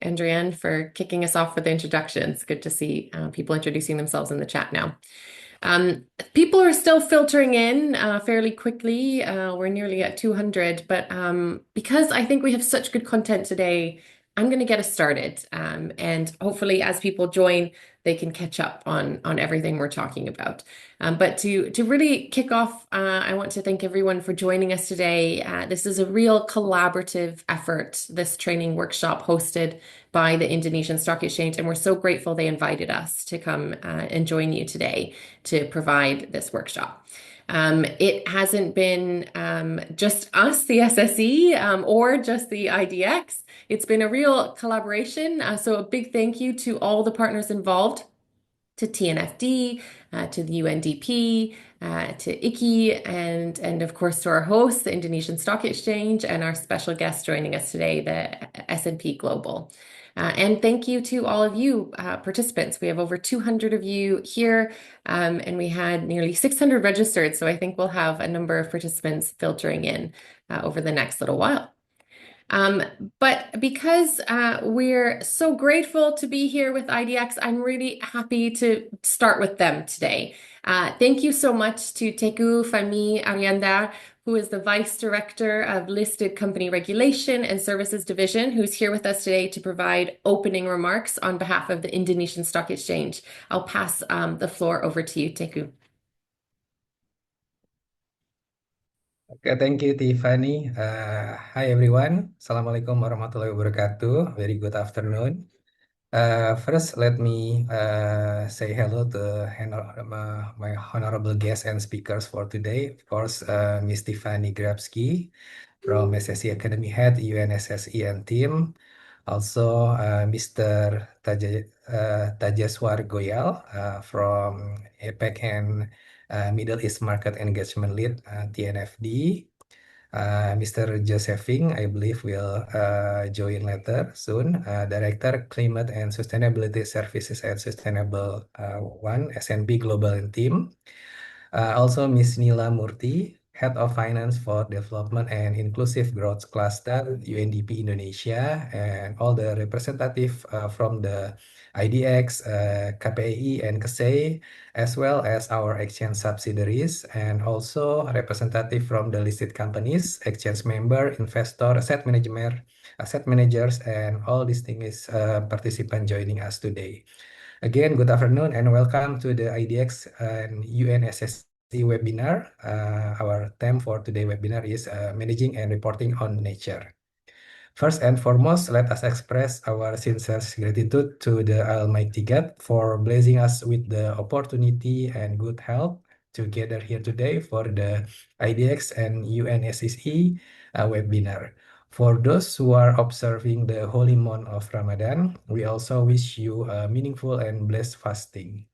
Andrienne, for kicking us off with the introductions. Good to see people introducing themselves in the chat now. Um, People are still filtering in fairly quickly. We're nearly at 200, but because I think we have such good content today, I'm going to get us started. And hopefully, as people join, they can catch up on everything we're talking about. But to really kick off, I want to thank everyone for joining us today. This is a real collaborative effort, this training workshop hosted by the Indonesian Stock Exchange, and we're so grateful they invited us to come and join you today to provide this workshop. It hasn't been just us, the SSE, or just the IDX. It's been a real collaboration. So a big thank you to all the partners involved, to TNFD, to the UNDP, to ICI, and of course to our hosts, the Indonesian Stock Exchange, and our special guest joining us today, the S&P Global. And thank you to all of you participants. We have over 200 of you here, and we had nearly 600 registered. So I think we'll have a number of participants filtering in over the next little while. Um, but because we're so grateful to be here with IDX, I'm really happy to start with them today. Thank you so much to Teku Fami Arianda, who is the Vice Director of Listed Company Regulation and Services Division, who's here with us today to provide opening remarks on behalf of the Indonesian Stock Exchange. I'll pass the floor over to you, Teku. Okay, thank you, Tiffany. Hi, everyone. Assalamualaikum warahmatullahi wabarakatuh. Very good afternoon. First, let me say hello to my honorable guests and speakers for today. Of course, Miss Tiffany Grabski from SSE Academy Head, UNSSE and team. Also, Mr. Tajeswar Goyal from APEC and Middle East Market Engagement Lead, TNFD. Mr. Josephine, I believe, will join later soon. Director Climate and Sustainability Services and Sustainable One, S&P Global and Team. Also, Ms. Nila Murthy, Head of Finance for Development and Inclusive Growth Cluster, UNDP Indonesia, and all the representative from the IDX, KPI, and KSEI, as well as our exchange subsidiaries, and also representative from the listed companies, exchange member, investor, asset managers, and all distinguished participants joining us today. Again, good afternoon and welcome to the IDX and UNSSC webinar. Our theme for today's webinar is Managing and Reporting on Nature. First and foremost, let us express our sincere gratitude to the Almighty God for blessing us with the opportunity and good health to gather here today for the IDX and UNSSE webinar. For those who are observing the holy month of Ramadan, we also wish you a meaningful and blessed fasting.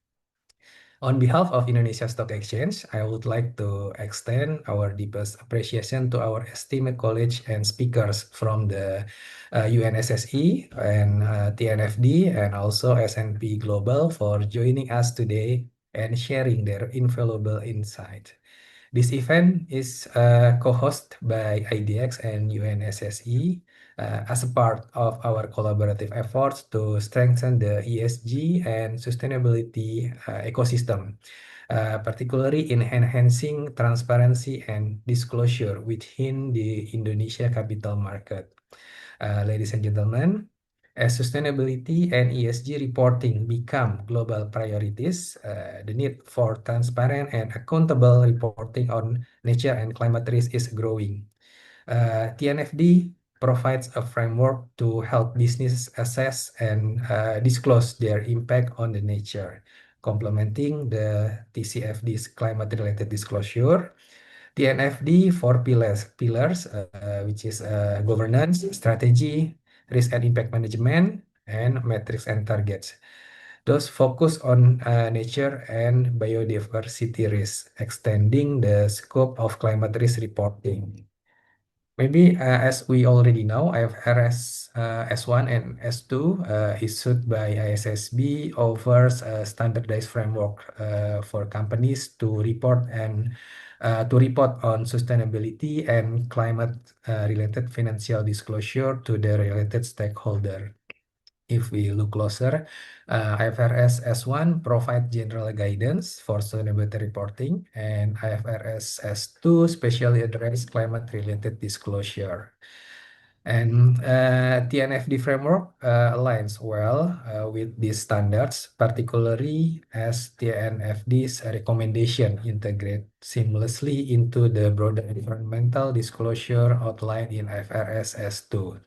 On behalf of Indonesia Stock Exchange, I would like to extend our deepest appreciation to our esteemed colleagues and speakers from the UNSSE and TNFD and also S&P Global for joining us today and sharing their invaluable insight. This event is co-hosted by IDX and UNSSE as a part of our collaborative efforts to strengthen the ESG and sustainability ecosystem, particularly in enhancing transparency and disclosure within the Indonesia capital market. Ladies and gentlemen, as sustainability and ESG reporting become global priorities, the need for transparent and accountable reporting on nature and climate risk is growing. TNFD provides a framework to help businesses assess and disclose their impact on the nature, complementing the TCFD's climate-related disclosure. TNFD four pillars, which is governance, strategy, risk and impact management, and metrics and targets. Those focus on nature and biodiversity risk, extending the scope of climate risk reporting. Maybe as we already know, IFRS S1 and S2 issued by ISSB offers a standardized framework for companies to report on sustainability and climate related financial disclosure to the related stakeholder. If we look closer, IFRS S1 provide general guidance for sustainability reporting, and IFRS S2 specially address climate-related disclosure. And TNFD framework aligns well with these standards, particularly as TNFD's recommendation integrate seamlessly into the broader environmental disclosure outlined in IFRS S2.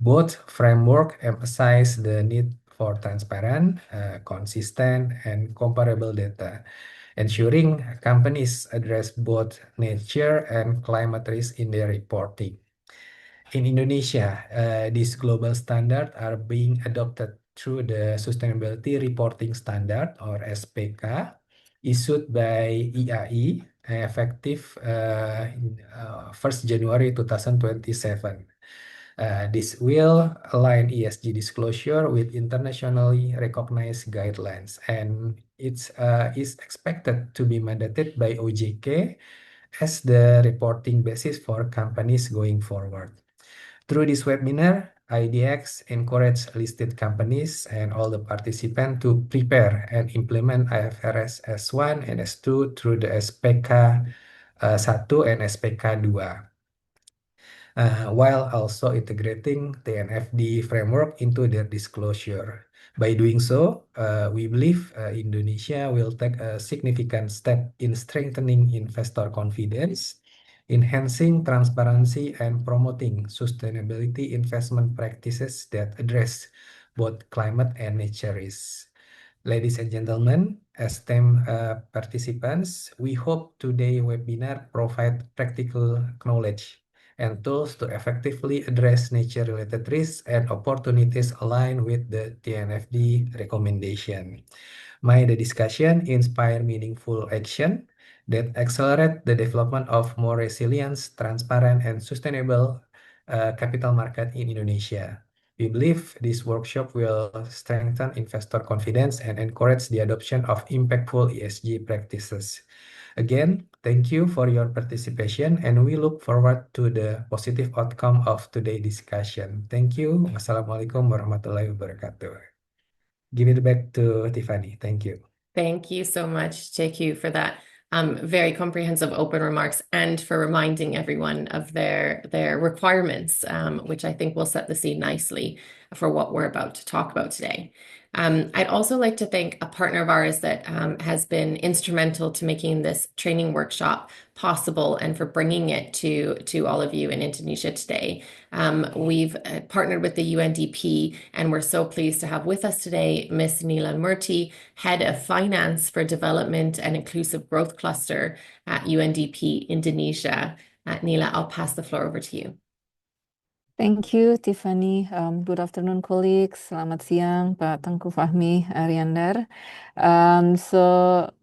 Both framework emphasize the need for transparent, consistent, and comparable data, ensuring companies address both nature and climate risk in their reporting. In Indonesia, these global standards are being adopted through the Sustainability Reporting Standard or SPK issued by IAI effective 1st January 2027. This will align ESG disclosure with internationally recognized guidelines, and it is expected to be mandated by OJK as the reporting basis for companies going forward. Through this webinar, IDX encourage listed companies and all the participants to prepare and implement IFRS S1 and S2 through the SPK 1 and SPK 2. While also integrating the NFD framework into their disclosure. By doing so, we believe Indonesia will take a significant step in strengthening investor confidence, enhancing transparency, and promoting sustainability investment practices that address both climate and nature risks. Ladies and gentlemen, esteemed participants, we hope today's webinar provide practical knowledge and tools to effectively address nature-related risks and opportunities aligned with the TNFD recommendation. May the discussion inspire meaningful action that accelerate the development of more resilient, transparent, and sustainable capital market in Indonesia. We believe this workshop will strengthen investor confidence and encourage the adoption of impactful ESG practices. Again, thank you for your participation, and we look forward to the positive outcome of today's discussion. Thank you. Wassalamualaikum warahmatullahi wabarakatuh. Give it back to Tiffany. Thank you. Thank you so much, JQ, for that very comprehensive open remarks and for reminding everyone of their requirements, which I think will set the scene nicely for what we're about to talk about today. I'd also like to thank a partner of ours that has been instrumental to making this training workshop possible and for bringing it to all of you in Indonesia today. We've partnered with the UNDP, and we're so pleased to have with us today Ms. Neela Murthy, Head of Finance for Development and Inclusive Growth Cluster at UNDP Indonesia. Neela, I'll pass the floor over to you. Thank you, Tiffany. Good afternoon, colleagues. Selamat siang, Pak Tengku Fahmi Ariandar.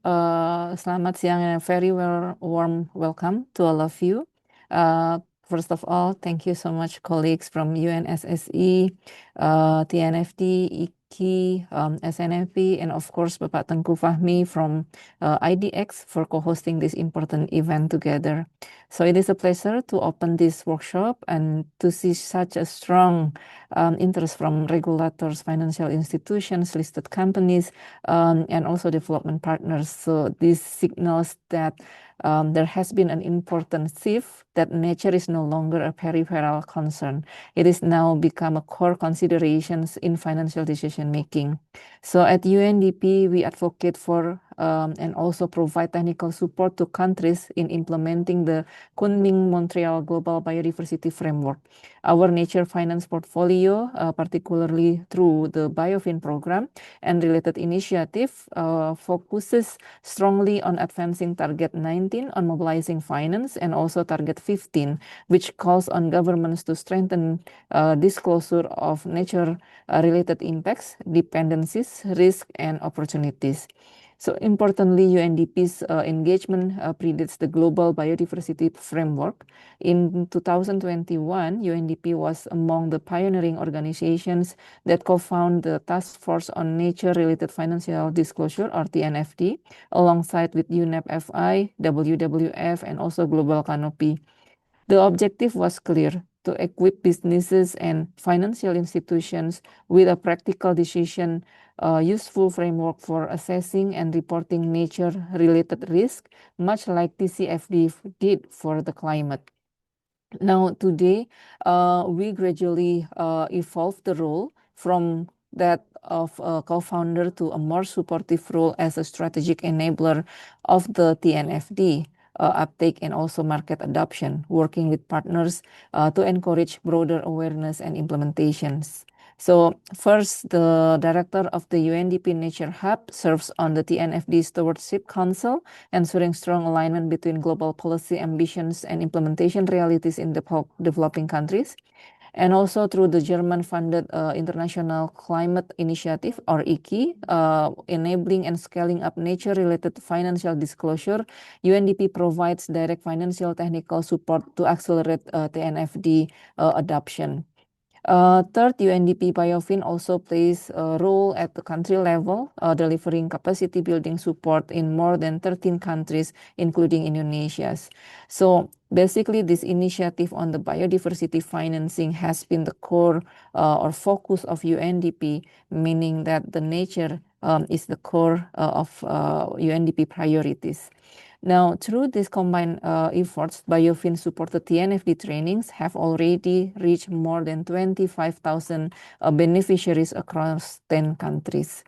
Selamat siang and a very warm welcome to all of you. First of all, thank you so much, colleagues from UNSSE, TNFD, IKI, SNFP, and of course, Bapak Tengku Fahmi from IDX for co-hosting this important event together. So it is a pleasure to open this workshop and to see such a strong interest from regulators, financial institutions, listed companies, and also development partners. So this signals that there has been an important shift that nature is no longer a peripheral concern. It is now become a core considerations in financial decision making. So at UNDP, we advocate for and also provide technical support to countries in implementing the Kunming-Montreal Global Biodiversity Framework. Our nature finance portfolio, particularly through the BioFin program and related initiative, focuses strongly on advancing Target 19 on mobilizing finance and also Target 15, which calls on governments to strengthen disclosure of nature-related impacts, dependencies, risks, and opportunities. So importantly, UNDP's engagement predates the Global Biodiversity Framework. In 2021, UNDP was among the pioneering organizations that co-found the Task Force on Nature-Related Financial Disclosure, or TNFD, alongside with UNEP-FI, WWF, and also Global Canopy. The objective was clear: to equip businesses and financial institutions with a practical decision, useful framework for assessing and reporting nature-related risk, much like TCFD did for the climate. Now, today, we gradually evolve the role from that of a co-founder to a more supportive role as a strategic enabler of the TNFD uptake and also market adoption, working with partners to encourage broader awareness and implementations. So first, the director of the UNDP Nature Hub serves on the TNFD Stewardship Council, ensuring strong alignment between global policy ambitions and implementation realities in developing countries. And also through the German-funded International Climate Initiative, or ICI, enabling and scaling up nature-related financial disclosure, UNDP provides direct financial technical support to accelerate TNFD adoption. Third, UNDP Biofin also plays a role at the country level, delivering capacity building support in more than 13 countries, including Indonesia's. So basically, this initiative on the biodiversity financing has been the core or focus of UNDP, meaning that the nature is the core of UNDP priorities. Now, through these combined efforts, Biofin supported TNFD trainings have already reached more than 25,000 beneficiaries across 10 countries.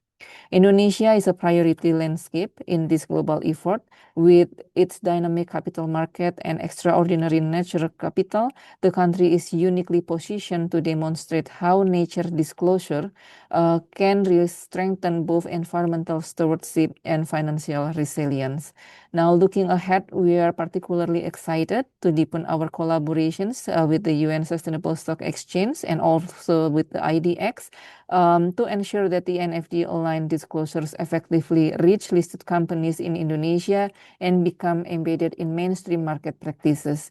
Indonesia is a priority landscape in this global effort. With its dynamic capital market and extraordinary natural capital, the country is uniquely positioned to demonstrate how nature disclosure can really strengthen both environmental stewardship and financial resilience. Now, looking ahead, we are particularly excited to deepen our collaborations with the UN Sustainable Stock Exchange and also with the IDX to ensure that the NFD-aligned disclosures effectively reach listed companies in Indonesia and become embedded in mainstream market practices.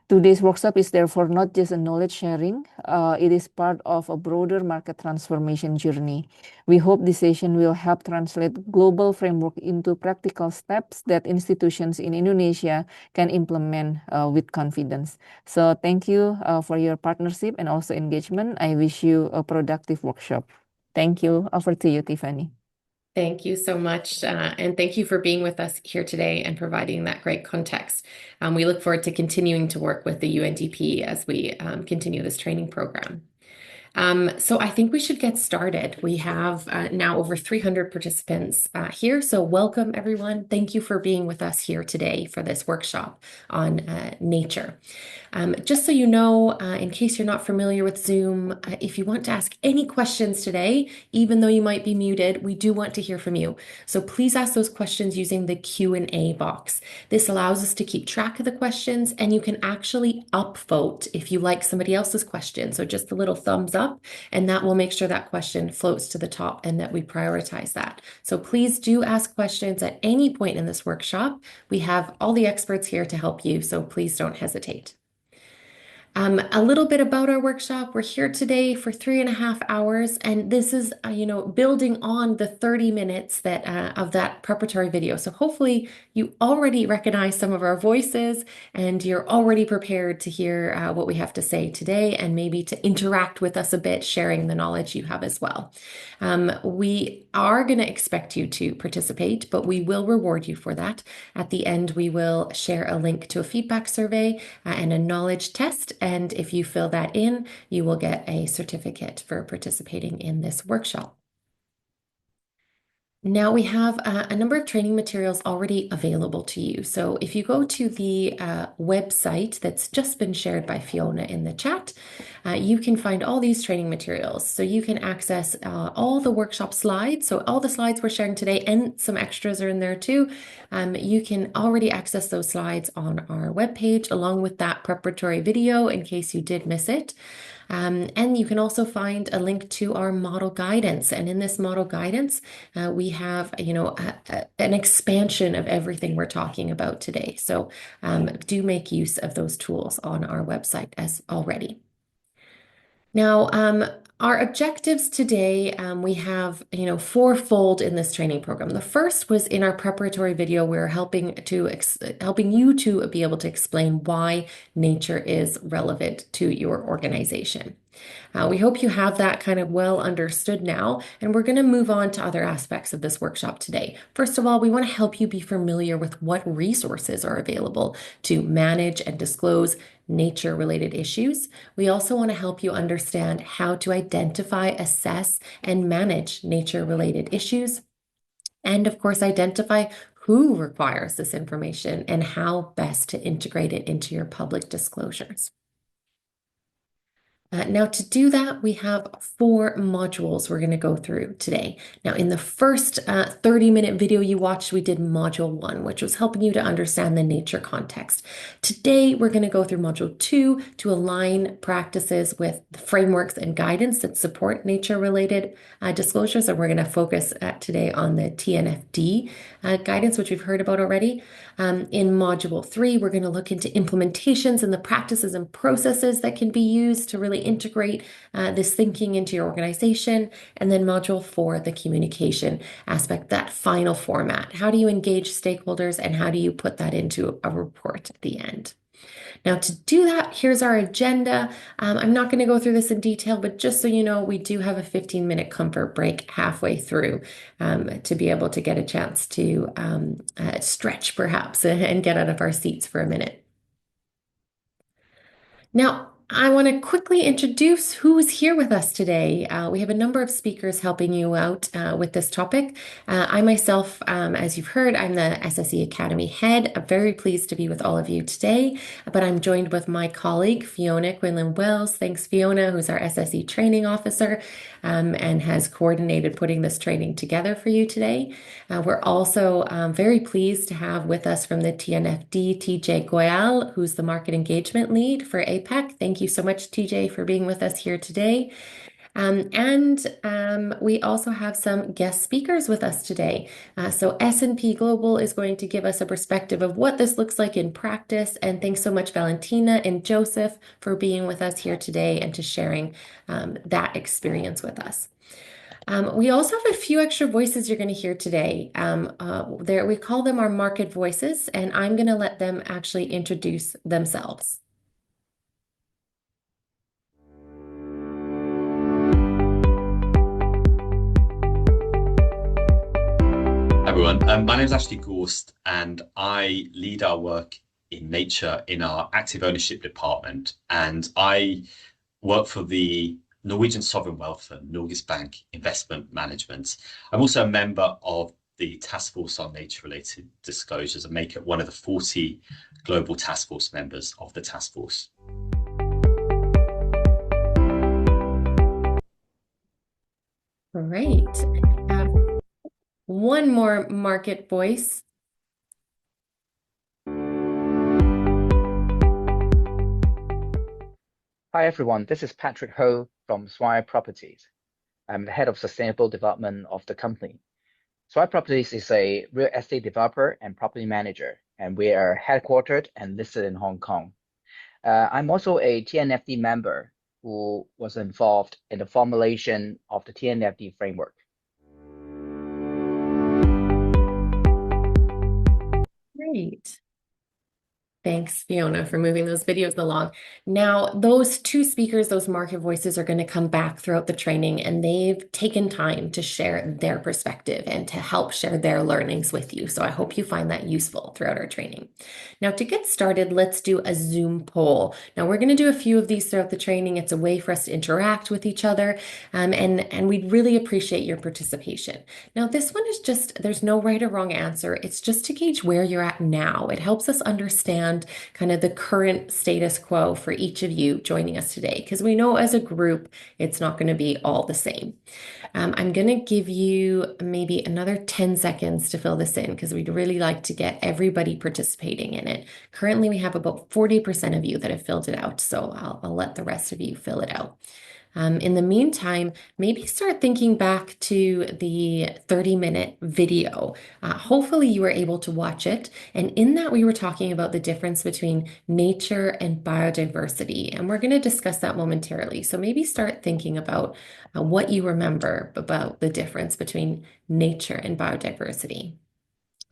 Today's workshop is therefore not just a knowledge sharing, it is part of a broader market transformation journey. We hope this session will help translate global framework into practical steps that institutions in Indonesia can implement with confidence. So thank you for your partnership and also engagement. I wish you a productive workshop. Thank you. Over to you, Tiffany. Thank you so much. And thank you for being with us here today and providing that great context. We look forward to continuing to work with the UNDP as we continue this training program. So I think we should get started. We have now over 300 participants here. So welcome, everyone. Thank you for being with us here today for this workshop on nature. Just so you know, in case you're not familiar with Zoom, if you want to ask any questions today, even though you might be muted, we do want to hear from you. So please ask those questions using the Q&A box. This allows us to keep track of the questions, and you can actually upvote if you like somebody else's question. So just a little thumbs up, and that will make sure that question floats to the top and that we prioritize that. So please do ask questions at any point in this workshop. We have all the experts here to help you, so please don't hesitate. A little bit about our workshop. We're here today for 3.5 hours, and this is, building on the 30 minutes that of that preparatory video. So hopefully you already recognize some of our voices, and you're already prepared to hear what we have to say today, and maybe to interact with us a bit, sharing the knowledge you have as well. We are going to expect you to participate, but we will reward you for that. At the end, we will share a link to a feedback survey and a knowledge test. And if you fill that in, you will get a certificate for participating in this workshop. Now we have a number of training materials already available to you. So if you go to the website that's just been shared by Fiona in the chat, you can find all these training materials. So you can access all the workshop slides. So all the slides we're sharing today, and some extras are in there too. You can already access those slides on our webpage along with that preparatory video in case you did miss it. And you can also find a link to our model guidance. And in this model guidance, we have, an expansion of everything we're talking about today. So do make use of those tools on our website as already. Now, Our objectives today, we have, fourfold in this training program. The first was in our preparatory video. We're helping you to be able to explain why nature is relevant to your organization. We hope you have that kind of well understood now, and we're going to move on to other aspects of this workshop today. First of all, we want to help you be familiar with what resources are available to manage and disclose nature-related issues. We also want to help you understand how to identify, assess, and manage nature-related issues. And of course, identify who requires this information and how best to integrate it into your public disclosures. Now, to do that, we have 4 modules we're going to go through today. Now, in the first 30-minute video you watched, we did module 1, which was helping you to understand the nature context. Today, we're going to go through module 2 to align practices with the frameworks and guidance that support nature-related disclosures. And we're going to focus today on the TNFD guidance, which we've heard about already. In module 3, we're going to look into implementations and the practices and processes that can be used to really integrate this thinking into your organization. And then module 4, the communication aspect, that final format. How do you engage stakeholders and how do you put that into a report at the end? Now, to do that, here's our agenda. I'm not going to go through this in detail, but just so you know, we do have a 15-minute comfort break halfway through to be able to get a chance to stretch, perhaps, and get out of our seats for a minute. Now, I want to quickly introduce who is here with us today. We have a number of speakers helping you out with this topic. I myself, as you've heard, I'm the SSE Academy head. I'm very pleased to be with all of you today, but I'm joined with my colleague, Fiona Quinlan-Wells. Thanks, Fiona, who's our SSE training officer and has coordinated putting this training together for you today. We're also very pleased to have with us from the TNFD, TJ Goyal, who's the market engagement lead for APAC. Thank you so much, TJ, for being with us here today. We also have some guest speakers with us today. So S&P Global is going to give us a perspective of what this looks like in practice. And thanks so much, Valentina and Joseph, for being with us here today and to sharing that experience with us. We also have a few extra voices you're going to hear today. We call them our market voices, and I'm going to let them actually introduce themselves. Everyone, my name is Ashley Gorst and I lead our work in nature in our active ownership department, and I work for the Norwegian Sovereign Wealth Fund, Norges Bank Investment Management. I'm also a member of the Task Force on Nature-Related Disclosures and make it one of the 40 global task force members of the task force. Great. One more market voice. Hi everyone, this is Patrick Ho from Swire Properties. I'm the head of sustainable development of the company. Swire Properties is a real estate developer and property manager, and we are headquartered and listed in Hong Kong. I'm also a TNFD member who was involved in the formulation of the TNFD framework. Great. Thanks, Fiona, for moving those videos along. Now, those 2 speakers, those market voices, are going to come back throughout the training, and they've taken time to share their perspective and to help share their learnings with you. So I hope you find that useful throughout our training. Now, to get started, let's do a Zoom poll. Now, we're going to do a few of these throughout the training. It's a way for us to interact with each other, and we'd really appreciate your participation. Now, this one is just, there's no right or wrong answer. It's just to gauge where you're at now. It helps us understand kind of the current status quo for each of you joining us today, because we know as a group it's not going to be all the same. I'm going to give you maybe another 10 seconds to fill this in, because we'd really like to get everybody participating in it. Currently, we have about 40% of you that have filled it out, so I'll let the rest of you fill it out. In the meantime, maybe start thinking back to the 30-minute video. Hopefully you were able to watch it. And in that, we were talking about the difference between nature and biodiversity. And we're going to discuss that momentarily. So maybe start thinking about what you remember about the difference between nature and biodiversity.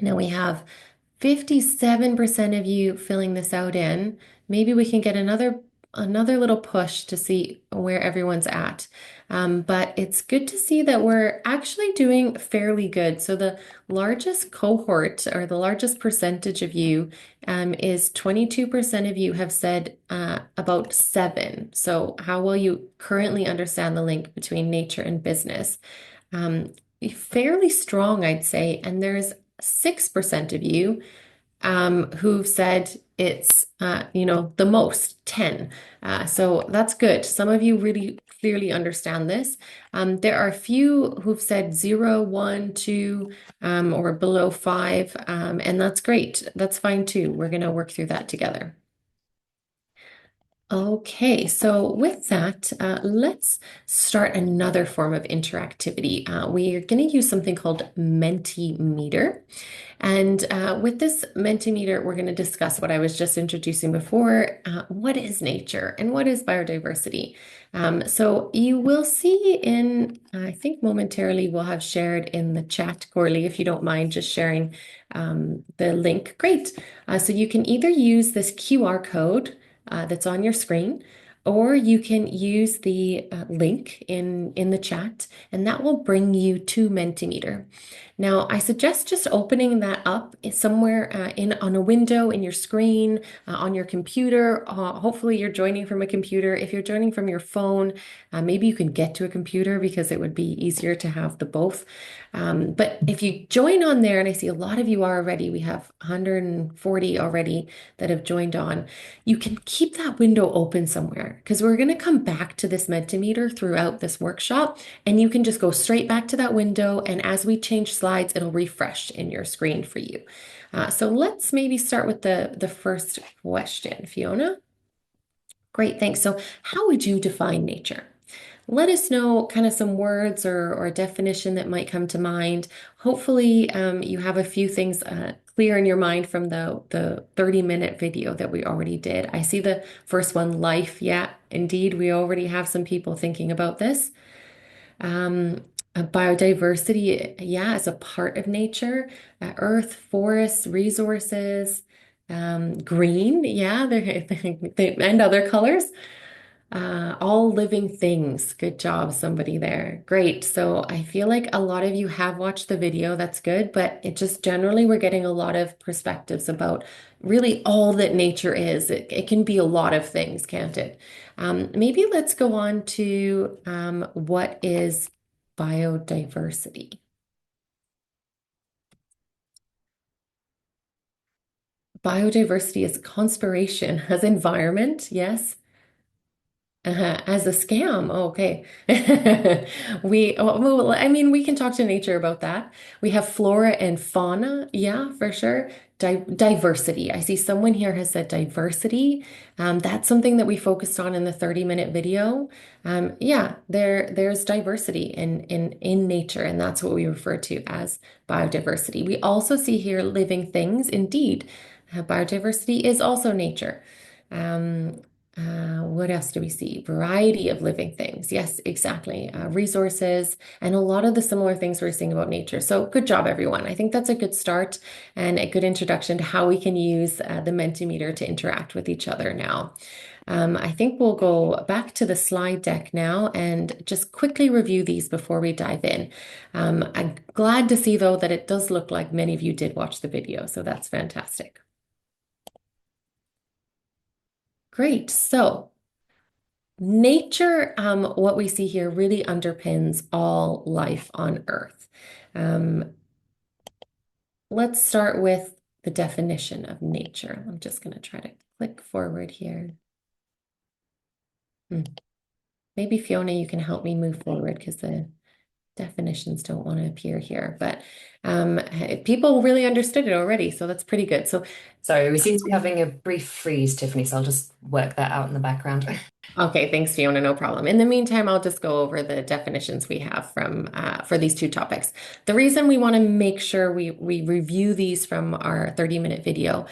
Now we have 57% of you filling this out in. Maybe we can get another little push to see where everyone's at. But it's good to see that we're actually doing fairly good. So the largest cohort or the largest percentage of you is 22% of you have said about 7. So how well you currently understand the link between nature and business. Fairly strong, I'd say. And there's 6% of you who've said it's, the most, 10. So that's good. Some of you really clearly understand this. There are a few who've said 0, 1, 2, or below 5, and that's great. That's fine too. We're going to work through that together. Okay, so with that, let's start another form of interactivity. We're going to use something called Mentimeter. And with this Mentimeter, we're going to discuss what I was just introducing before. What is nature and what is biodiversity? So you will see I think momentarily we'll have shared in the chat, Corley, if you don't mind just sharing the link. Great. So you can either use this QR code that's on your screen, or you can use the link in the chat, and that will bring you to Mentimeter. Now, I suggest just opening that up somewhere on a window in your screen, on your computer. Hopefully you're joining from a computer. If you're joining from your phone, maybe you can get to a computer because it would be easier to have the both. But if you join on there, and I see a lot of you are already, we have 140 already that have joined on, you can keep that window open somewhere because we're going to come back to this Mentimeter throughout this workshop, and you can just go straight back to that window, and as we change slides, it'll refresh in your screen for you. So let's maybe start with the first question, Fiona. Great, thanks. So how would you define nature? Let us know kind of some words or a definition that might come to mind. Hopefully, you have a few things clear in your mind from the 30-minute video that we already did. I see the first one, life. Yeah, indeed, we already have some people thinking about this. Biodiversity, yeah, is a part of nature. Earth, forests, resources, green, yeah, and other colors. All living things. Good job, somebody there. Great. So I feel like a lot of you have watched the video. That's good. But it just generally, we're getting a lot of perspectives about really all that nature is. It can be a lot of things, can't it? Maybe let's go on to what is biodiversity? Biodiversity is conservation as environment. Yes. As a scam. Oh, okay. Well, I mean, we can talk to nature about that. We have flora and fauna. Yeah, for sure. Diversity. I see someone here has said diversity. That's something that we focused on in the 30-minute video. Yeah, there's diversity in nature, and that's what we refer to as biodiversity. We also see here living things. Indeed, biodiversity is also nature. Um, what else do we see? Variety of living things. Yes, exactly. Resources and a lot of the similar things we're seeing about nature. So good job, everyone. I think that's a good start and a good introduction to how we can use the Mentimeter to interact with each other now. I think we'll go back to the slide deck now and just quickly review these before we dive in. I'm glad to see, though, that it does look like many of you did watch the video, so that's fantastic. Great. So nature, what we see here really underpins all life on Earth. Let's start with the definition of nature. I'm just going to try to click forward here. Maybe Fiona, you can help me move forward because the definitions don't want to appear here, but people really understood it already, so that's pretty good. So, sorry, we seem to be having a brief freeze, Tiffany, so I'll just work that out in the background. Okay, thanks, Fiona. No problem. In the meantime, I'll just go over the definitions we have from for these two topics. The reason we want to make sure we review these from our 30-minute video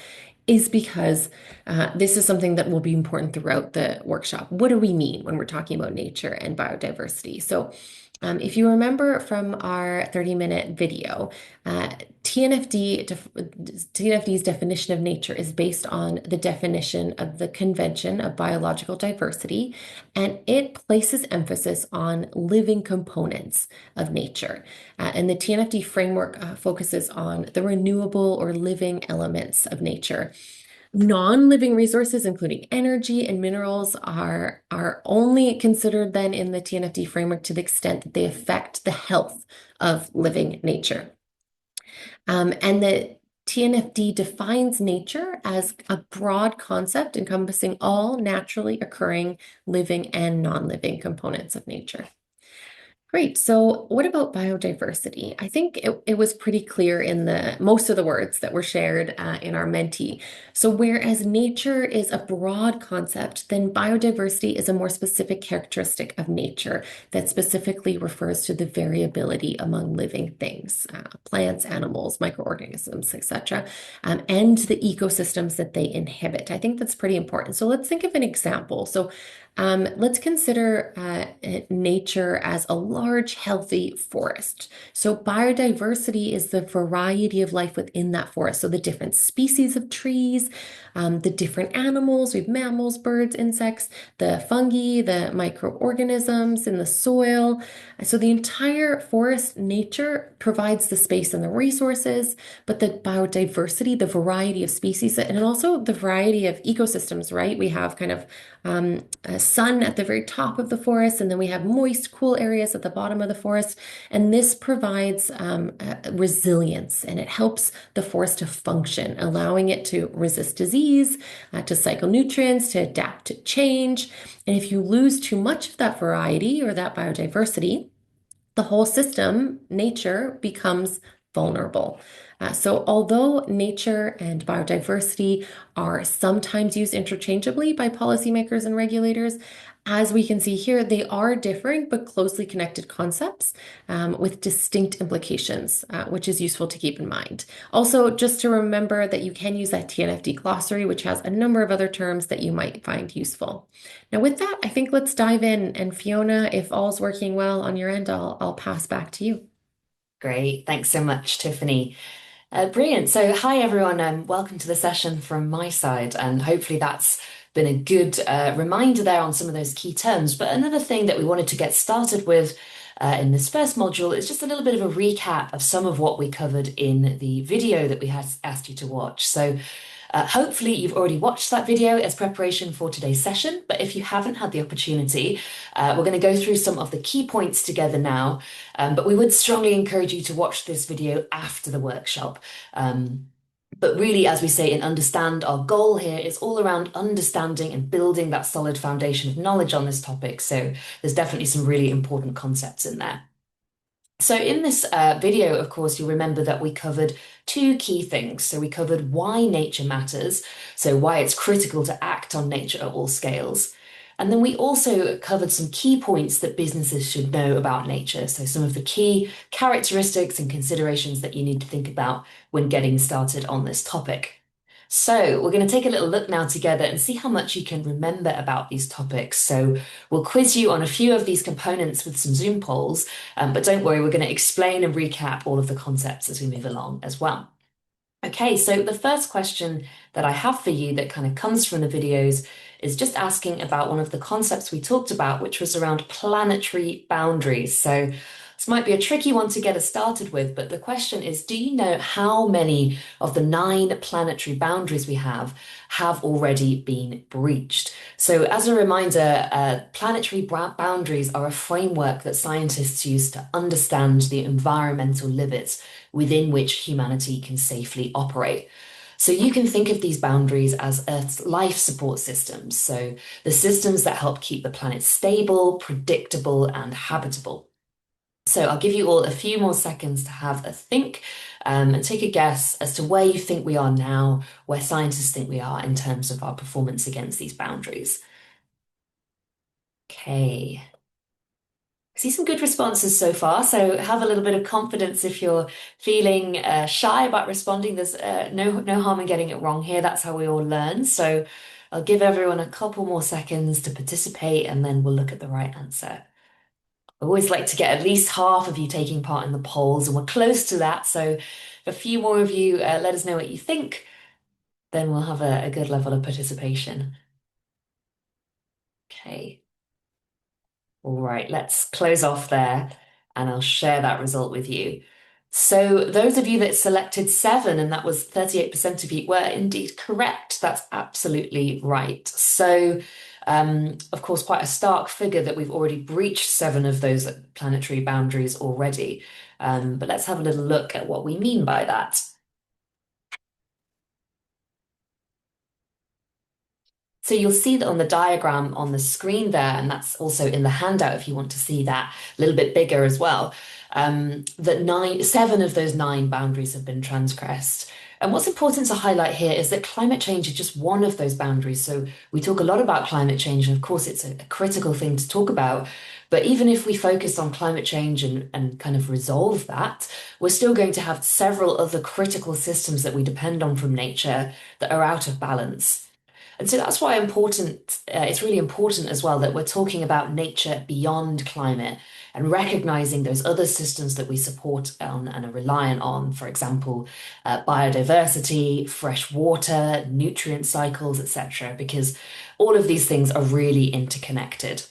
is because this is something that will be important throughout the workshop. What do we mean when we're talking about nature and biodiversity? So if you remember from our 30-minute video, TNFD's definition of nature is based on the definition of the Convention of Biological Diversity, and it places emphasis on living components of nature. And the TNFD framework focuses on the renewable or living elements of nature. Non-living resources, including energy and minerals, are only considered then in the TNFD framework to the extent that they affect the health of living nature. And the TNFD defines nature as a broad concept encompassing all naturally occurring living and non-living components of nature. Great. So what about biodiversity? I think it was pretty clear in most of the words that were shared in our Menti. So whereas nature is a broad concept, then biodiversity is a more specific characteristic of nature that specifically refers to the variability among living things, plants, animals, microorganisms, etc., and the ecosystems that they inhabit. I think that's pretty important. So let's think of an example. So let's consider nature as a large, healthy forest. So biodiversity is the variety of life within that forest. So the different species of trees, the different animals, we have mammals, birds, insects, the fungi, the microorganisms in the soil. So the entire forest nature provides the space and the resources, but the biodiversity, the variety of species, and also the variety of ecosystems, right? We have kind of sun at the very top of the forest, and then we have moist, cool areas at the bottom of the forest. And this provides resilience, and it helps the forest to function, allowing it to resist disease, to cycle nutrients, to adapt to change. And if you lose too much of that variety or that biodiversity, the whole system, nature, becomes vulnerable. So although nature and biodiversity are sometimes used interchangeably by policymakers and regulators, as we can see here, they are different but closely connected concepts with distinct implications, which is useful to keep in mind. Also, just to remember that you can use that TNFD glossary, which has a number of other terms that you might find useful. Now, with that, I think let's dive in. And Fiona, if all's working well on your end, I'll pass back to you. Great. Thanks so much, Tiffany. Brilliant. So, hi everyone, and welcome to the session from my side. And hopefully that's been a good reminder there on some of those key terms. But another thing that we wanted to get started with in this first module is just a little bit of a recap of some of what we covered in the video that we had asked you to watch. So hopefully you've already watched that video as preparation for today's session, but if you haven't had the opportunity, we're going to go through some of the key points together now, but we would strongly encourage you to watch this video after the workshop. But really, as we say in Understand, our goal here is all around understanding and building that solid foundation of knowledge on this topic, so there's definitely some really important concepts in there. So in this video, of course, you'll remember that we covered two key things. So we covered why nature matters, so why it's critical to act on nature at all scales. And then we also covered some key points that businesses should know about nature. So some of the key characteristics and considerations that you need to think about when getting started on this topic. So we're going to take a little look now together and see how much you can remember about these topics. So we'll quiz you on a few of these components with some Zoom polls, but don't worry, we're going to explain and recap all of the concepts as we move along as well. Okay, so the first question that I have for you that kind of comes from the videos is just asking about one of the concepts we talked about, which was around planetary boundaries. So this might be a tricky one to get us started with, but the question is, do you know how many of the 9 planetary boundaries we have already been breached? So as a reminder, planetary boundaries are a framework that scientists use to understand the environmental limits within which humanity can safely operate. So you can think of these boundaries as Earth's life support systems, so the systems that help keep the planet stable, predictable, and habitable. So I'll give you all a few more seconds to have a think and take a guess as to where you think we are now, where scientists think we are in terms of our performance against these boundaries. Okay. I see some good responses so far, so have a little bit of confidence if you're feeling shy about responding. There's no harm in getting it wrong here. That's how we all learn. So I'll give everyone a couple more seconds to participate and then we'll look at the right answer. I always like to get at least half of you taking part in the polls, and we're close to that. So if a few more of you let us know what you think, then we'll have a good level of participation. Okay. All right, let's close off there and I'll share that result with you. So those of you that selected 7, and that was 38% of you, were indeed correct. That's absolutely right. So, of course, quite a stark figure that we've already breached 7 of those planetary boundaries already. But let's have a little look at what we mean by that. So you'll see that on the diagram on the screen there, and that's also in the handout if you want to see that a little bit bigger as well, that 7 of those 9 boundaries have been transgressed. And what's important to highlight here is that climate change is just one of those boundaries. So we talk a lot about climate change, and of course it's a critical thing to talk about. But even if we focus on climate change and kind of resolve that, we're still going to have several other critical systems that we depend on from nature that are out of balance. And so that's why it's really important as well that we're talking about nature beyond climate and recognizing those other systems that we support on and are reliant on, for example, biodiversity, fresh water, nutrient cycles, etc., because all of these things are really interconnected.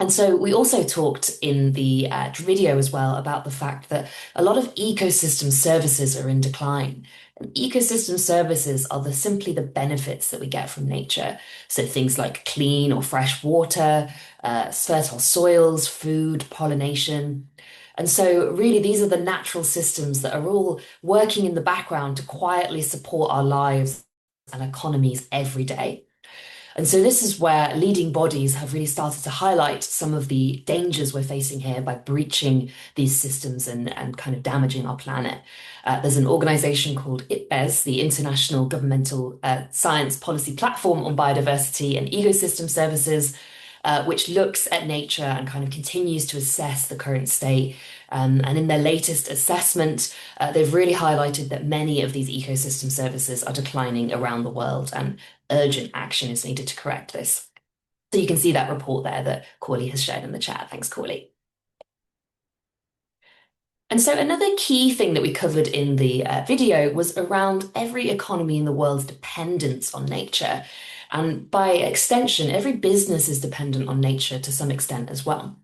And so we also talked in the video as well about the fact that a lot of ecosystem services are in decline. And ecosystem services are simply the benefits that we get from nature. So things like clean or fresh water, fertile soils, food, pollination. And so really these are the natural systems that are all working in the background to quietly support our lives and economies every day. And so this is where leading bodies have really started to highlight some of the dangers we're facing here by breaching these systems and kind of damaging our planet. There's an organization called IPBES, the International Governmental Science Policy Platform on Biodiversity and Ecosystem Services, which looks at nature and kind of continues to assess the current state. And in their latest assessment, they've really highlighted that many of these ecosystem services are declining around the world and urgent action is needed to correct this. So you can see that report there that Corley has shared in the chat. Thanks, Corley. And so another key thing that we covered in the video was around every economy in the world's dependence on nature. And by extension, every business is dependent on nature to some extent as well.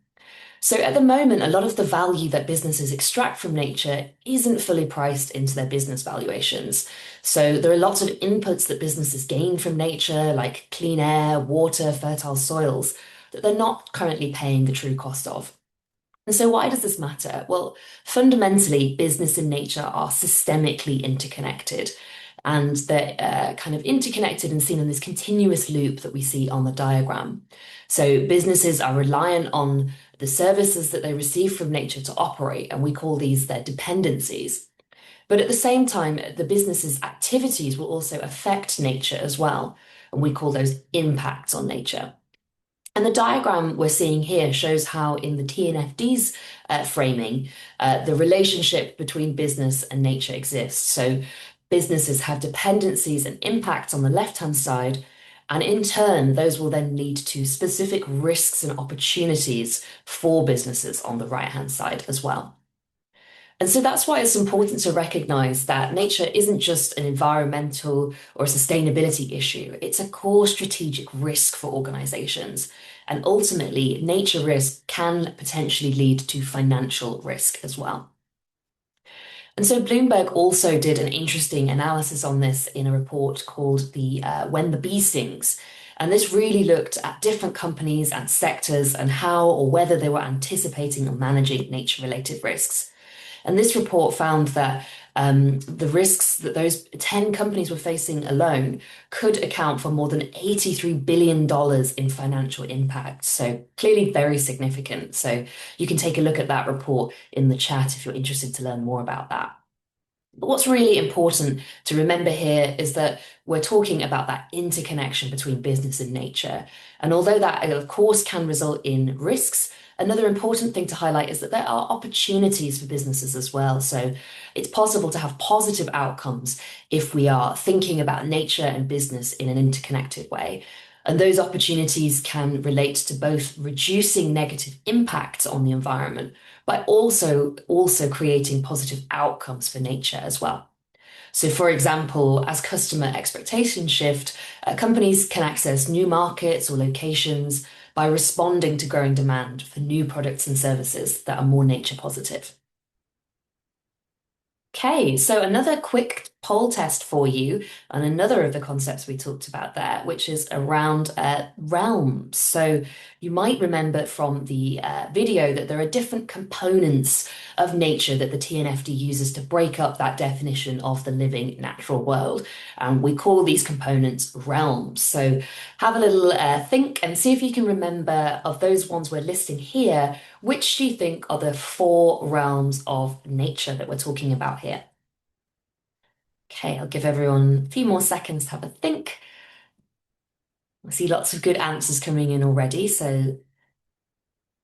So at the moment, a lot of the value that businesses extract from nature isn't fully priced into their business valuations. So there are lots of inputs that businesses gain from nature, like clean air, water, fertile soils, that they're not currently paying the true cost of. And so why does this matter? Well, fundamentally, business and nature are systemically interconnected. And they're kind of interconnected and seen in this continuous loop that we see on the diagram. So businesses are reliant on the services that they receive from nature to operate, and we call these their dependencies. But at the same time, the business's activities will also affect nature as well, and we call those impacts on nature. And the diagram we're seeing here shows how in the TNFD's framing, the relationship between business and nature exists. So businesses have dependencies and impacts on the left-hand side, and in turn, those will then lead to specific risks and opportunities for businesses on the right-hand side as well. And so that's why it's important to recognize that nature isn't just an environmental or a sustainability issue. It's a core strategic risk for organizations. And ultimately, nature risk can potentially lead to financial risk as well. And so Bloomberg also did an interesting analysis on this in a report called the When the Bee Stings. And this really looked at different companies and sectors and how or whether they were anticipating or managing nature-related risks. And this report found that the risks that those 10 companies were facing alone could account for more than $83 billion in financial impact. So clearly very significant. So you can take a look at that report in the chat if you're interested to learn more about that. But what's really important to remember here is that we're talking about that interconnection between business and nature. And although that, of course, can result in risks, another important thing to highlight is that there are opportunities for businesses as well. So it's possible to have positive outcomes if we are thinking about nature and business in an interconnected way. And those opportunities can relate to both reducing negative impacts on the environment, but also creating positive outcomes for nature as well. So, for example, as customer expectations shift, companies can access new markets or locations by responding to growing demand for new products and services that are more nature positive. Okay, so another quick poll test for you on another of the concepts we talked about there, which is around realms. So you might remember from the video that there are different components of nature that the TNFD uses to break up that definition of the living natural world. And we call these components realms. So have a little think and see if you can remember of those ones we're listing here, which do you think are the 4 realms of nature that we're talking about here? Okay, I'll give everyone a few more seconds to have a think. I see lots of good answers coming in already, so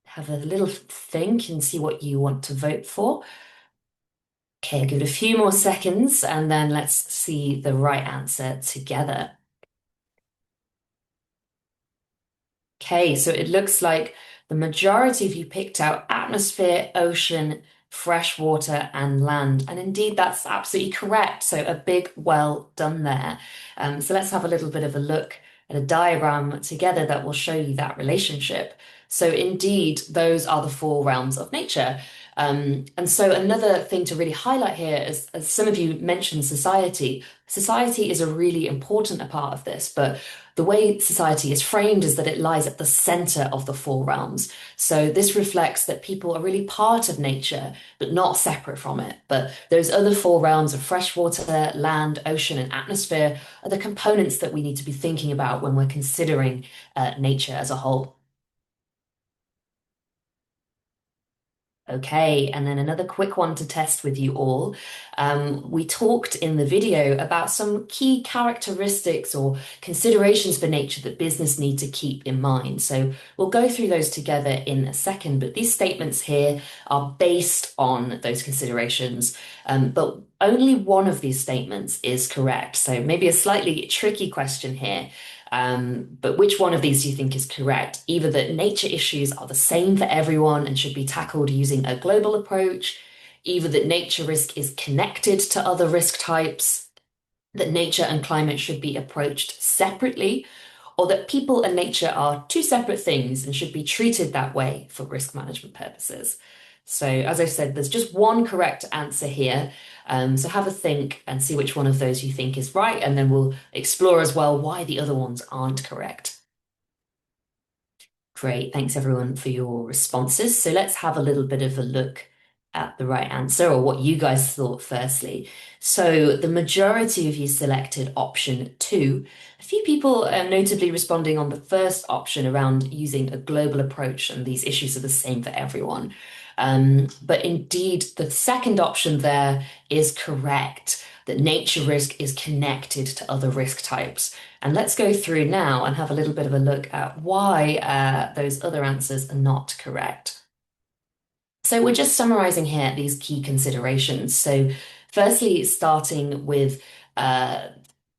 have a little think and see what you want to vote for. Okay, I'll give it a few more seconds and then let's see the right answer together. Okay, so it looks like the majority of you picked out atmosphere, ocean, fresh water, and land. And indeed, that's absolutely correct. So a big well done there. So let's have a little bit of a look at a diagram together that will show you that relationship. So indeed, those are the 4 realms of nature. And so another thing to really highlight here is, as some of you mentioned, society. Society is a really important part of this, but the way society is framed is that it lies at the center of the 4 realms. So this reflects that people are really part of nature, but not separate from it. But those other 4 realms of freshwater, land, ocean, and atmosphere are the components that we need to be thinking about when we're considering nature as a whole. Okay, and then another quick one to test with you all. We talked in the video about some key characteristics or considerations for nature that business need to keep in mind. So we'll go through those together in a second, but these statements here are based on those considerations, but only one of these statements is correct. So maybe a slightly tricky question here. But which one of these do you think is correct? Either that nature issues are the same for everyone and should be tackled using a global approach, either that nature risk is connected to other risk types, that nature and climate should be approached separately, or that people and nature are 2 separate things and should be treated that way for risk management purposes. So as I said, there's just one correct answer here. So have a think and see which one of those you think is right, and then we'll explore as well why the other ones aren't correct. Great, thanks everyone for your responses. So let's have a little bit of a look at the right answer, or what you guys thought firstly. So the majority of you selected option 2. A few people notably responding on the first option around using a global approach, and these issues are the same for everyone. But indeed, the second option there is correct, that nature risk is connected to other risk types. And let's go through now and have a little bit of a look at why those other answers are not correct. So we're just summarizing here these key considerations. So firstly, starting with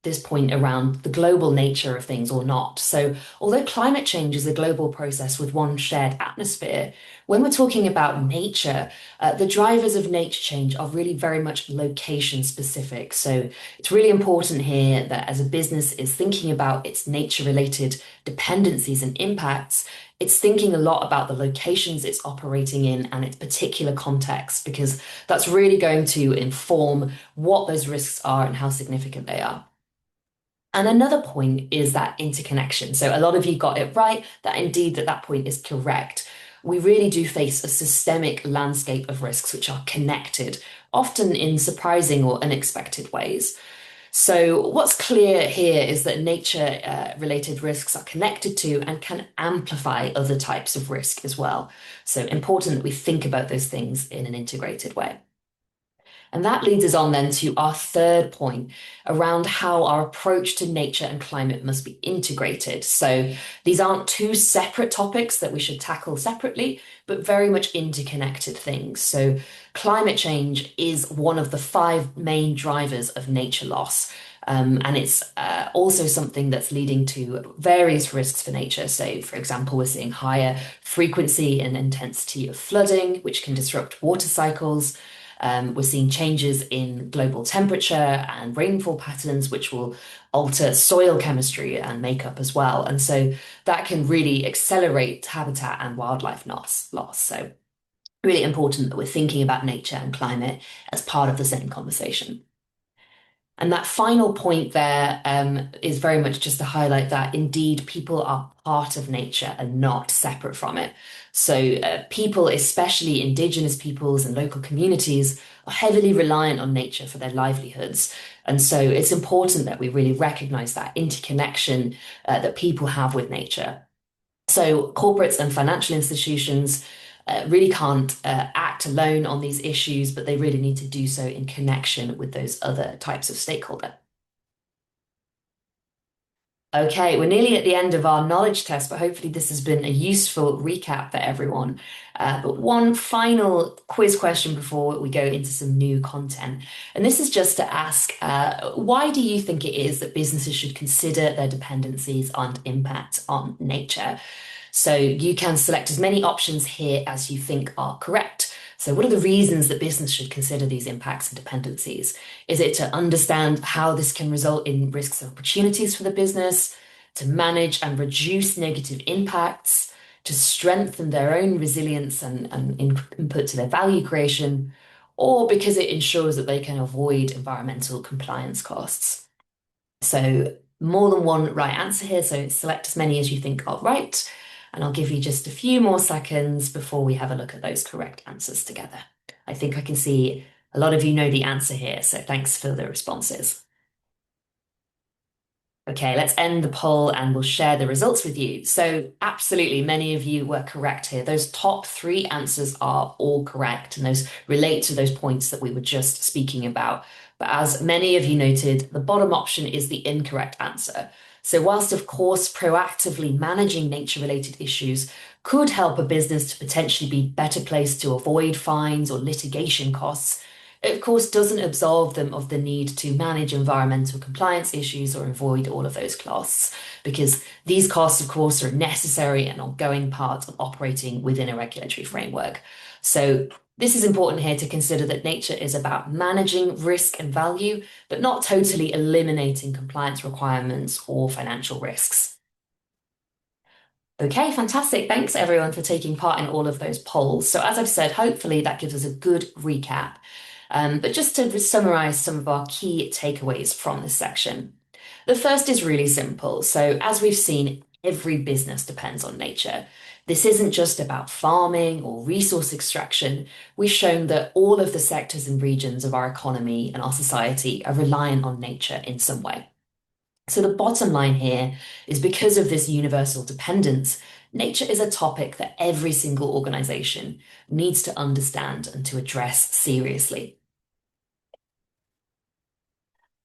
this point around the global nature of things or not. So although climate change is a global process with one shared atmosphere, when we're talking about nature, the drivers of nature change are really very much location specific. So it's really important here that as a business is thinking about its nature related dependencies and impacts, it's thinking a lot about the locations it's operating in and its particular context, because that's really going to inform what those risks are and how significant they are. And another point is that interconnection. So a lot of you got it right, that indeed that point is correct. we really do face a systemic landscape of risks which are connected, often in surprising or unexpected ways. So what's clear here is that nature-related risks are connected to and can amplify other types of risk as well. So important that we think about those things in an integrated way. And that leads us on then to our third point around how our approach to nature and climate must be integrated. So these aren't two separate topics that we should tackle separately, but very much interconnected things. So climate change is one of the 5 main drivers of nature loss. And it's also something that's leading to various risks for nature. So, for example, we're seeing higher frequency and intensity of flooding, which can disrupt water cycles. We're seeing changes in global temperature and rainfall patterns, which will alter soil chemistry and makeup as well. And so that can really accelerate habitat and wildlife loss. So really important that we're thinking about nature and climate as part of the same conversation. And that final point there is very much just to highlight that indeed people are part of nature and not separate from it. So people, especially indigenous peoples and local communities, are heavily reliant on nature for their livelihoods. And so it's important that we really recognize that interconnection that people have with nature. So corporates and financial institutions really can't act alone on these issues, but they really need to do so in connection with those other types of stakeholder. Okay, we're nearly at the end of our knowledge test, but hopefully this has been a useful recap for everyone. But one final quiz question before we go into some new content. And this is just to ask, why do you think it is that businesses should consider their dependencies and impact on nature? So you can select as many options here as you think are correct. So what are the reasons that business should consider these impacts and dependencies? Is it to understand how this can result in risks and opportunities for the business, to manage and reduce negative impacts, to strengthen their own resilience and input to their value creation, or because it ensures that they can avoid environmental compliance costs? So more than one right answer here, so select as many as you think are right. And I'll give you just a few more seconds before we have a look at those correct answers together. I think I can see a lot of you know the answer here, so thanks for the responses. Okay, let's end the poll and we'll share the results with you. So absolutely, many of you were correct here. Those top 3 answers are all correct, and those relate to those points that we were just speaking about. But as many of you noted, the bottom option is the incorrect answer. So whilst, of course, proactively managing nature-related issues could help a business to potentially be better placed to avoid fines or litigation costs, it, of course, doesn't absolve them of the need to manage environmental compliance issues or avoid all of those costs, because these costs, of course, are a necessary and ongoing part of operating within a regulatory framework. So this is important here to consider that nature is about managing risk and value, but not totally eliminating compliance requirements or financial risks. Okay, fantastic. Thanks everyone for taking part in all of those polls. So as I've said, hopefully that gives us a good recap. But just to summarize some of our key takeaways from this section. The first is really simple. So as we've seen, every business depends on nature. This isn't just about farming or resource extraction. We've shown that all of the sectors and regions of our economy and our society are reliant on nature in some way. So the bottom line here is because of this universal dependence, nature is a topic that every single organization needs to understand and to address seriously.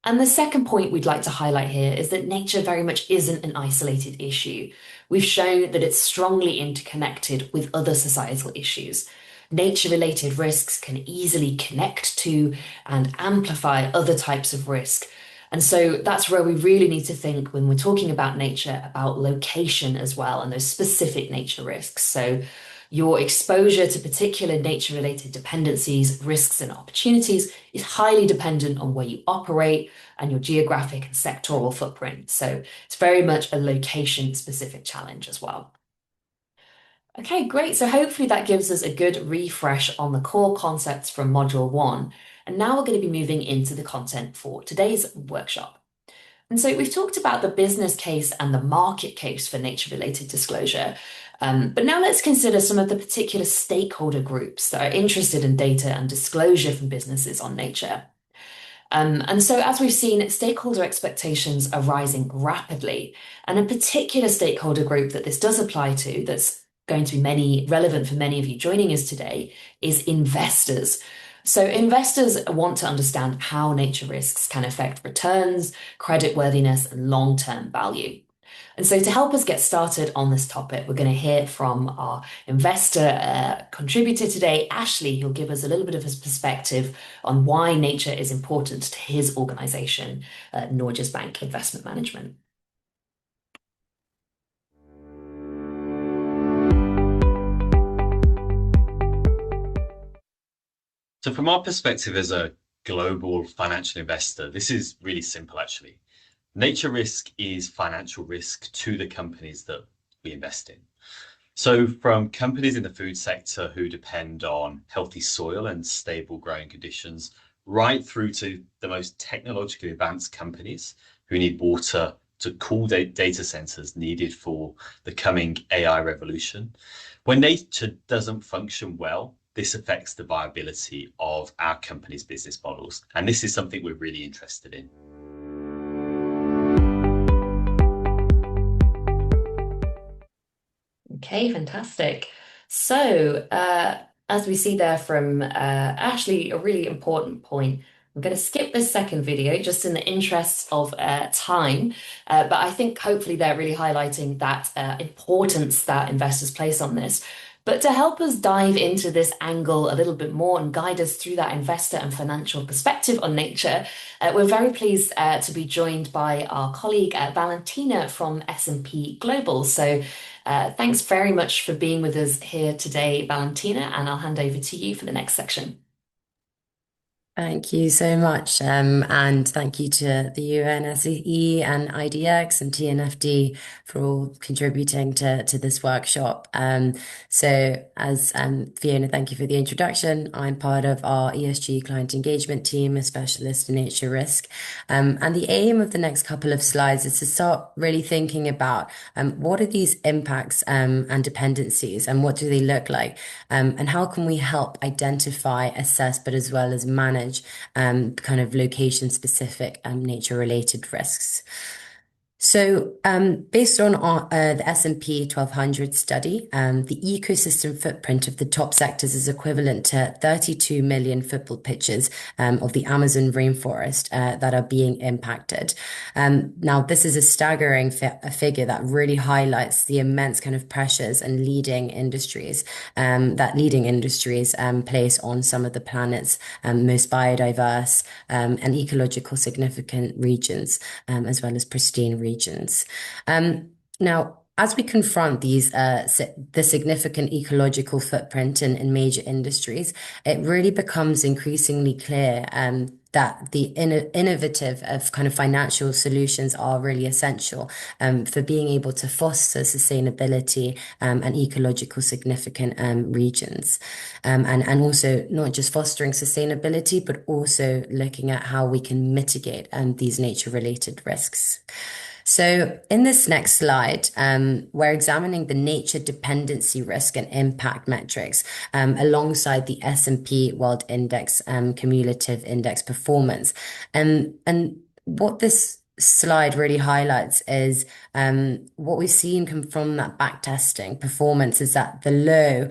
And the second point we'd like to highlight here is that nature very much isn't an isolated issue. We've shown that it's strongly interconnected with other societal issues. Nature-related risks can easily connect to and amplify other types of risk. And so that's where we really need to think when we're talking about nature, about location as well, and those specific nature risks. So your exposure to particular nature-related dependencies, risks, and opportunities is highly dependent on where you operate and your geographic and sectoral footprint. So it's very much a location-specific challenge as well. Okay, great. So hopefully that gives us a good refresh on the core concepts from Module 1. And now we're going to be moving into the content for today's workshop. And so we've talked about the business case and the market case for nature-related disclosure. But now let's consider some of the particular stakeholder groups that are interested in data and disclosure from businesses on nature. And so, as we've seen, stakeholder expectations are rising rapidly. And a particular stakeholder group that this does apply to, that's going to be relevant for many of you joining us today, is investors. So, investors want to understand how nature risks can affect returns, creditworthiness, and long-term value. And so, to help us get started on this topic, we're going to hear from our investor contributor today, Ashley, who'll give us a little bit of his perspective on why nature is important to his organization, Norges Bank Investment Management. So from our perspective as a global financial investor, this is really simple, actually. Nature risk is financial risk to the companies that we invest in. So from companies in the food sector who depend on healthy soil and stable growing conditions, right through to the most technologically advanced companies who need water to cool data centers needed for the coming AI revolution. When nature doesn't function well, this affects the viability of our company's business models. And this is something we're really interested in. Okay, fantastic. So, as we see there from Ashley, a really important point. I'm going to skip this second video just in the interests of time, but I think hopefully they're really highlighting that importance that investors place on this. But to help us dive into this angle a little bit more and guide us through that investor and financial perspective on nature, we're very pleased to be joined by our colleague Valentina from S&P Global. So thanks very much for being with us here today, Valentina, and I'll hand over to you for the next section. Thank you so much. And thank you to the UNSE and IDX and TNFD for all contributing to this workshop. So as Fiona, thank you for the introduction. I'm part of our ESG client engagement team, a specialist in nature risk. And the aim of the next couple of slides is to start really thinking about what are these impacts and dependencies and what do they look like? And how can we help identify, assess, but as well as manage kind of location-specific nature-related risks. So based on the S&P 1200 study, the ecosystem footprint of the top sectors is equivalent to 32 million football pitches of the Amazon rainforest that are being impacted. Now, this is a staggering figure that really highlights the immense kind of pressures and leading industries place on some of the planet's most biodiverse and ecological significant regions, as well as pristine regions. Now, as we confront the significant ecological footprint in major industries, it really becomes increasingly clear that the innovative of kind of financial solutions are really essential for being able to foster sustainability and ecological significant regions. And also not just fostering sustainability, but also looking at how we can mitigate these nature-related risks. So in this next slide, we're examining the nature dependency risk and impact metrics alongside the S&P World Index cumulative index performance. And what this slide really highlights is what we've seen from that back testing performance is that the low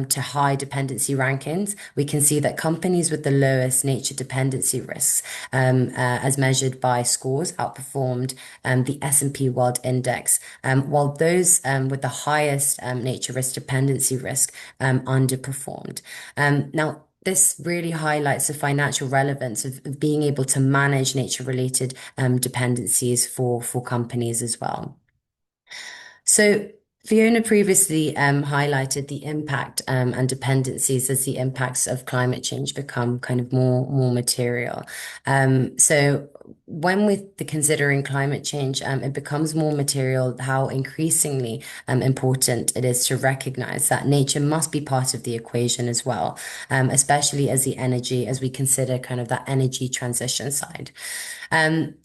to high dependency rankings. We can see that companies with the lowest nature dependency risks, as measured by scores, outperformed the S&P World Index, while those with the highest nature risk dependency risk underperformed. Now, this really highlights the financial relevance of being able to manage nature-related dependencies for companies as well. So Fiona previously highlighted the impact and dependencies as the impacts of climate change become kind of more material. So when we're considering climate change, it becomes more material how increasingly important it is to recognize that nature must be part of the equation as well, especially as we consider kind of that energy transition side.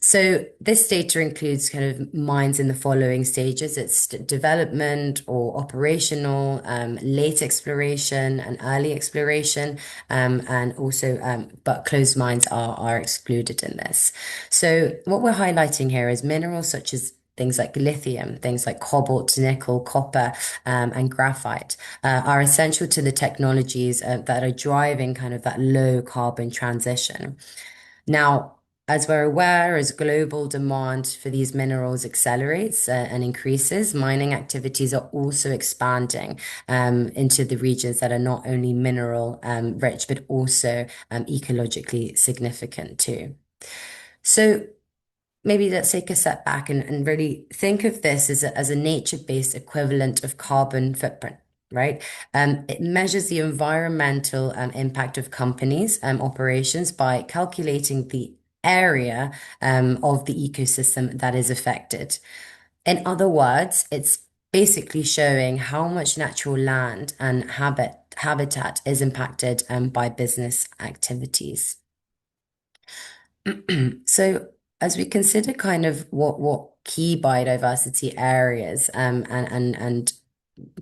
So this data includes kind of mines in the following stages. It's development or operational, late exploration and early exploration, and also, but closed mines are excluded in this. So what we're highlighting here is minerals such as things like lithium, things like cobalt, nickel, copper, and graphite are essential to the technologies that are driving kind of that low carbon transition. Now, as we're aware, as global demand for these minerals accelerates and increases, mining activities are also expanding into the regions that are not only mineral rich, but also ecologically significant too. So maybe let's take a step back and really think of this as a nature-based equivalent of carbon footprint, right? It measures the environmental impact of companies' operations by calculating the area of the ecosystem that is affected. In other words, it's basically showing how much natural land and habitat is impacted by business activities. So as we consider kind of what key biodiversity areas and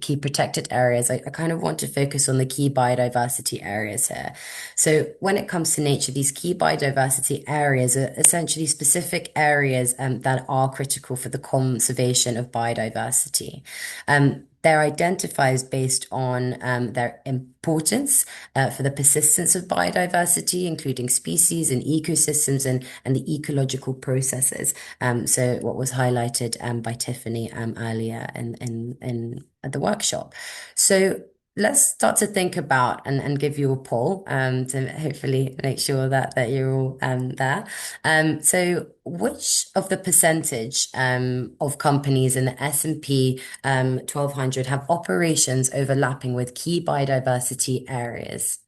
key protected areas, I kind of want to focus on the key biodiversity areas here. So when it comes to nature, these key biodiversity areas are essentially specific areas that are critical for the conservation of biodiversity. They're identified based on their importance for the persistence of biodiversity, including species and ecosystems and the ecological processes. So what was highlighted by Tiffany earlier at the workshop. So let's start to think about and give you a poll to hopefully make sure that you're all there. So which of the percentage of companies in the S&P 1200 have operations overlapping with key biodiversity areas?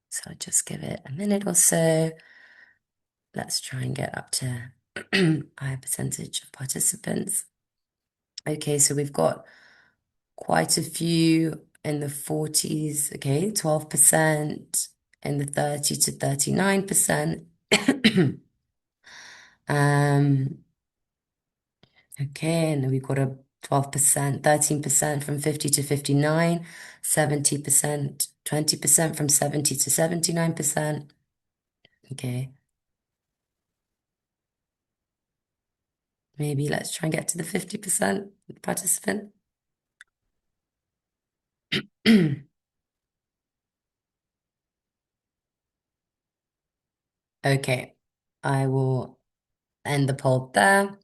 So I'll just give it a minute or so. Let's try and get up to a higher percentage of participants. Okay, so we've got quite a few in the 40s, okay, 12%, in the 30 to 39%. Okay, and then we've got a 12%, 13% from 50 to 59, 70%, 20% from 70 to 79%. Okay. Maybe let's try and get to the 50% participant. Okay, I will end the poll there.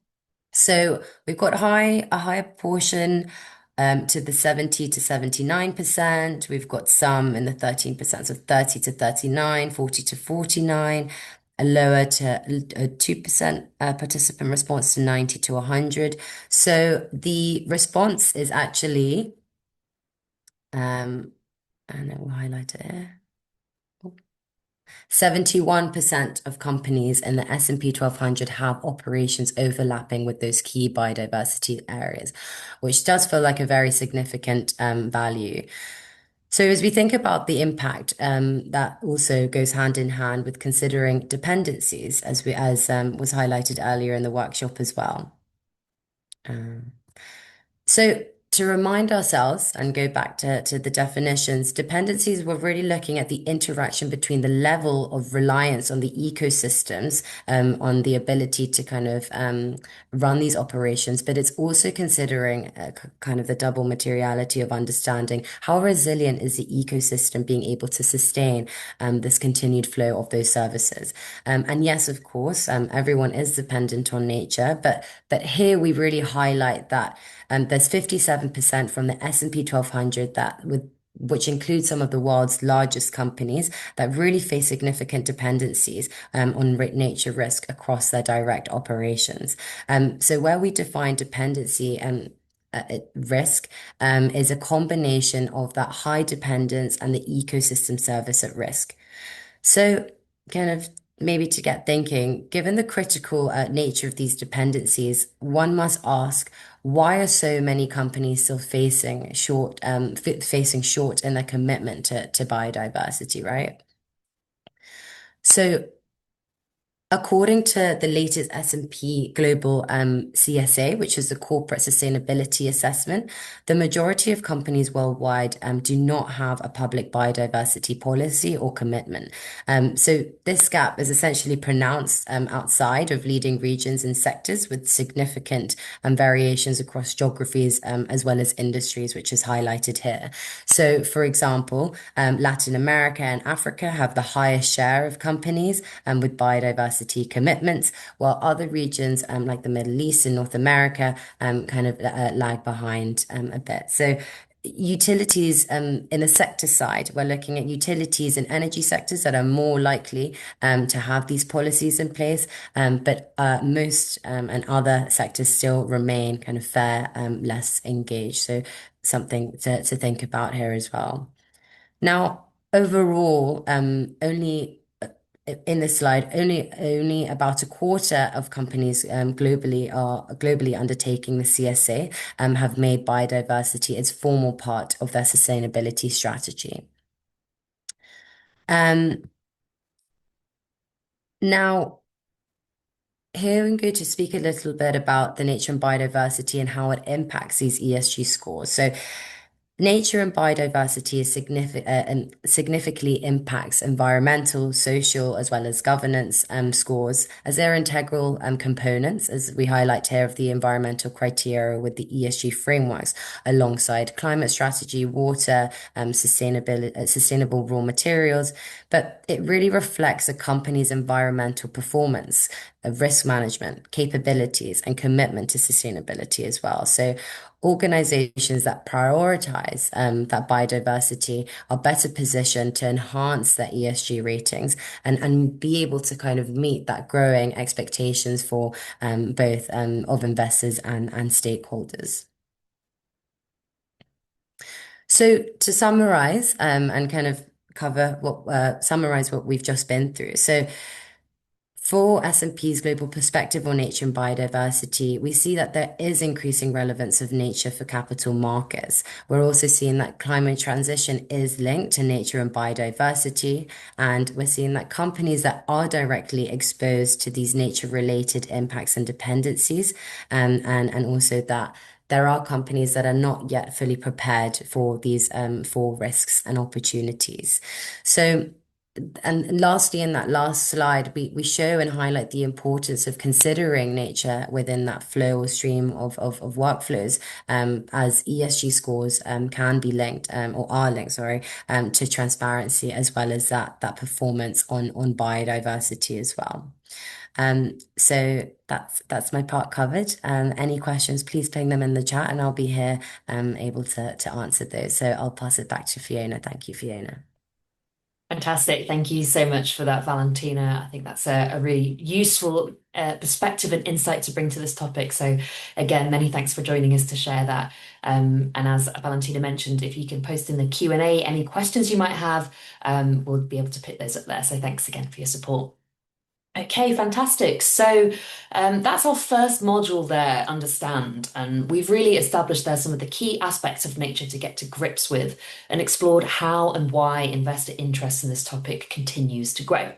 So we've got a higher portion to the 70 to 79%. We've got some in the 13%, so 30 to 39, 40 to 49, a lower to a 2% participant response to 90 to 100. So the response is actually, and I will highlight it here. 71% of companies in the S&P 1200 have operations overlapping with those key biodiversity areas, which does feel like a very significant value. So as we think about the impact, that also goes hand in hand with considering dependencies, as was highlighted earlier in the workshop as well. So to remind ourselves and go back to the definitions, dependencies, we're really looking at the interaction between the level of reliance on the ecosystems, on the ability to kind of run these operations, but it's also considering kind of the double materiality of understanding how resilient is the ecosystem being able to sustain this continued flow of those services. And yes, of course, everyone is dependent on nature, but here we really highlight that there's 57% from the S&P 1200 which includes some of the world's largest companies that really face significant dependencies on nature risk across their direct operations. So where we define dependency and risk is a combination of that high dependence and the ecosystem service at risk. So, kind of maybe to get thinking, given the critical nature of these dependencies, one must ask, why are so many companies still facing short in their commitment to biodiversity, right? So, according to the latest S&P Global CSA, which is the Corporate Sustainability Assessment, the majority of companies worldwide do not have a public biodiversity policy or commitment. So this gap is essentially pronounced outside of leading regions and sectors with significant variations across geographies as well as industries, which is highlighted here. So, for example, Latin America and Africa have the highest share of companies with biodiversity commitments, while other regions like the Middle East and North America kind of lag behind a bit. So utilities in the sector side, we're looking at utilities and energy sectors that are more likely to have these policies in place, but most and other sectors still remain kind of less engaged. So something to think about here as well. Now, overall, only in this slide, only about a quarter of companies globally undertaking the CSA have made biodiversity as formal part of their sustainability strategy. Now, here I'm going to speak a little bit about the nature and biodiversity and how it impacts these ESG scores. So nature and biodiversity is significantly impacts environmental, social, as well as governance scores, as they're integral components, as we highlight here, of the environmental criteria with the ESG frameworks, alongside climate strategy, water, sustainable raw materials. But it really reflects a company's environmental performance, risk management, capabilities, and commitment to sustainability as well. So organizations that prioritize that biodiversity are better positioned to enhance their ESG ratings and be able to kind of meet that growing expectations for both of investors and stakeholders. So to summarize and kind of summarize what we've just been through. So for S&P's global perspective on nature and biodiversity, we see that there is increasing relevance of nature for capital markets. We're also seeing that climate transition is linked to nature and biodiversity, and we're seeing that companies that are directly exposed to these nature-related impacts and dependencies, and also that there are companies that are not yet fully prepared for these for risks and opportunities. So. And lastly, in that last slide, we show and highlight the importance of considering nature within that flow or stream of workflows, as ESG scores can be linked or are linked, to transparency, as well as that performance on biodiversity as well. So that's my part covered. Any questions, please ping them in the chat, and I'll be here able to answer those. So I'll pass it back to Fiona. Thank you, Fiona. Fantastic. Thank you so much for that, Valentina. I think that's a really useful perspective and insight to bring to this topic. So again, many thanks for joining us to share that. And as Valentina mentioned, if you can post in the Q&A any questions you might have, we'll be able to pick those up there. So thanks again for your support. Okay, fantastic. So that's our first module there, understand. And we've really established there some of the key aspects of nature to get to grips with and explored how and why investor interest in this topic continues to grow.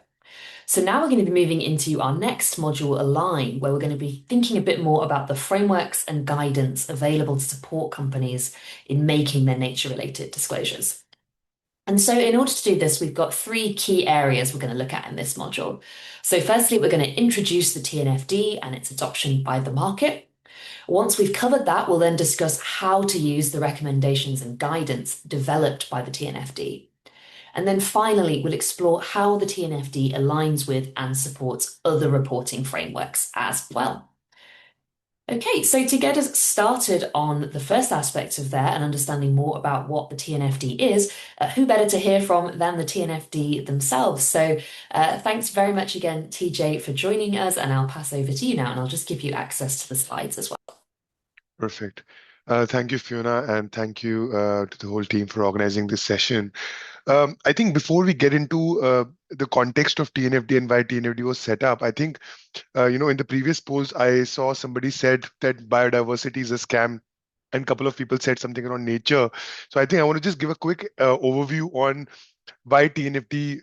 So now we're going to be moving into our next module, Align, where we're going to be thinking a bit more about the frameworks and guidance available to support companies in making their nature-related disclosures. And so in order to do this, we've got three key areas we're going to look at in this module. So firstly, we're going to introduce the TNFD and its adoption by the market. Once we've covered that, we'll then discuss how to use the recommendations and guidance developed by the TNFD. And then finally, we'll explore how the TNFD aligns with and supports other reporting frameworks as well. Okay, so to get us started on the first aspect of that and understanding more about what the TNFD is, who better to hear from than the TNFD themselves? So thanks very much again, TJ, for joining us, and I'll pass over to you now, and I'll just give you access to the slides as well. Perfect. Thank you, Fiona, and thank you to the whole team for organizing this session. I think before we get into the context of TNFD and why TNFD was set up, I think, in the previous polls, I saw somebody said that biodiversity is a scam, and a couple of people said something around nature. So I think I want to just give a quick overview on why TNFD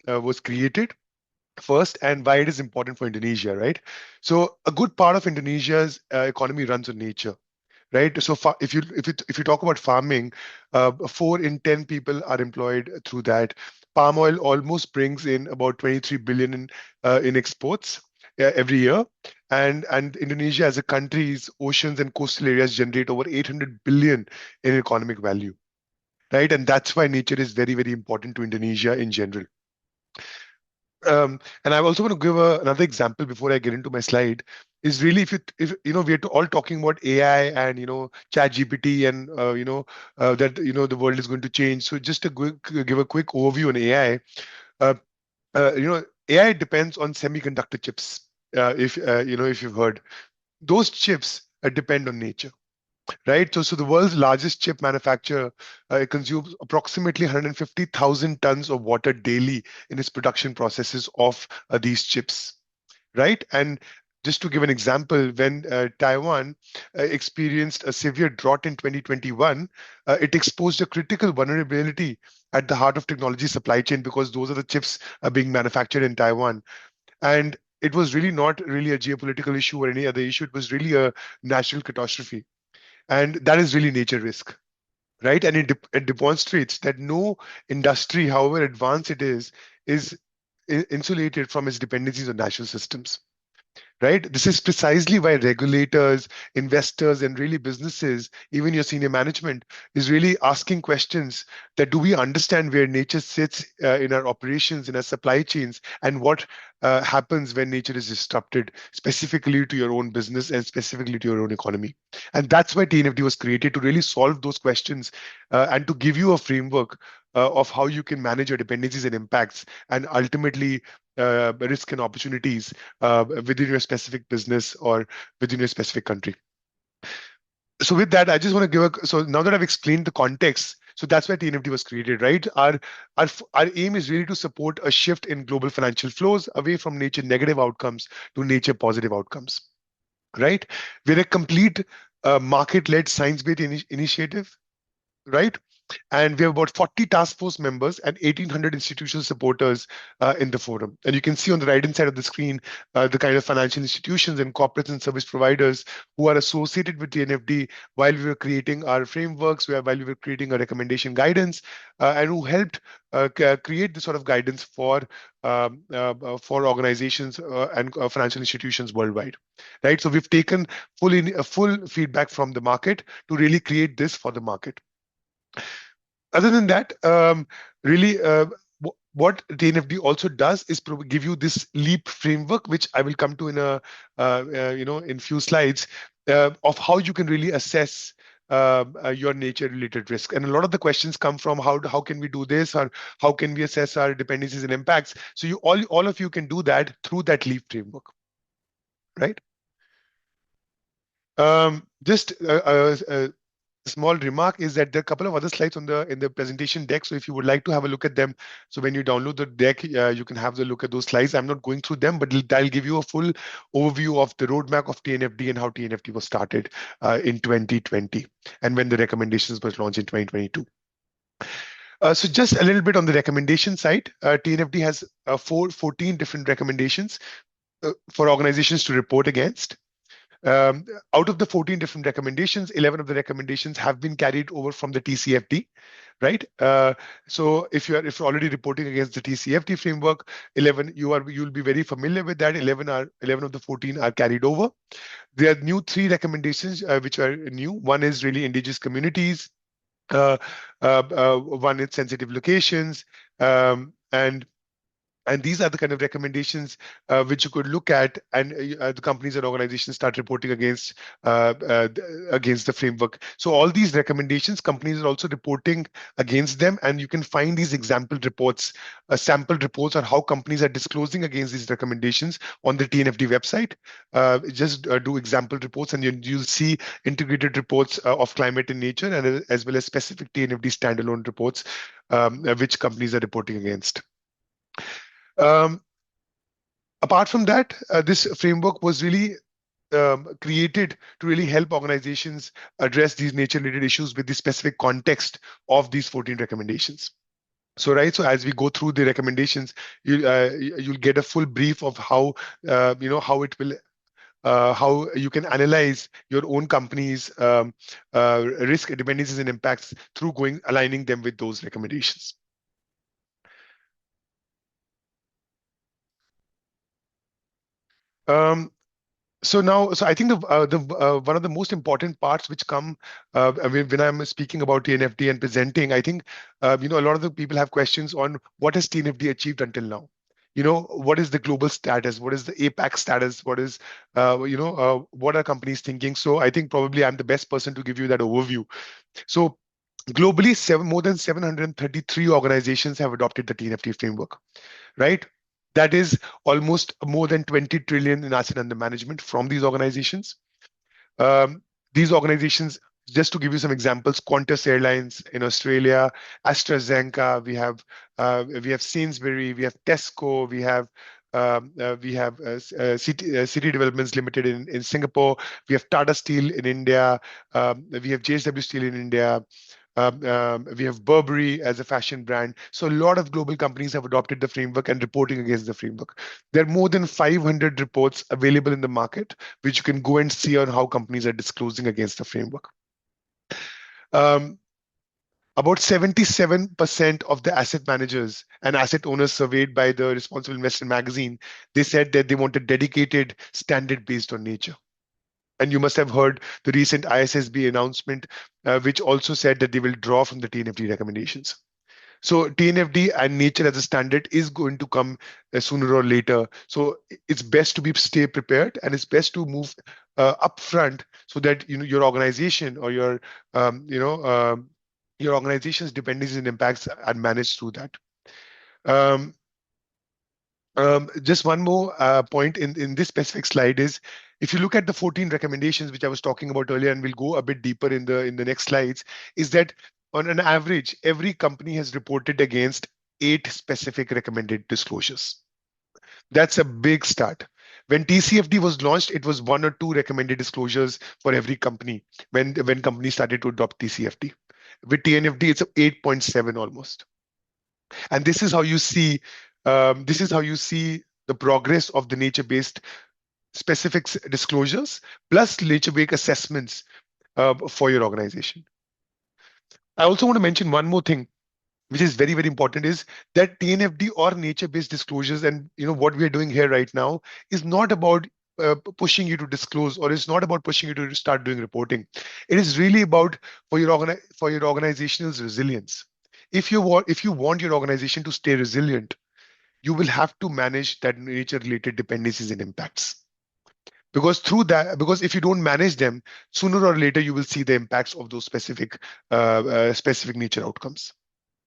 was created first and why it is important for Indonesia, right? So a good part of Indonesia's economy runs on nature, right? So if you talk about farming, 4 in 10 people are employed through that. Palm oil almost brings in about 23 billion in exports every year, and Indonesia as a country's oceans and coastal areas generate over 800 billion in economic value, right? And that's why nature is very, very important to Indonesia in general. And I also want to give another example before I get into my slide. Is really if we're all talking about AI and Chat GPT and that the world is going to change. So just to give a quick overview on AI, uh, AI depends on semiconductor chips. If you've heard, those chips depend on nature, right? So the world's largest chip manufacturer consumes approximately 150,000 tons of water daily in its production processes of these chips, right? And just to give an example, when Taiwan experienced a severe drought in 2021, it exposed a critical vulnerability at the heart of technology supply chain because those are the chips being manufactured in Taiwan. And it was really not really a geopolitical issue or any other issue. It was really a natural catastrophe. And that is really nature risk, right? And it demonstrates that no industry, however advanced it is insulated from its dependencies on natural systems, right? This is precisely why regulators, investors, and really businesses, even your senior management, is really asking questions that do we understand where nature sits in our operations, in our supply chains, and what happens when nature is disrupted, specifically to your own business and specifically to your own economy. And that's why TNFD was created, to really solve those questions and to give you a framework of how you can manage your dependencies and impacts, and ultimately risk and opportunities within your specific business or within your specific country. So with that, I just want to so now that I've explained the context, so that's why TNFD was created, right? Our aim is really to support a shift in global financial flows away from nature negative outcomes to nature positive outcomes, right? We're a complete market-led science-based initiative, right? And we have about 40 task force members and 1,800 institutional supporters in the forum. And you can see on the right-hand side of the screen the kind of financial institutions and corporates and service providers who are associated with TNFD while we were creating our frameworks, while we were creating a recommendation guidance, and who helped create this sort of guidance for organizations and financial institutions worldwide, right? So we've taken full feedback from the market to really create this for the market. Other than that, really, what TNFD also does is give you this LEAP framework, which I will come to in in few slides, of how you can really assess your nature-related risk. And a lot of the questions come from how can we do this, or how can we assess our dependencies and impacts. So all of you can do that through that LEAP framework, right? Just small remark is that there are a couple of other slides in the presentation deck. So if you would like to have a look at them, so when you download the deck, you can have a look at those slides. I'm not going through them, but I'll give you a full overview of the roadmap of TNFD and how TNFD was started in 2020 and when the recommendations was launched in 2022. So just a little bit on the recommendation side, TNFD has 14 different recommendations for organizations to report against. Out of the 14 different recommendations, 11 of the recommendations have been carried over from the TCFD, right? So if you're already reporting against the TCFD framework, 11 you'll be very familiar with that. 11 of the 14 are carried over. There are new 3 recommendations which are new. One is really indigenous communities. One is sensitive locations, and And these are the kind of recommendations which you could look at, and the companies and organizations start reporting against the framework. So all these recommendations, companies are also reporting against them, and you can find these example reports, sample reports on how companies are disclosing against these recommendations on the TNFD website. Just do example reports, and you'll see integrated reports of climate and nature, and as well as specific TNFD standalone reports, which companies are reporting against. Apart from that, this framework was really created to really help organizations address these nature-related issues with the specific context of these 14 recommendations. So as we go through the recommendations, you'll get a full brief of how how it will. How you can analyze your own company's risk dependencies and impacts through aligning them with those recommendations. So I think the one of the most important parts which come when I'm speaking about TNFD and presenting, I think a lot of the people have questions on what has TNFD achieved until now. What is the global status? What is the APAC status? What is what are companies thinking? So I think probably I'm the best person to give you that overview. So globally, more than 733 organizations have adopted the TNFD framework, right? That is almost more than 20 trillion in asset under management from these organizations. These organizations, just to give you some examples, Qantas Airlines in Australia, AstraZeneca, we have Sainsbury, we have Tesco, we have City Developments Limited in Singapore, we have Tata Steel in India, we have JSW Steel in India. We have Burberry as a fashion brand. So a lot of global companies have adopted the framework and reporting against the framework. There are more than 500 reports available in the market, which you can go and see on how companies are disclosing against the framework. About 77% of the asset managers and asset owners surveyed by the Responsible Investor magazine, they said that they want a dedicated standard based on nature. And you must have heard the recent ISSB announcement, which also said that they will draw from the TNFD recommendations. So TNFD and nature as a standard is going to come sooner or later. So it's best to stay prepared, and it's best to move upfront so that your organization or your organization's dependencies and impacts are managed through that. Just one more point in this specific slide is, if you look at the 14 recommendations which I was talking about earlier, and we'll go a bit deeper in the next slides, is that on an average, every company has reported against 8 specific recommended disclosures. That's a big start. When TCFD was launched, it was 1 or 2 recommended disclosures for every company when companies started to adopt TCFD. With TNFD, it's 8.7 almost. And this is how you see the progress of the nature-based specific disclosures plus nature-based assessments for your organization. I also want to mention one more thing, which is very, very important, is that TNFD or nature-based disclosures, and what we are doing here right now, is not about pushing you to disclose, or it's not about pushing you to start doing reporting. It is really about for your organization's resilience. If you want your organization to stay resilient, you will have to manage that nature-related dependencies and impacts. Because if you don't manage them, sooner or later you will see the impacts of those specific nature outcomes,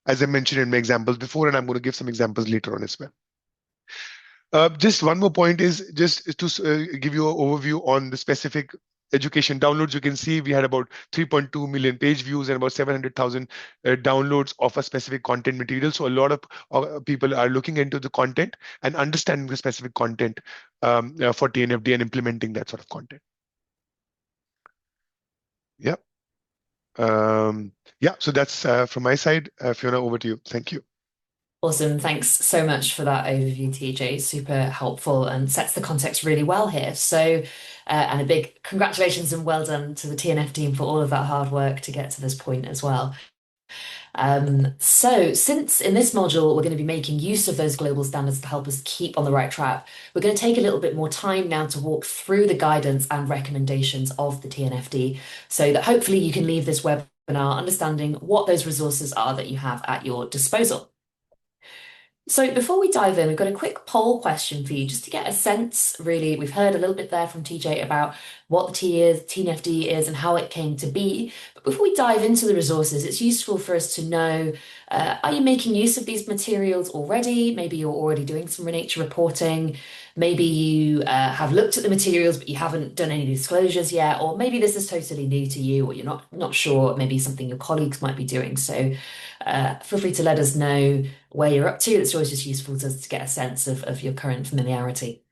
as I mentioned in my examples before, and I'm going to give some examples later on as well. Just one more point is just to give you an overview on the specific education downloads. You can see we had about 3.2 million page views and about 700,000 downloads of a specific content material. So a lot of people are looking into the content and understanding the specific content for TNFD and implementing that sort of content. Yeah. Yeah, so that's from my side. Fiona, over to you. Thank you. Awesome. Thanks so much for that overview, TJ. Super helpful and sets the context really well here. So, and a big congratulations and well done to the TNF team for all of that hard work to get to this point as well. So since in this module, we're going to be making use of those global standards to help us keep on the right track, we're going to take a little bit more time now to walk through the guidance and recommendations of the TNFD so that hopefully you can leave this webinar understanding what those resources are that you have at your disposal. So before we dive in, we've got a quick poll question for you just to get a sense, really. We've heard a little bit there from TJ about what the TNFD is and how it came to be. But before we dive into the resources, it's useful for us to know, are you making use of these materials already? Maybe you're already doing some nature reporting. Maybe you have looked at the materials, but you haven't done any disclosures yet. Or maybe this is totally new to you, or you're not sure. Maybe something your colleagues might be doing. So feel free to let us know where you're up to. It's always just useful to get a sense of your current familiarity.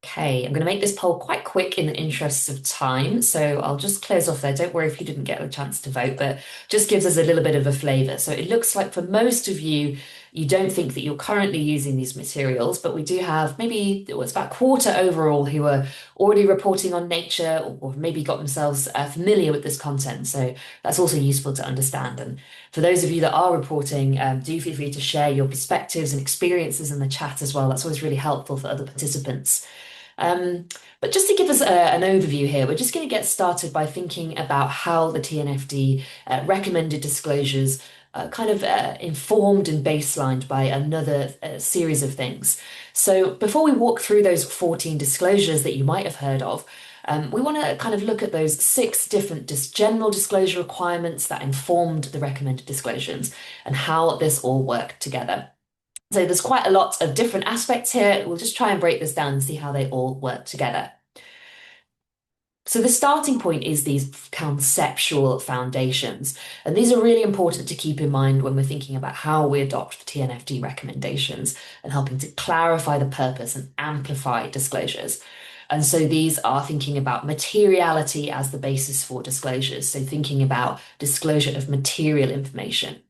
Okay, I'm going to make this poll quite quick in the interests of time, so I'll just close off there. Don't worry if you didn't get a chance to vote, but just gives us a little bit of a flavour. So it looks like for most of you, you don't think that you're currently using these materials, but we do have maybe, it's about a quarter overall who are already reporting on nature or maybe got themselves familiar with this content. So that's also useful to understand. And for those of you that are reporting, do feel free to share your perspectives and experiences in the chat as well. That's always really helpful for other participants. But just to give us an overview here, we're just going to get started by thinking about how the TNFD recommended disclosures kind of informed and baselined by another series of things. So before we walk through those 14 disclosures that you might have heard of, we want to kind of look at those 6 different general disclosure requirements that informed the recommended disclosures and how this all worked together. So there's quite a lot of different aspects here. We'll just try and break this down and see how they all work together. So the starting point is these conceptual foundations, and these are really important to keep in mind when we're thinking about how we adopt the TNFD recommendations and helping to clarify the purpose and amplify disclosures. And so these are thinking about materiality as the basis for disclosures. So thinking about disclosure of material information.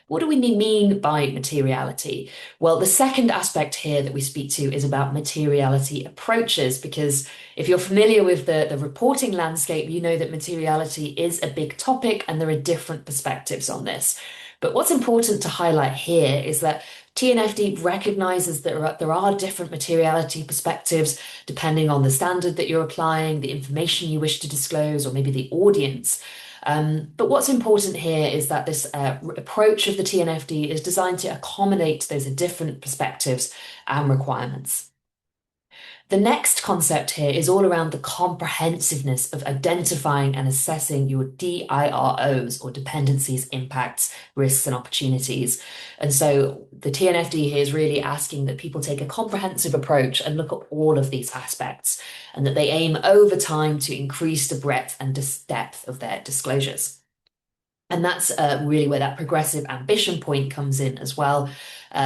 What do we mean by materiality? Well, the second aspect here that we speak to is about materiality approaches, because if you're familiar with the reporting landscape, you know that materiality is a big topic and there are different perspectives on this. But what's important to highlight here is that TNFD recognizes that there are different materiality perspectives depending on the standard that you're applying, the information you wish to disclose, or maybe the audience. But what's important here is that this approach of the TNFD is designed to accommodate those different perspectives and requirements. The next concept here is all around the comprehensiveness of identifying and assessing your DIROs, or dependencies, impacts, risks, and opportunities. And so the TNFD here is really asking that people take a comprehensive approach and look at all of these aspects, and that they aim over time to increase the breadth and depth of their disclosures. And that's really where that progressive ambition point comes in as well,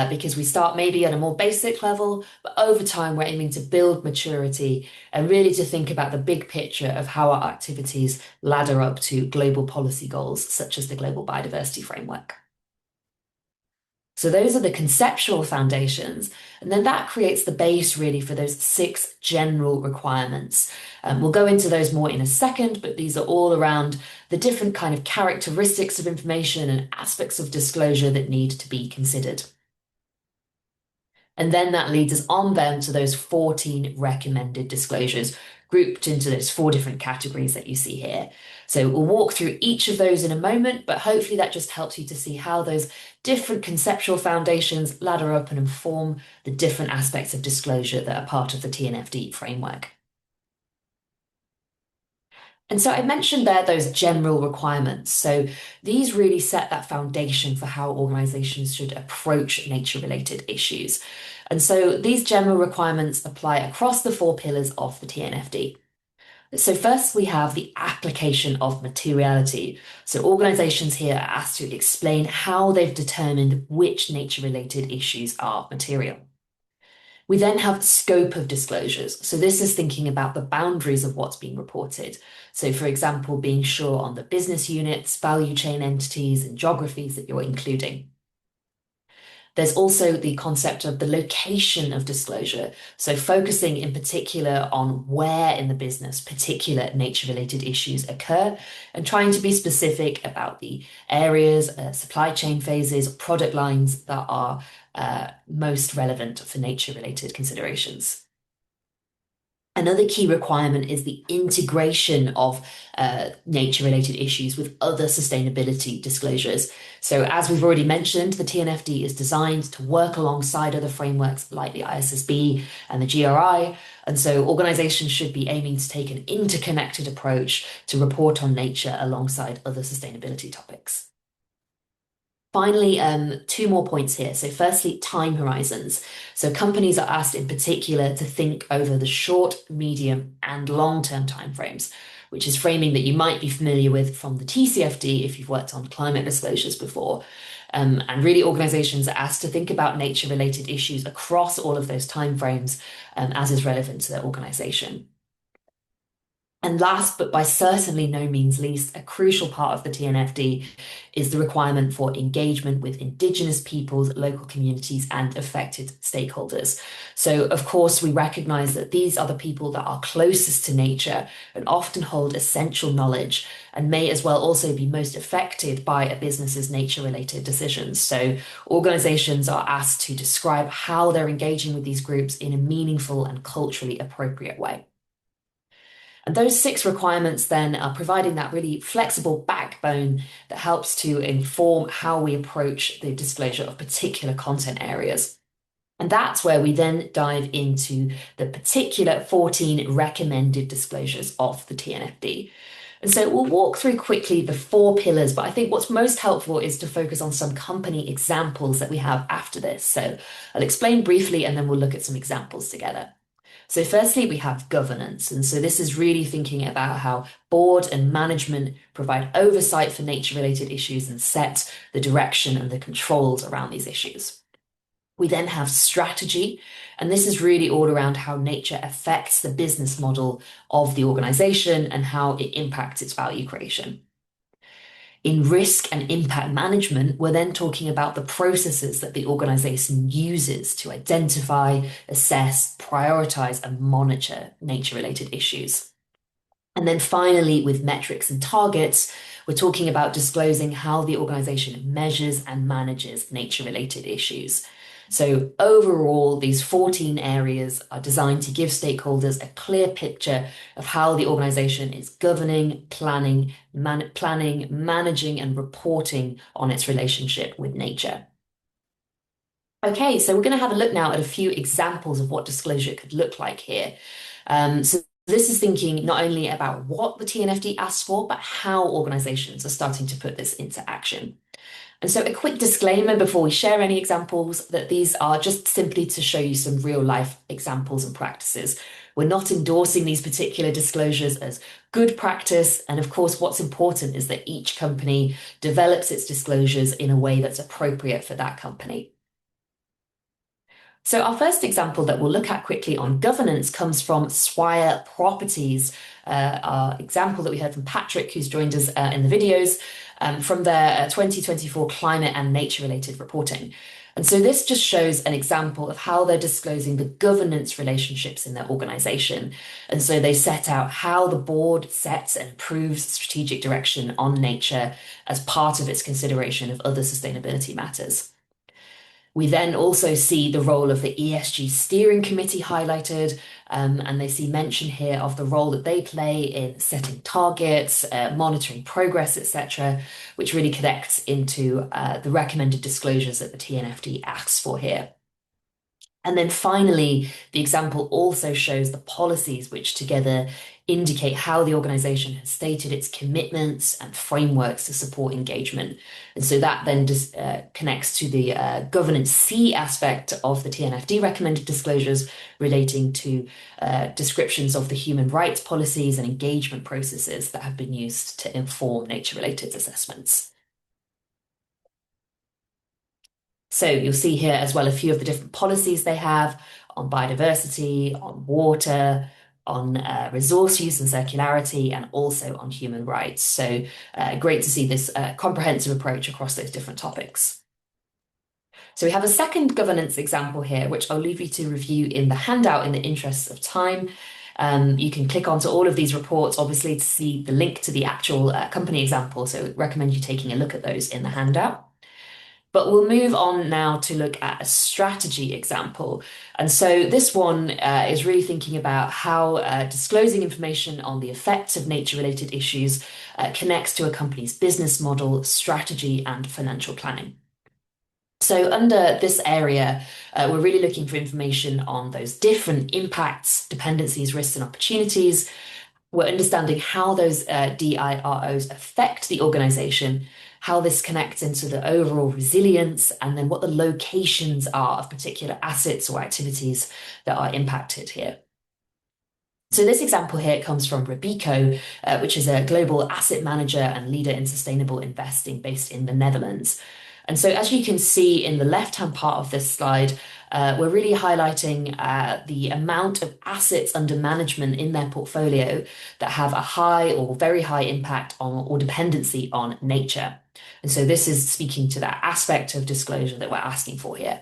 because we start maybe at a more basic level, but over time we're aiming to build maturity and really to think about the big picture of how our activities ladder up to global policy goals, such as the Global Biodiversity Framework. So those are the conceptual foundations, and then that creates the base really for those 6 general requirements. We'll go into those more in a second, but these are all around the different kind of characteristics of information and aspects of disclosure that need to be considered. And then that leads us on then to those 14 recommended disclosures, grouped into those 4 different categories that you see here. So we'll walk through each of those in a moment, but hopefully that just helps you to see how those different conceptual foundations ladder up and inform the different aspects of disclosure that are part of the TNFD framework. And so I mentioned there those general requirements. So these really set that foundation for how organizations should approach nature-related issues. And so these general requirements apply across the 4 pillars of the TNFD. So first we have the application of materiality. So organizations here are asked to explain how they've determined which nature-related issues are material. We then have scope of disclosures. So this is thinking about the boundaries of what's being reported. So for example, being sure on the business units, value chain entities, and geographies that you're including. There's also the concept of the location of disclosure. So focusing in particular on where in the business particular nature-related issues occur, and trying to be specific about the areas, supply chain phases, product lines that are most relevant for nature-related considerations. Another key requirement is the integration of nature-related issues with other sustainability disclosures. So as we've already mentioned, the TNFD is designed to work alongside other frameworks like the ISSB and the GRI. And so organizations should be aiming to take an interconnected approach to report on nature alongside other sustainability topics. Finally, two more points here. So firstly, time horizons. So companies are asked in particular to think over the short, medium, and long-term timeframes, which is framing that you might be familiar with from the TCFD if you've worked on climate disclosures before. And really, organizations are asked to think about nature-related issues across all of those timeframes as is relevant to their organization. And last, but by certainly no means least, a crucial part of the TNFD is the requirement for engagement with Indigenous peoples, local communities, and affected stakeholders. So, of course, we recognize that these are the people that are closest to nature and often hold essential knowledge and may as well also be most affected by a business's nature-related decisions. So organizations are asked to describe how they're engaging with these groups in a meaningful and culturally appropriate way. And those 6 requirements then are providing that really flexible backbone that helps to inform how we approach the disclosure of particular content areas. And that's where we then dive into the particular 14 recommended disclosures of the TNFD. And so we'll walk through quickly the 4 pillars, but I think what's most helpful is to focus on some company examples that we have after this. So I'll explain briefly and then we'll look at some examples together. So firstly, we have governance. And so this is really thinking about how board and management provide oversight for nature-related issues and set the direction and the controls around these issues. We then have strategy, and this is really all around how nature affects the business model of the organization and how it impacts its value creation. In risk and impact management, we're then talking about the processes that the organization uses to identify, assess, prioritize, and monitor nature-related issues. And then finally, with metrics and targets, we're talking about disclosing how the organization measures and manages nature-related issues. So overall, these 14 areas are designed to give stakeholders a clear picture of how the organization is governing, planning, managing, and reporting on its relationship with nature. Okay, so we're going to have a look now at a few examples of what disclosure could look like here. So this is thinking not only about what the TNFD asks for, but how organizations are starting to put this into action. And so a quick disclaimer before we share any examples that these are just simply to show you some real life examples and practices. We're not endorsing these particular disclosures as good practice. And of course, what's important is that each company develops its disclosures in a way that's appropriate for that company. So our first example that we'll look at quickly on governance comes from Swire Properties, our example that we heard from Patrick, who's joined us in the videos, from their 2024 climate and nature-related reporting. And so this just shows an example of how they're disclosing the governance relationships in their organization. And so they set out how the board sets and approves strategic direction on nature as part of its consideration of other sustainability matters. We then also see the role of the ESG steering committee highlighted, and they see mention here of the role that they play in setting targets, monitoring progress, etc., which really connects into the recommended disclosures that the TNFD asks for here. And then finally, the example also shows the policies which together indicate how the organization has stated its commitments and frameworks to support engagement. And so that then just connects to the governance C aspect of the TNFD recommended disclosures relating to descriptions of the human rights policies and engagement processes that have been used to inform nature-related assessments. So you'll see here as well a few of the different policies they have on biodiversity, on water, on resource use and circularity, and also on human rights. So great to see this comprehensive approach across those different topics. So we have a second governance example here, which I'll leave you to review in the handout in the interest of time. You can click onto all of these reports, obviously, to see the link to the actual company example. So I recommend you taking a look at those in the handout. But we'll move on now to look at a strategy example. And so this one is really thinking about how disclosing information on the effects of nature-related issues connects to a company's business model, strategy, and financial planning. So under this area, we're really looking for information on those different impacts, dependencies, risks, and opportunities. We're understanding how those DIROs affect the organization, how this connects into the overall resilience, and then what the locations are of particular assets or activities that are impacted here. So this example here comes from Robeco, which is a global asset manager and leader in sustainable investing based in the Netherlands. And so as you can see in the left-hand part of this slide, we're really highlighting the amount of assets under management in their portfolio that have a high or very high impact on or dependency on nature. And so this is speaking to that aspect of disclosure that we're asking for here.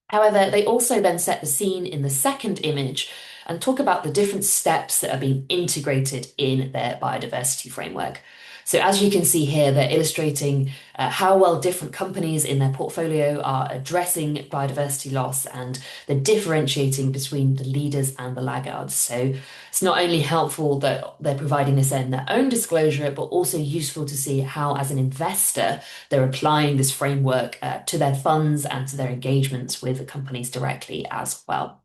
However, they also then set the scene in the second image and talk about the different steps that are being integrated in their biodiversity framework. So as you can see here, they're illustrating how well different companies in their portfolio are addressing biodiversity loss, and they're differentiating between the leaders and the laggards. So it's not only helpful that they're providing this in their own disclosure, but also useful to see how, as an investor, they're applying this framework to their funds and to their engagements with the companies directly as well.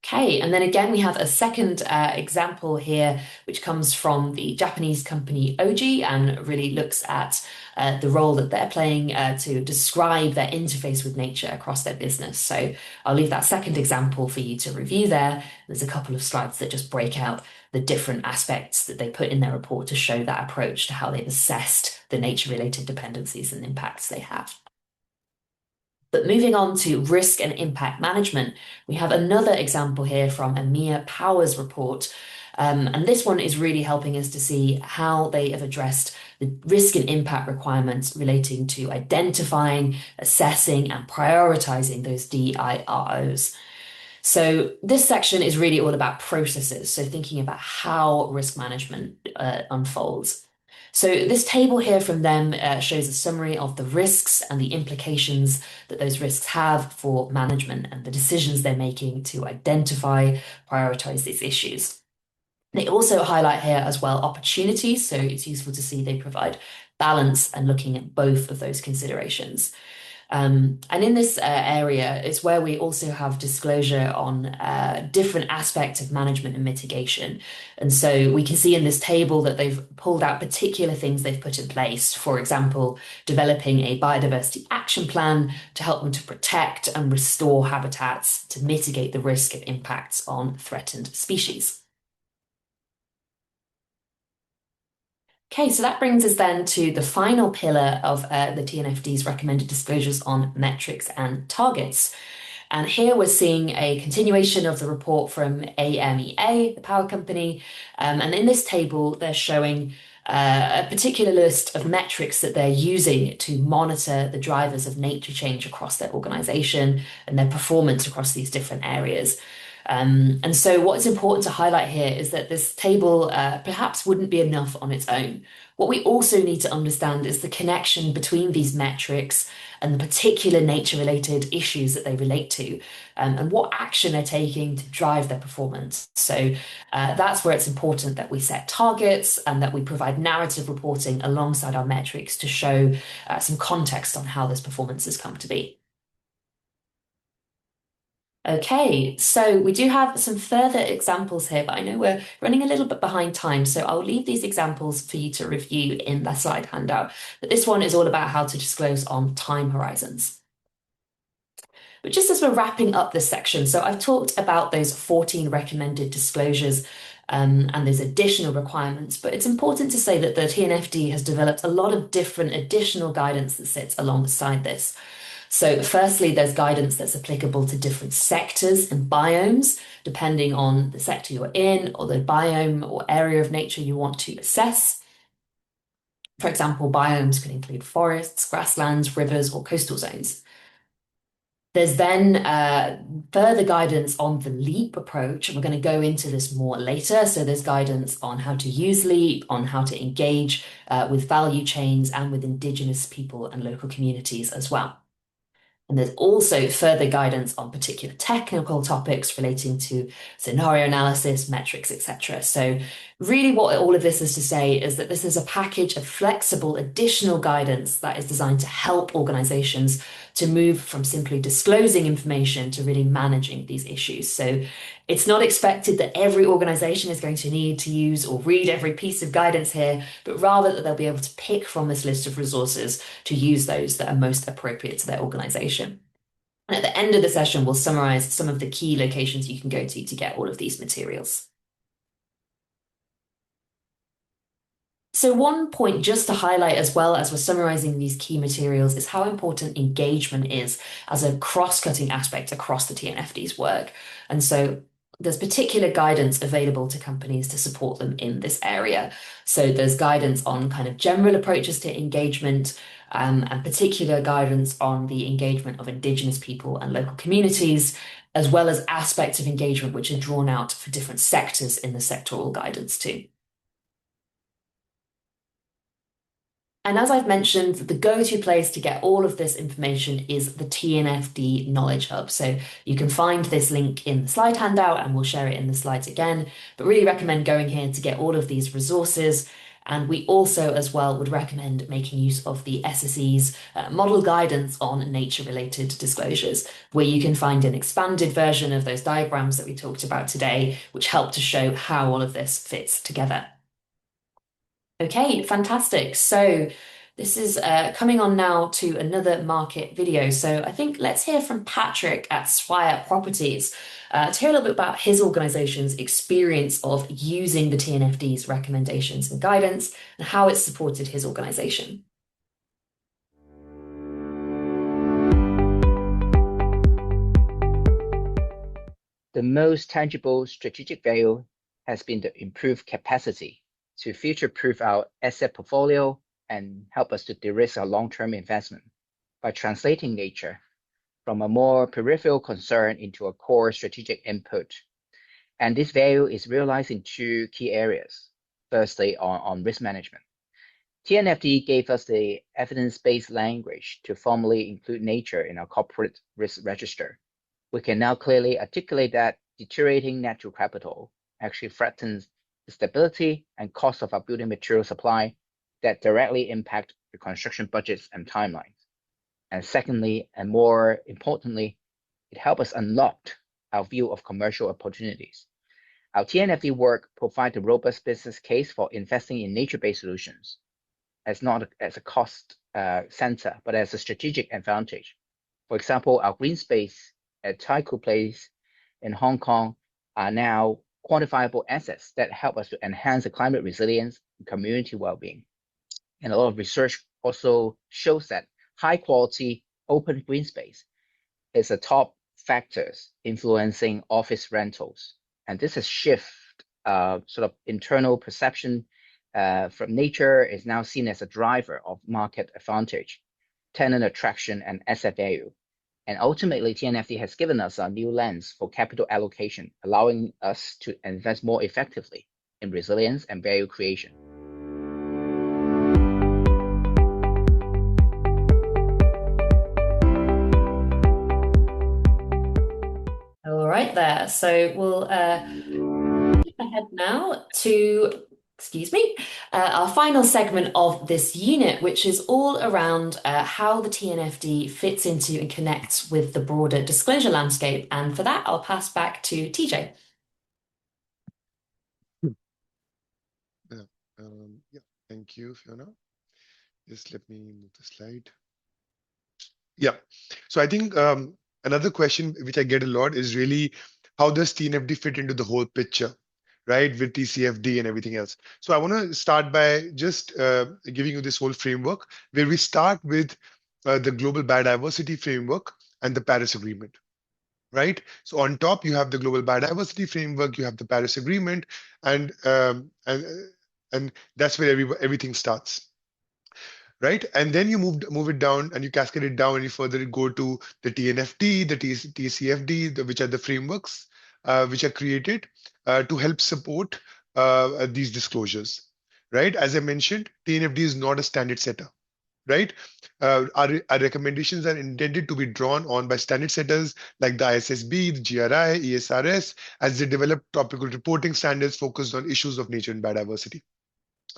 Okay, and then again, we have a second example here, which comes from the Japanese company Oji and really looks at the role that they're playing to describe their interface with nature across their business. So I'll leave that second example for you to review there. There's a couple of slides that just break out the different aspects that they put in their report to show that approach to how they've assessed the nature-related dependencies and impacts they have. But moving on to risk and impact management, we have another example here from EMEA Power's report. And this one is really helping us to see how they have addressed the risk and impact requirements relating to identifying, assessing, and prioritizing those DIROs. So this section is really all about processes, so thinking about how risk management unfolds. So this table here from them shows a summary of the risks and the implications that those risks have for management and the decisions they're making to identify, prioritize these issues. They also highlight here as well opportunities, so it's useful to see they provide balance and looking at both of those considerations. And in this area, it's where we also have disclosure on different aspects of management and mitigation. And so we can see in this table that they've pulled out particular things they've put in place. For example, developing a biodiversity action plan to help them to protect and restore habitats to mitigate the risk of impacts on threatened species. Okay, so that brings us then to the final pillar of the TNFD's recommended disclosures on metrics and targets. And here we're seeing a continuation of the report from AMEA, the power company. And in this table, they're showing a particular list of metrics that they're using to monitor the drivers of nature change across their organization and their performance across these different areas. And so what is important to highlight here is that this table perhaps wouldn't be enough on its own. What we also need to understand is the connection between these metrics and the particular nature-related issues that they relate to, and what action they're taking to drive their performance. So that's where it's important that we set targets and that we provide narrative reporting alongside our metrics to show some context on how this performance has come to be. Okay, so we do have some further examples here, but I know we're running a little bit behind time, so I'll leave these examples for you to review in the slide handout. But this one is all about how to disclose on time horizons. But just as we're wrapping up this section, so I've talked about those 14 recommended disclosures and those additional requirements, but it's important to say that the TNFD has developed a lot of different additional guidance that sits alongside this. So firstly, there's guidance that's applicable to different sectors and biomes, depending on the sector you're in or the biome or area of nature you want to assess. For example, biomes could include forests, grasslands, rivers, or coastal zones. There's then further guidance on the LEAP approach, and we're going to go into this more later. So there's guidance on how to use LEAP, on how to engage with value chains and with Indigenous people and local communities as well. And there's also further guidance on particular technical topics relating to scenario analysis, metrics, etc. So really what all of this is to say is that this is a package of flexible additional guidance that is designed to help organizations to move from simply disclosing information to really managing these issues. So it's not expected that every organization is going to need to use or read every piece of guidance here, but rather that they'll be able to pick from this list of resources to use those that are most appropriate to their organization. And at the end of the session, we'll summarize some of the key locations you can go to get all of these materials. So one point just to highlight as well as we're summarizing these key materials is how important engagement is as a cross-cutting aspect across the TNFD's work. And so there's particular guidance available to companies to support them in this area. So there's guidance on kind of general approaches to engagement, and particular guidance on the engagement of Indigenous people and local communities, as well as aspects of engagement which are drawn out for different sectors in the sectoral guidance too. And as I've mentioned, the go-to place to get all of this information is the TNFD Knowledge Hub. So you can find this link in the slide handout and we'll share it in the slides again, but really recommend going here to get all of these resources. And we also as well would recommend making use of the SSE's model guidance on nature-related disclosures, where you can find an expanded version of those diagrams that we talked about today, which help to show how all of this fits together. Okay, fantastic. So this is coming on now to another market video. So I think let's hear from Patrick at Swire Properties to hear a little bit about his organization's experience of using the TNFD's recommendations and guidance and how it's supported his organization. The most tangible strategic value has been the improved capacity to future-proof our asset portfolio and help us to de-risk our long-term investment by translating nature from a more peripheral concern into a core strategic input. And this value is realized in two key areas. Firstly, on risk management. TNFD gave us the evidence-based language to formally include nature in our corporate risk register. We can now clearly articulate that deteriorating natural capital actually threatens the stability and cost of our building material supply that directly impact the construction budgets and timelines. And secondly, and more importantly, it helps us unlock our view of commercial opportunities. Our TNFD work provides a robust business case for investing in nature-based solutions, as not as a cost center, but as a strategic advantage. For example, our green space at Taikoo Place in Hong Kong are now quantifiable assets that help us to enhance the climate resilience and community well-being. And a lot of research also shows that high quality open green space is a top factors influencing office rentals. And this has shifted sort of internal perception from nature is now seen as a driver of market advantage, tenant attraction, and asset value. And ultimately, TNFD has given us a new lens for capital allocation, allowing us to invest more effectively in resilience and value creation. All right there. So we'll skip ahead now to our final segment of this unit, which is all around how the TNFD fits into and connects with the broader disclosure landscape. And for that, I'll pass back to TJ. Yeah, thank you, Fiona. Just let me move the slide. Yeah, so I think another question which I get a lot is really how does TNFD fit into the whole picture? Right, with TCFD and everything else. So I want to start by just giving you this whole framework where we start with the Global Biodiversity Framework and the Paris Agreement, right? So on top, you have the Global Biodiversity Framework, you have the Paris Agreement, and that's where everything starts. right? And then you move it down and you cascade it down and you further go to the TNFD, the TCFD, which are the frameworks which are created to help support these disclosures, right? As I mentioned, TNFD is not a standard setter, right? Our recommendations are intended to be drawn on by standard setters like the ISSB, the GRI, ESRS, as they develop topical reporting standards focused on issues of nature and biodiversity,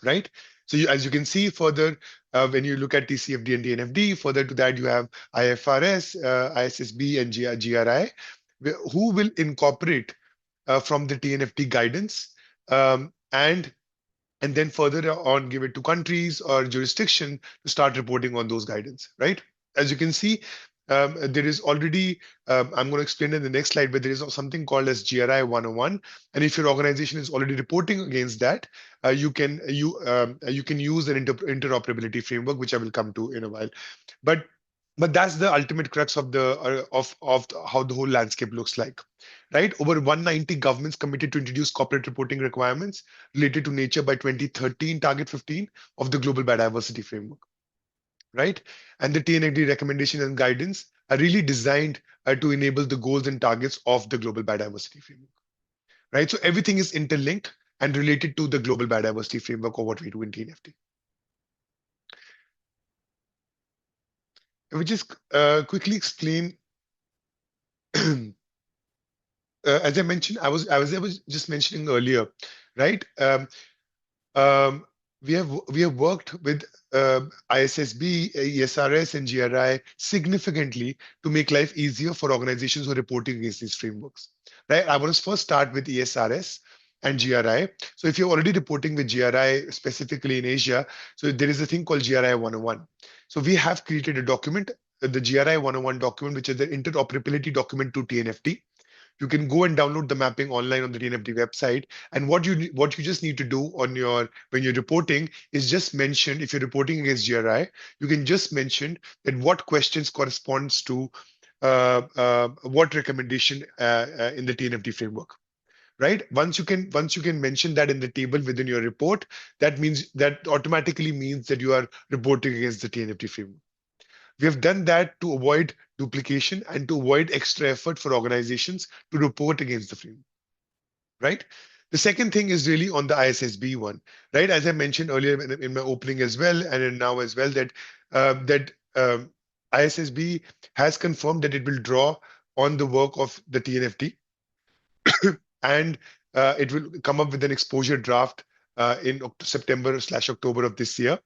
right? So as you can see further, when you look at TCFD and TNFD, further to that you have IFRS, ISSB, and GRI, who will incorporate from the TNFD guidance and then further on give it to countries or jurisdiction to start reporting on those guidance, right? As you can see, there is already, I'm going to explain in the next slide, but there is something called as GRI 101. And if your organization is already reporting against that, you can use an interoperability framework, which I will come to in a while. But that's the ultimate crux of how the whole landscape looks like, right? Over 190 governments committed to introduce corporate reporting requirements related to nature by 2013, target 15 of the Global Biodiversity Framework, right? And the TNFD recommendation and guidance are really designed to enable the goals and targets of the Global Biodiversity Framework, right? So everything is interlinked and related to the Global Biodiversity Framework or what we do in TNFD. We just quickly explain. As I mentioned, I was just mentioning earlier, right? We have worked with ISSB, ESRS, and GRI significantly to make life easier for organizations who are reporting against these frameworks, right? I want to first start with ESRS and GRI. So if you're already reporting with GRI specifically in Asia, so there is a thing called GRI 101. So we have created a document, the GRI 101 document, which is the interoperability document to TNFD. You can go and download the mapping online on the TNFD website. And what you just need to do when you're reporting is just mention, if you're reporting against GRI, you can just mention that what questions corresponds to what recommendation in the TNFD framework. Right? Once you can mention that in the table within your report, that automatically means that you are reporting against the TNFD framework. We have done that to avoid duplication and to avoid extra effort for organizations to report against the framework, right? The second thing is really on the ISSB one, right? As I mentioned earlier in my opening as well, and now as well, that ISSB has confirmed that it will draw on the work of the TNFD, and it will come up with an exposure draft in September/October of this year,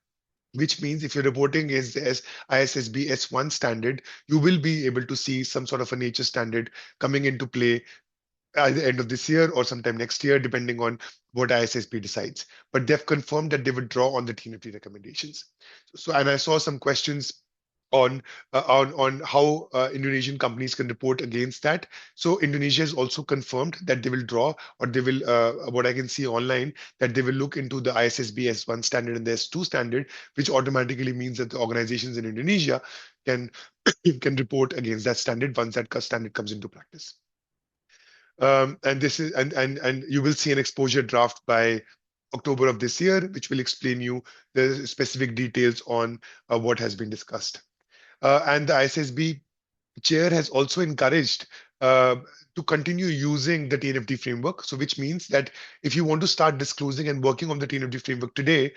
which means if you're reporting against the ISSB S1 standard, you will be able to see some sort of a nature standard coming into play at the end of this year or sometime next year, depending on what ISSB decides. But they've confirmed that they would draw on the TNFD recommendations. So, and I saw some questions on how Indonesian companies can report against that. So Indonesia has also confirmed that they will draw, or they will, what I can see online, that they will look into the ISSB S1 standard and the S2 standard, which automatically means that the organizations in Indonesia can can report against that standard once that standard comes into practice. And this is and you will see an exposure draft by October of this year, which will explain you the specific details on what has been discussed. And the ISSB chair has also encouraged to continue using the TNFD framework. So which means that if you want to start disclosing and working on the TNFD framework today,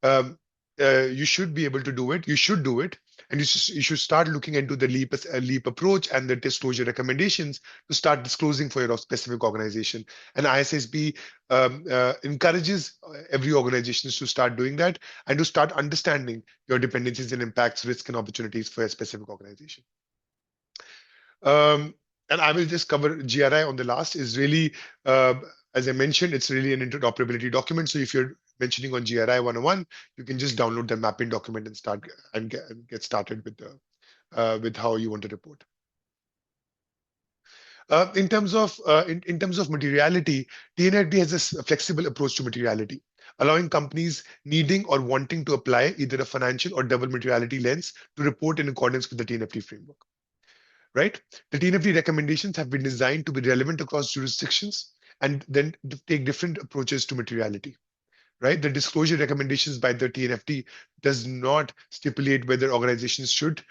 you should be able to do it. You should do it. And you should start looking into the LEAP approach and the disclosure recommendations to start disclosing for your specific organization. And ISSB encourages every organization to start doing that and to start understanding your dependencies and impacts, risks, and opportunities for a specific organization. And I will just cover GRI on the last. Is really, as I mentioned, it's really an interoperability document. So if you're mentioning on GRI 101, you can just download the mapping document and start and get started with the with how you want to report. In terms of materiality, TNFD has a flexible approach to materiality, allowing companies needing or wanting to apply either a financial or double materiality lens to report in accordance with the TNFD framework. Right? The TNFD recommendations have been designed to be relevant across jurisdictions and then to take different approaches to materiality. right? The disclosure recommendations by the TNFD does not stipulate whether organizations should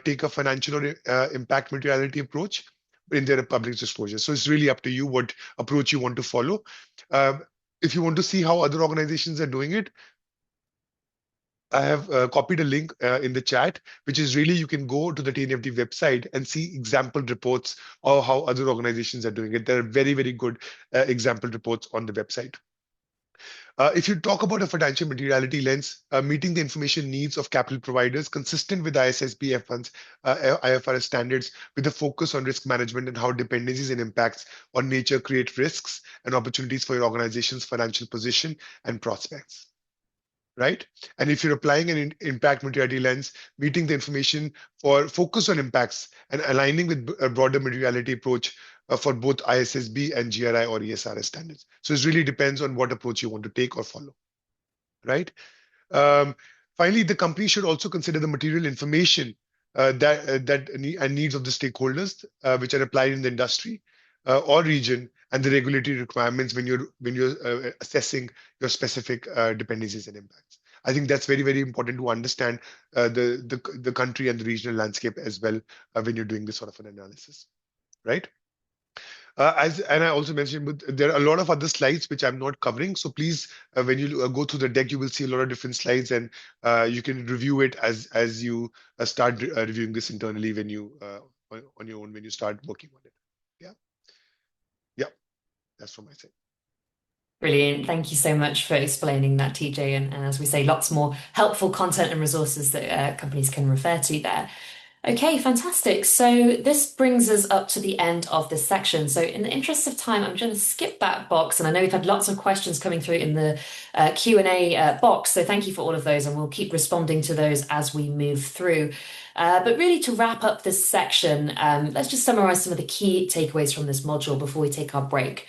take a financial or impact materiality approach in their public disclosure. So it's really up to you what approach you want to follow. If you want to see how other organizations are doing it, I have copied a link in the chat, which is really you can go to the TNFD website and see example reports of how other organizations are doing it. There are very, very good example reports on the website. If you talk about a financial materiality lens, meeting the information needs of capital providers consistent with ISSB F1's IFRS standards with a focus on risk management and how dependencies and impacts on nature create risks and opportunities for your organization's financial position and prospects. Right? And if you're applying an impact materiality lens, meeting the information for focus on impacts and aligning with a broader materiality approach for both ISSB and GRI or ESRS standards. So it really depends on what approach you want to take or follow, right? Finally, the company should also consider the material information and needs of the stakeholders, which are applied in the industry or region, and the regulatory requirements when you're assessing your specific dependencies and impacts. I think that's very, very important to understand the country and the regional landscape as well when you're doing this sort of an analysis, right? And I also mentioned, but there are a lot of other slides which I'm not covering. So please, when you go through the deck, you will see a lot of different slides, and you can review it as you start reviewing this internally when you on your own when you start working on it. Yeah, that's from my side. Brilliant. Thank you so much for explaining that, TJ. And as we say, lots more helpful content and resources that companies can refer to there. Okay, fantastic. So this brings us up to the end of this section. So in the interest of time, I'm going to skip that box. And I know we've had lots of questions coming through in the Q&A box. So thank you for all of those. And we'll keep responding to those as we move through. But really to wrap up this section, let's just summarize some of the key takeaways from this module before we take our break.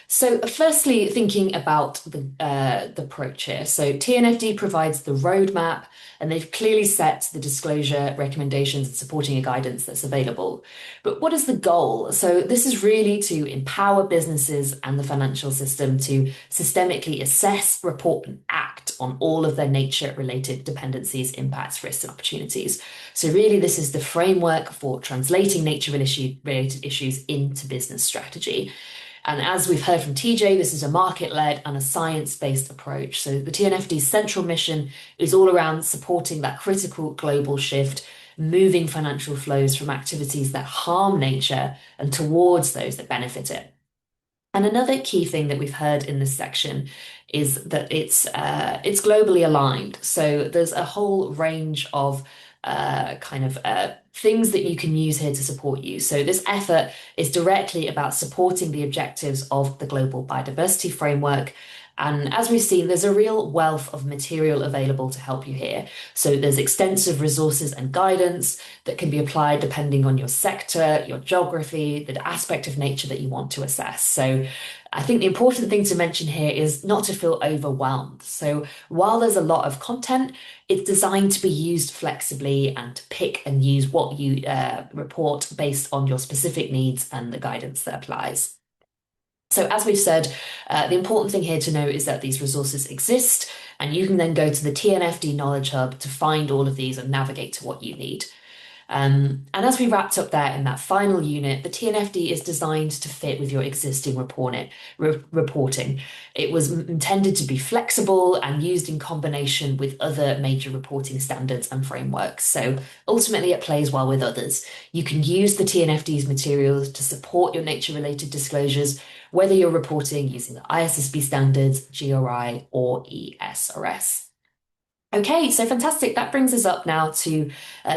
So firstly, thinking about the approach here. So TNFD provides the roadmap, and they've clearly set the disclosure recommendations and supporting a guidance that's available. But what is the goal? So this is really to empower businesses and the financial system to systemically assess, report, and act on all of their nature-related dependencies, impacts, risks, and opportunities. So really, this is the framework for translating nature-related issues into business strategy. And as we've heard from TJ, this is a market-led and a science-based approach. So the TNFD's central mission is all around supporting that critical global shift, moving financial flows from activities that harm nature and towards those that benefit it. And another key thing that we've heard in this section is that it's globally aligned. So there's a whole range of things that you can use here to support you. So this effort is directly about supporting the objectives of the Global Biodiversity Framework. And as we've seen, there's a real wealth of material available to help you here. So there's extensive resources and guidance that can be applied depending on your sector, your geography, the aspect of nature that you want to assess. So I think the important thing to mention here is not to feel overwhelmed. So while there's a lot of content, it's designed to be used flexibly and to pick and use what you report based on your specific needs and the guidance that applies. So as we've said, the important thing here to know is that these resources exist, and you can then go to the TNFD Knowledge Hub to find all of these and navigate to what you need. And as we wrapped up there in that final unit, the TNFD is designed to fit with your existing reporting. It was intended to be flexible and used in combination with other major reporting standards and frameworks. So ultimately, it plays well with others. You can use the TNFD's materials to support your nature-related disclosures, whether you're reporting using the ISSB standards, GRI, or ESRS. Okay, so fantastic. That brings us up now to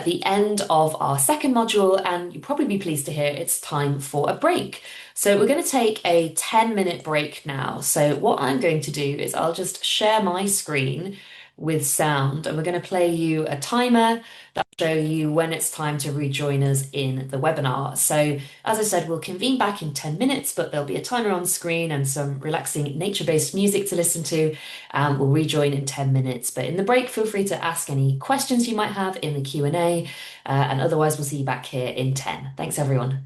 the end of our second module, and you'll probably be pleased to hear it's time for a break. So we're going to take a 10-minute break now. So what I'm going to do is I'll just share my screen with sound, and we're going to play you a timer that'll show you when it's time to rejoin us in the webinar. So as I said, we'll convene back in 10 minutes, but there'll be a timer on screen and some relaxing nature-based music to listen to. We'll rejoin in 10 minutes, but in the break, feel free to ask any questions you might have in the Q&A, and otherwise we'll see you back here in 10. Thanks, everyone.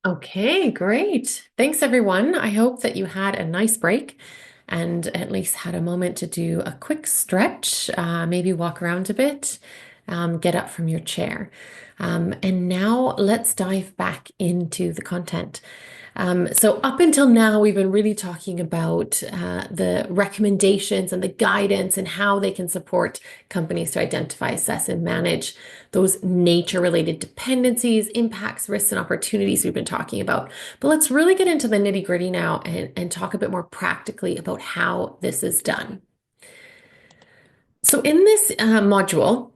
Okay, great. Thanks, everyone. I hope that you had a nice break and at least had a moment to do a quick stretch, maybe walk around a bit, get up from your chair. And now let's dive back into the content. So up until now, we've been really talking about the recommendations and the guidance and how they can support companies to identify, assess, and manage those nature-related dependencies, impacts, risks, and opportunities we've been talking about. But let's really get into the nitty-gritty now and talk a bit more practically about how this is done. So in this module,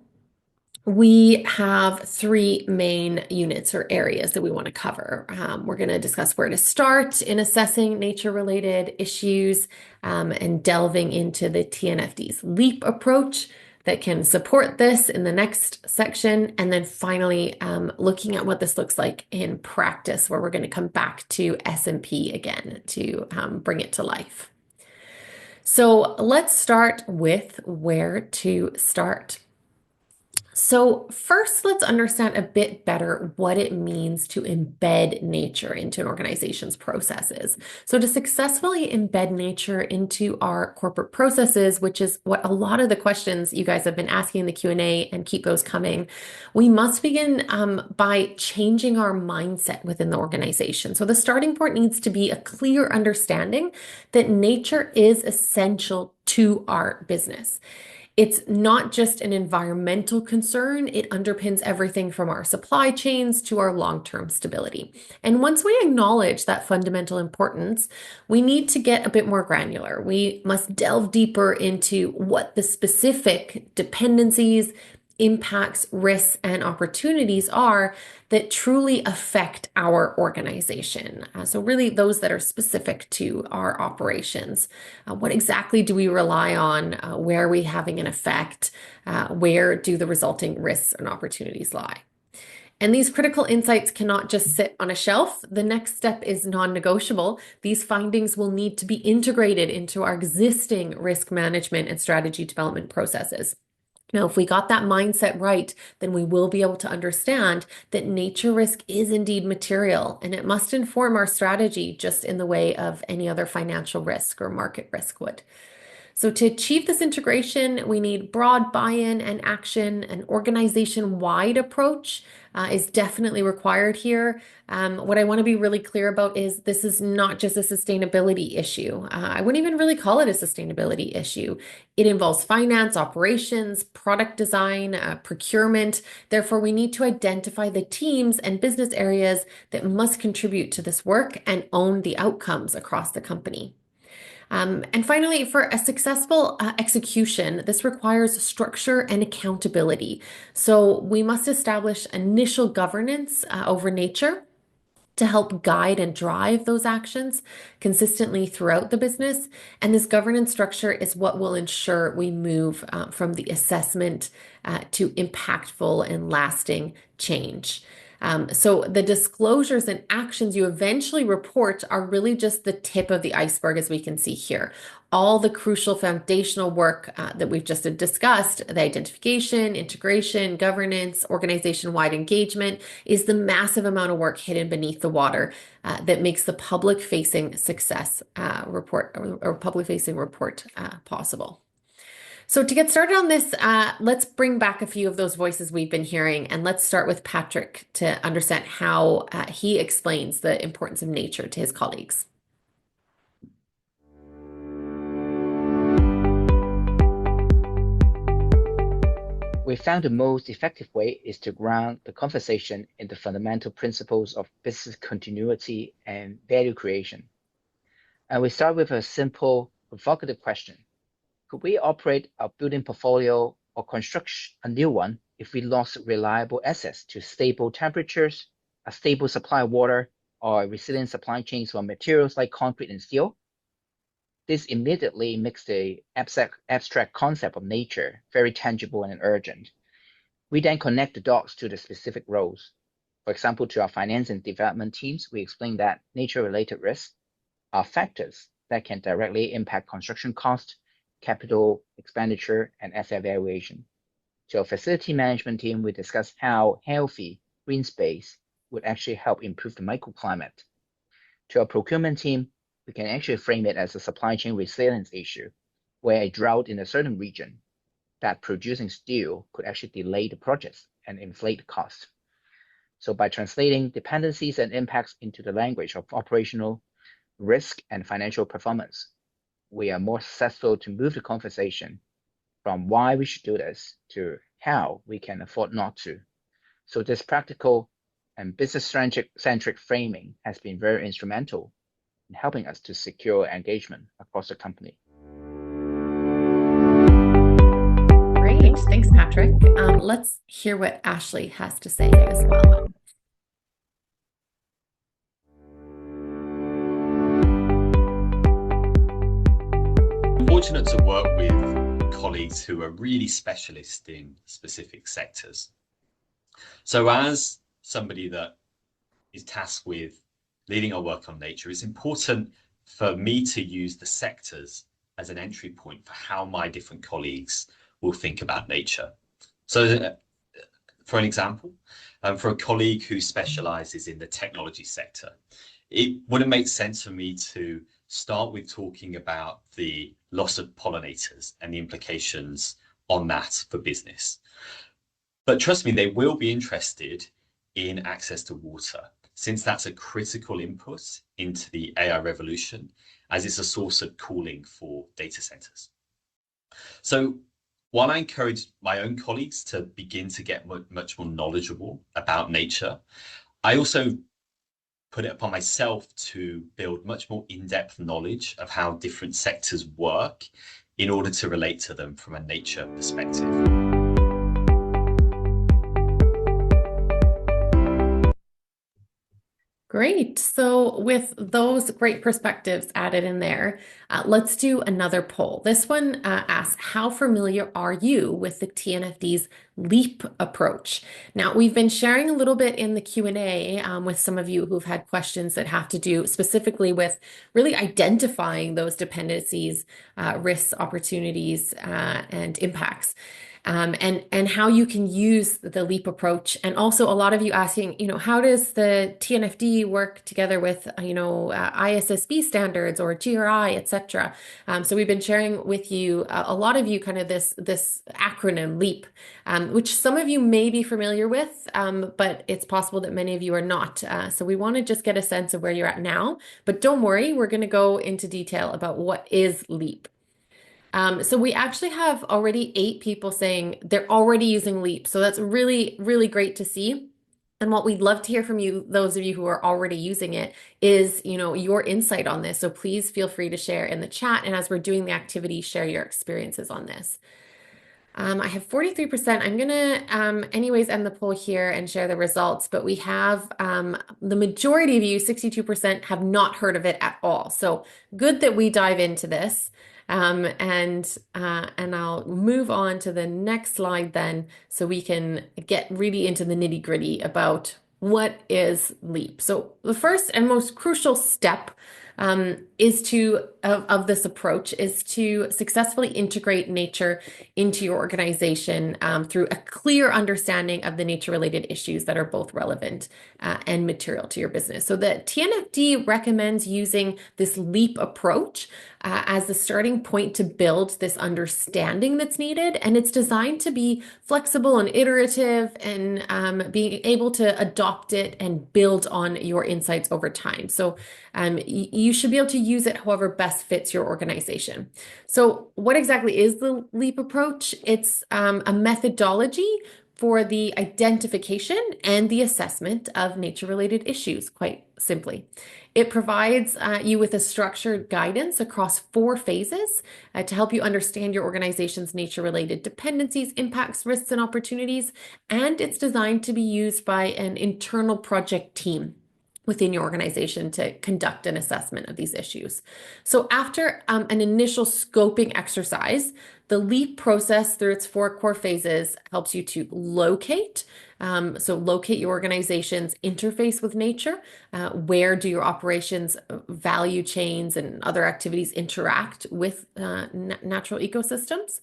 we have three main units or areas that we want to cover. We're going to discuss where to start in assessing nature-related issues and delving into the TNFD's LEAP approach that can support this in the next section. And then finally, looking at what this looks like in practice, where we're going to come back to S&P again to bring it to life. So let's start with where to start. So first, let's understand a bit better what it means to embed nature into an organization's processes. So to successfully embed nature into our corporate processes, which is what a lot of the questions you guys have been asking in the Q&A, and keep those coming, we must begin by changing our mindset within the organization. So the starting point needs to be a clear understanding that nature is essential to our business. It's not just an environmental concern, it underpins everything from our supply chains to our long-term stability. And once we acknowledge that fundamental importance, we need to get a bit more granular. We must delve deeper into what the specific dependencies, impacts, risks, and opportunities are that truly affect our organization. So really those that are specific to our operations. What exactly do we rely on? Where are we having an effect? Where do the resulting risks and opportunities lie? And these critical insights cannot just sit on a shelf. The next step is non-negotiable. These findings will need to be integrated into our existing risk management and strategy development processes. Now, if we got that mindset right, then we will be able to understand that nature risk is indeed material, and it must inform our strategy just in the way of any other financial risk or market risk would. So to achieve this integration, we need broad buy-in and action. An organization-wide approach is definitely required here. What I want to be really clear about is this is not just a sustainability issue. I wouldn't even really call it a sustainability issue. It involves finance, operations, product design, procurement. Therefore, we need to identify the teams and business areas that must contribute to this work and own the outcomes across the company. And finally, for a successful execution, this requires structure and accountability. So we must establish initial governance over nature to help guide and drive those actions consistently throughout the business. And this governance structure is what will ensure we move from the assessment to impactful and lasting change. So the disclosures and actions you eventually report are really just the tip of the iceberg, as we can see here. All the crucial foundational work that we've just discussed, the identification, integration, governance, organization-wide engagement, is the massive amount of work hidden beneath the water that makes the public-facing success report or public-facing report possible. So to get started on this, let's bring back a few of those voices we've been hearing, and let's start with Patrick to understand how he explains the importance of nature to his colleagues. We found the most effective way is to ground the conversation in the fundamental principles of business continuity and value creation. And we start with a simple, provocative question. Could we operate our building portfolio or construct a new one if we lost reliable access to stable temperatures, a stable supply of water, or resilient supply chains for materials like concrete and steel? This immediately makes the abstract concept of nature very tangible and urgent. We then connect the dots to the specific roles. For example, to our finance and development teams, we explain that nature-related risks are factors that can directly impact construction cost, capital expenditure, and asset valuation. To our facility management team, we discuss how healthy green space would actually help improve the microclimate. To our procurement team, we can actually frame it as a supply chain resilience issue, where a drought in a certain region that producing steel could actually delay the projects and inflate the cost. So by translating dependencies and impacts into the language of operational risk and financial performance, we are more successful to move the conversation from why we should do this to how we can afford not to. So this practical and business-centric framing has been very instrumental in helping us to secure engagement across the company. Great. Thanks, Patrick. Let's hear what Ashley has to say as well. I'm fortunate to work with colleagues who are really specialists in specific sectors. So as somebody that is tasked with leading our work on nature, it's important for me to use the sectors as an entry point for how my different colleagues will think about nature. So for an example, for a colleague who specializes in the technology sector, it wouldn't make sense for me to start with talking about the loss of pollinators and the implications on that for business. But trust me, they will be interested in access to water, since that's a critical input into the AI revolution, as it's a source of cooling for data centers. So while I encourage my own colleagues to begin to get much more knowledgeable about nature, I also put it upon myself to build much more in-depth knowledge of how different sectors work in order to relate to them from a nature perspective. Great. So with those great perspectives added in there, let's do another poll. This one asks, how familiar are you with the TNFD's LEAP approach? Now, we've been sharing a little bit in the Q&A with some of you who've had questions that have to do specifically with really identifying those dependencies, risks, opportunities, and impacts. And how you can use the LEAP approach. And also a lot of you asking, how does the TNFD work together with, ISSB standards or GRI, etc. So we've been sharing with you, a lot of you, kind of this acronym LEAP, which some of you may be familiar with, but it's possible that many of you are not. So we want to just get a sense of where you're at now, but don't worry, we're going to go into detail about what is LEAP. So we actually have already 8 people saying they're already using LEAP. So that's really, really great to see. And what we'd love to hear from you, those of you who are already using it, is, your insight on this. So please feel free to share in the chat. And as we're doing the activity, share your experiences on this. I have 43%. I'm going to, anyways, end the poll here and share the results. But we have the majority of you, 62%, have not heard of it at all. So good that we dive into this. And I'll move on to the next slide then, so we can get really into the nitty-gritty about what is LEAP. So the first and most crucial step of this approach is to successfully integrate nature into your organization through a clear understanding of the nature-related issues that are both relevant and material to your business. So the TNFD recommends using this LEAP approach as the starting point to build this understanding that's needed, and it's designed to be flexible and iterative, and being able to adopt it and build on your insights over time. So you should be able to use it however best fits your organization. So what exactly is the LEAP approach? It's a methodology for the identification and the assessment of nature-related issues, quite simply. It provides you with a structured guidance across 4 phases to help you understand your organization's nature-related dependencies, impacts, risks, and opportunities. And it's designed to be used by an internal project team within your organization to conduct an assessment of these issues. So after an initial scoping exercise, the LEAP process through its 4 core phases helps you to locate. So locate your organization's interface with nature. Where do your operations, value chains, and other activities interact with natural ecosystems?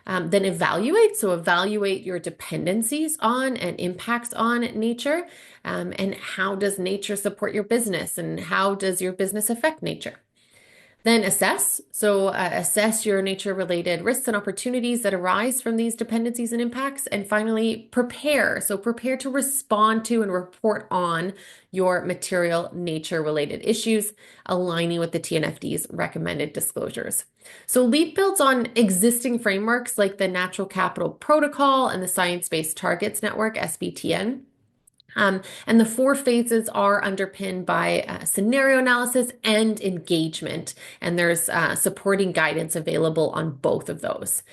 Then evaluate. So evaluate your dependencies on and impacts on nature. And how does nature support your business? And how does your business affect nature? Then assess. So assess your nature-related risks and opportunities that arise from these dependencies and impacts. And finally, prepare. So prepare to respond to and report on your material nature-related issues, aligning with the TNFD's recommended disclosures. So LEAP builds on existing frameworks like the Natural Capital Protocol and the Science-Based Targets Network, SBTN. And the 4 phases are underpinned by scenario analysis and engagement, and there's supporting guidance available on both of those.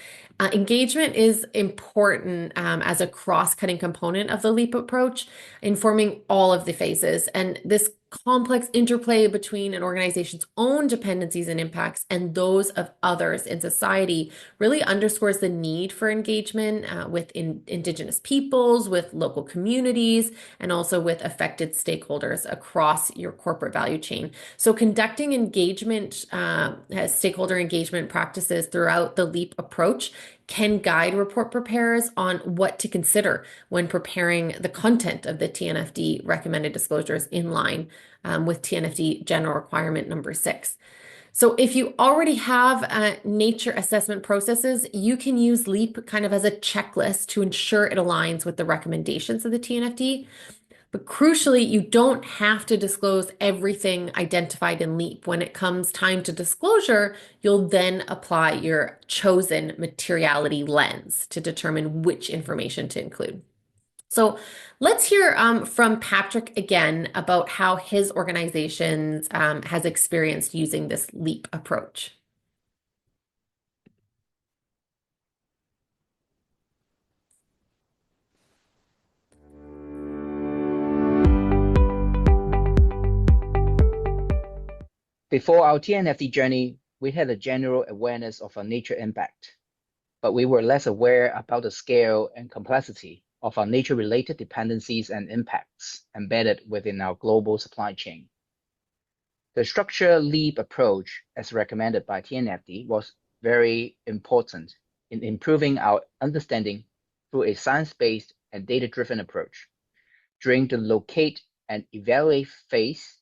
Engagement is important as a cross-cutting component of the LEAP approach, informing all of the phases. And this complex interplay between an organization's own dependencies and impacts and those of others in society really underscores the need for engagement with Indigenous peoples, with local communities, and also with affected stakeholders across your corporate value chain. So conducting engagement, stakeholder engagement practices throughout the LEAP approach can guide report preparers on what to consider when preparing the content of the TNFD recommended disclosures in line with TNFD General Requirement number 6. So if you already have nature assessment processes, you can use LEAP kind of as a checklist to ensure it aligns with the recommendations of the TNFD. But crucially, you don't have to disclose everything identified in LEAP. When it comes time to disclosure, you'll then apply your chosen materiality lens to determine which information to include. So let's hear from Patrick again about how his organization has experienced using this LEAP approach. Before our TNFD journey, we had a general awareness of our nature impact, but we were less aware about the scale and complexity of our nature-related dependencies and impacts embedded within our global supply chain. The structure LEAP approach, as recommended by TNFD, was very important in improving our understanding through a science-based and data-driven approach. During the locate and evaluate phase,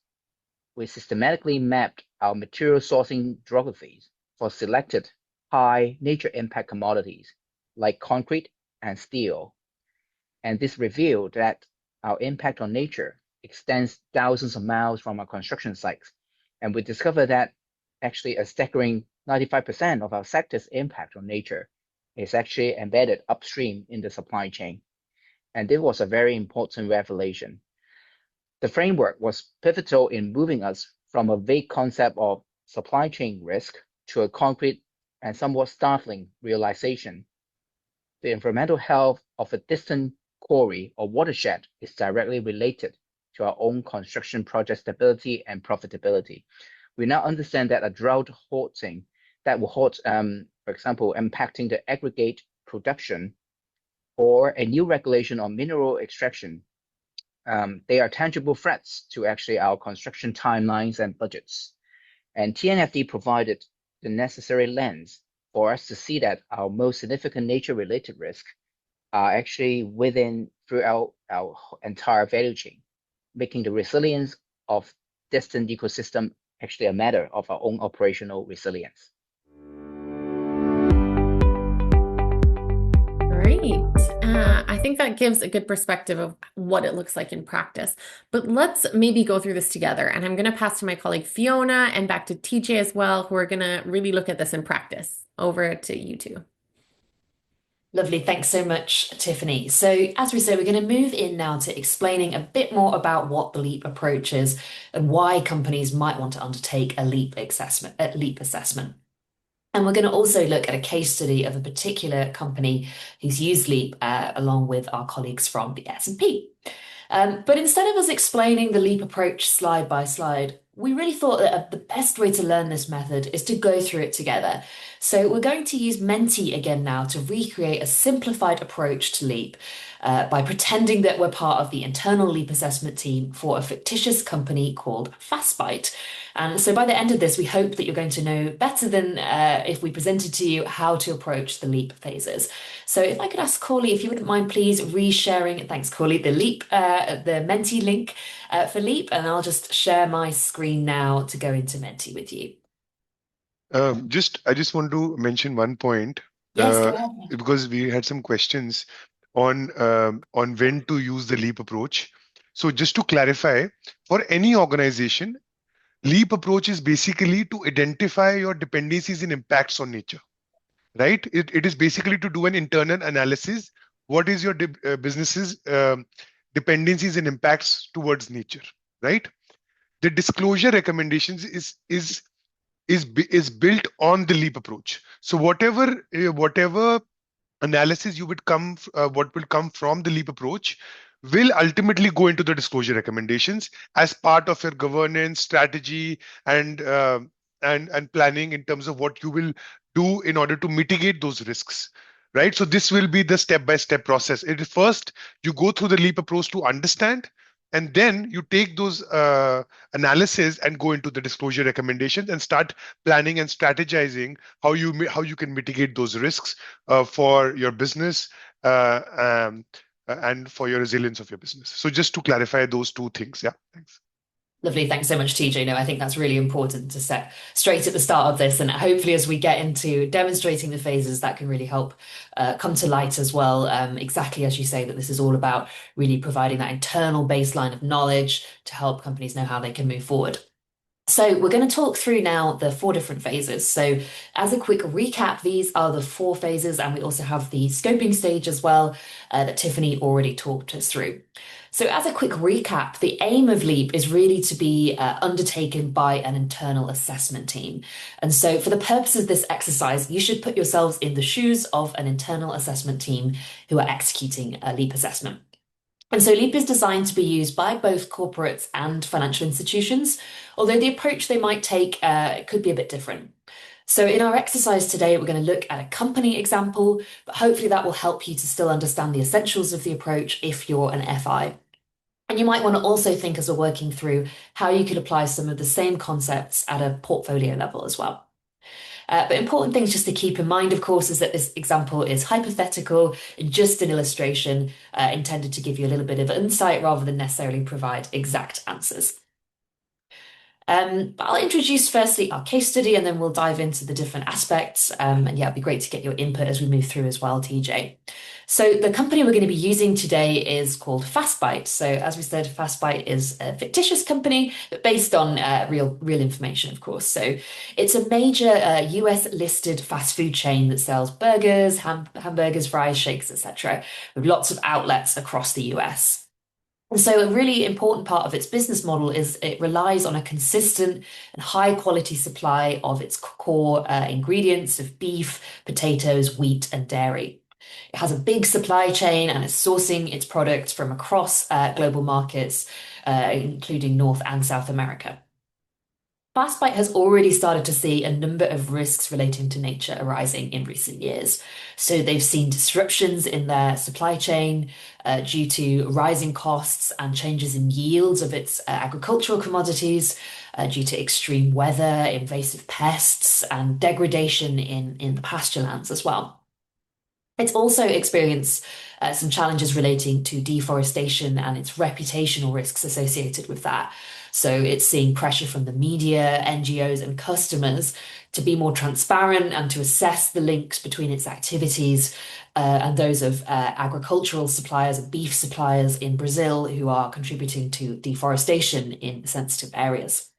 we systematically mapped our material sourcing geographies for selected high nature impact commodities like concrete and steel. And this revealed that our impact on nature extends thousands of miles from our construction sites. And we discovered that actually a staggering 95% of our sector's impact on nature is actually embedded upstream in the supply chain. And this was a very important revelation. The framework was pivotal in moving us from a vague concept of supply chain risk to a concrete and somewhat startling realization. The environmental health of a distant quarry or watershed is directly related to our own construction project stability and profitability. We now understand that a drought halting that will halt, for example, impacting the aggregate production or a new regulation on mineral extraction, they are tangible threats to actually our construction timelines and budgets. And TNFD provided the necessary lens for us to see that our most significant nature-related risks are actually throughout our entire value chain, making the resilience of distant ecosystem actually a matter of our own operational resilience. Great. I think that gives a good perspective of what it looks like in practice. But let's maybe go through this together. And I'm going to pass to my colleague Fiona and back to TJ as well, who are going to really look at this in practice. Over to you two. Lovely. Thanks so much, Tiffany. So as we say, we're going to move in now to explaining a bit more about what the LEAP approach is and why companies might want to undertake a LEAP assessment. And we're going to also look at a case study of a particular company who's used LEAP along with our colleagues from the S&P. But instead of us explaining the LEAP approach slide by slide, we really thought that the best way to learn this method is to go through it together. So we're going to use Menti again now to recreate a simplified approach to LEAP by pretending that we're part of the internal LEAP assessment team for a fictitious company called Fastbite. And so by the end of this, we hope that you're going to know better than if we presented to you how to approach the LEAP phases. So if I could ask Corley, if you wouldn't mind please resharing, thanks Corley, the Menti link for LEAP, and I'll just share my screen now to go into Menti with you. I just want to mention one point, Yes, go ahead. because we had some questions on when to use the LEAP approach. So just to clarify, for any organization, LEAP approach is basically to identify your dependencies and impacts on nature, right? It is basically to do an internal analysis. What is your business's dependencies and impacts towards nature, right? The disclosure recommendations is built on the LEAP approach. So whatever analysis what will come from the LEAP approach will ultimately go into the disclosure recommendations as part of your governance strategy and planning in terms of what you will do in order to mitigate those risks. Right. So this will be the step-by-step process. It is first you go through the LEAP approach to understand, and then you take those analysis and go into the disclosure recommendations and start planning and strategizing how you can mitigate those risks for your business and for your resilience of your business. So just to clarify those two things. Yeah, thanks. Lovely. Thanks so much, TJ. No, I think that's really important to set straight at the start of this. And hopefully as we get into demonstrating the phases, that can really help come to light as well. Exactly as you say, that this is all about really providing that internal baseline of knowledge to help companies know how they can move forward. So we're going to talk through now the 4 different phases. So as a quick recap, these are the 4 phases, and we also have the scoping stage as well that Tiffany already talked us through. So as a quick recap, the aim of LEAP is really to be undertaken by an internal assessment team. And so for the purpose of this exercise, you should put yourselves in the shoes of an internal assessment team who are executing a LEAP assessment. And so LEAP is designed to be used by both corporates and financial institutions, although the approach they might take could be a bit different. So in our exercise today, we're going to look at a company example, but hopefully that will help you to still understand the essentials of the approach if you're an FI. And you might want to also think as we're working through how you could apply some of the same concepts at a portfolio level as well. But important things just to keep in mind, of course, is that this example is hypothetical and just an illustration intended to give you a little bit of insight rather than necessarily provide exact answers. But I'll introduce firstly our case study and then we'll dive into the different aspects. And yeah, it'd be great to get your input as we move through as well, TJ. So the company we're going to be using today is called Fastbite. So as we said, Fastbite is a fictitious company, but based on real information, of course. So it's a major US listed fast food chain that sells burgers, hamburgers, fries, shakes, etc., with lots of outlets across the US. And so a really important part of its business model is it relies on a consistent and high quality supply of its core ingredients of beef, potatoes, wheat, and dairy. It has a big supply chain and is sourcing its products from across global markets, including North and South America. Fastbite has already started to see a number of risks relating to nature arising in recent years. So they've seen disruptions in their supply chain due to rising costs and changes in yields of its agricultural commodities due to extreme weather, invasive pests, and degradation in the pasture lands as well. It's also experienced some challenges relating to deforestation and its reputational risks associated with that. So it's seeing pressure from the media, NGOs, and customers to be more transparent and to assess the links between its activities and those of agricultural suppliers and beef suppliers in Brazil who are contributing to deforestation in sensitive areas.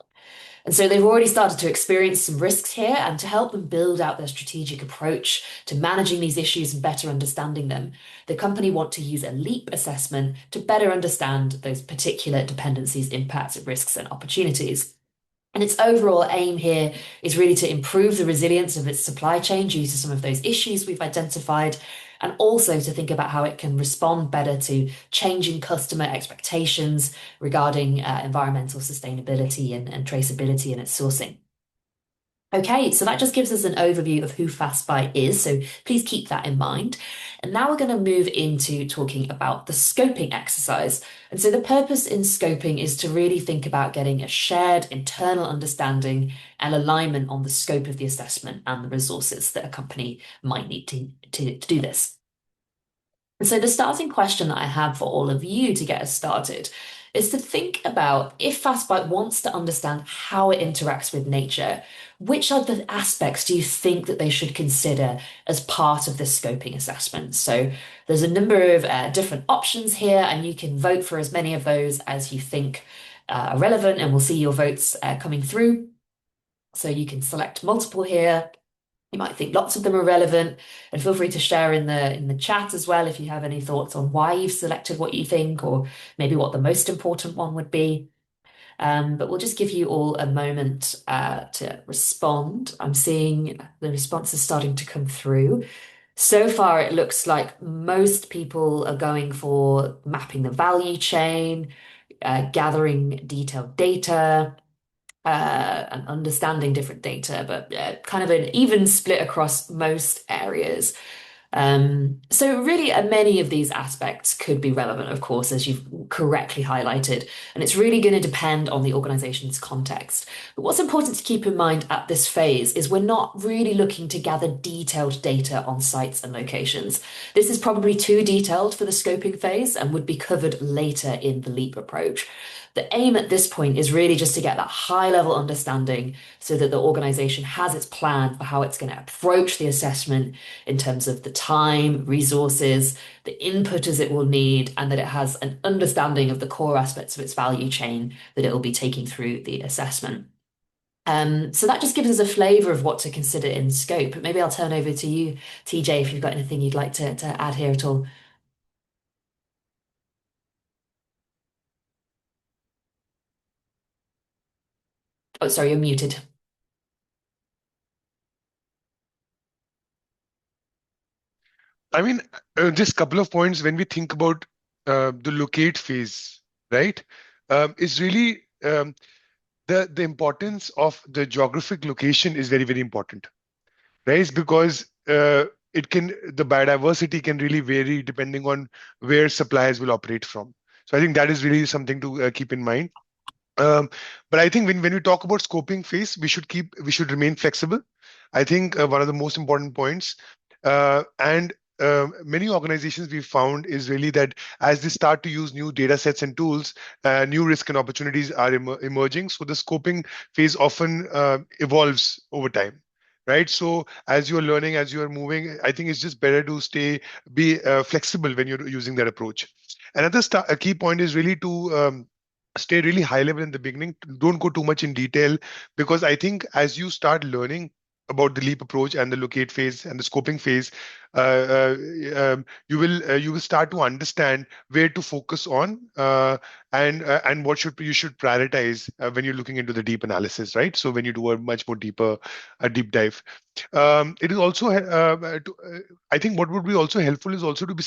And so they've already started to experience some risks here, and to help them build out their strategic approach to managing these issues and better understanding them, the company want to use a LEAP assessment to better understand those particular dependencies, impacts, risks, and opportunities. And its overall aim here is really to improve the resilience of its supply chain due to some of those issues we've identified, and also to think about how it can respond better to changing customer expectations regarding environmental sustainability and traceability in its sourcing. Okay, so that just gives us an overview of who FastBuy is, so please keep that in mind. And now we're going to move into talking about the scoping exercise. And so the purpose in scoping is to really think about getting a shared internal understanding and alignment on the scope of the assessment and the resources that a company might need to do this. And so the starting question that I have for all of you to get us started is to think about if FastBite wants to understand how it interacts with nature, which are the aspects do you think that they should consider as part of this scoping assessment? So there's a number of different options here, and you can vote for as many of those as you think are relevant, and we'll see your votes coming through. So you can select multiple here. You might think lots of them are relevant, and feel free to share in the chat as well if you have any thoughts on why you've selected what you think, or maybe what the most important one would be. But we'll just give you all a moment to respond. I'm seeing the responses starting to come through. So far, it looks like most people are going for mapping the value chain, gathering detailed data, and understanding different data, but kind of an even split across most areas. So really, many of these aspects could be relevant, of course, as you've correctly highlighted, and it's really going to depend on the organization's context. But what's important to keep in mind at this phase is we're not really looking to gather detailed data on sites and locations. This is probably too detailed for the scoping phase and would be covered later in the LEAP approach. The aim at this point is really just to get that high level understanding so that the organization has its plan for how it's going to approach the assessment in terms of the time, resources, the inputters it will need, and that it has an understanding of the core aspects of its value chain that it will be taking through the assessment. So that just gives us a flavor of what to consider in scope. Maybe I'll turn over to you, TJ, if you've got anything you'd like to add here at all. Oh, sorry, you're muted. I mean, just couple of points when we think about the locate phase, right? Is really the importance of the geographic location is very, very important, right? It's because the biodiversity can really vary depending on where suppliers will operate from. So I think that is really something to keep in mind. But I think when we talk about scoping phase, we should remain flexible. I think one of the most important points, and many organizations we found is really that as they start to use new data sets and tools, new risk and opportunities are emerging. So the scoping phase often evolves over time. Right. So as you're learning, as you're moving, I think it's just better to be flexible when you're using that approach. Another a key point is really to stay really high level in the beginning. Don't go too much in detail, because I think as you start learning about the leap approach and the locate phase and the scoping phase, you will start to understand where to focus on, and what you should prioritize when you're looking into the deep analysis, right? So when you do a much more deep dive, it is also I think what would be also helpful is also to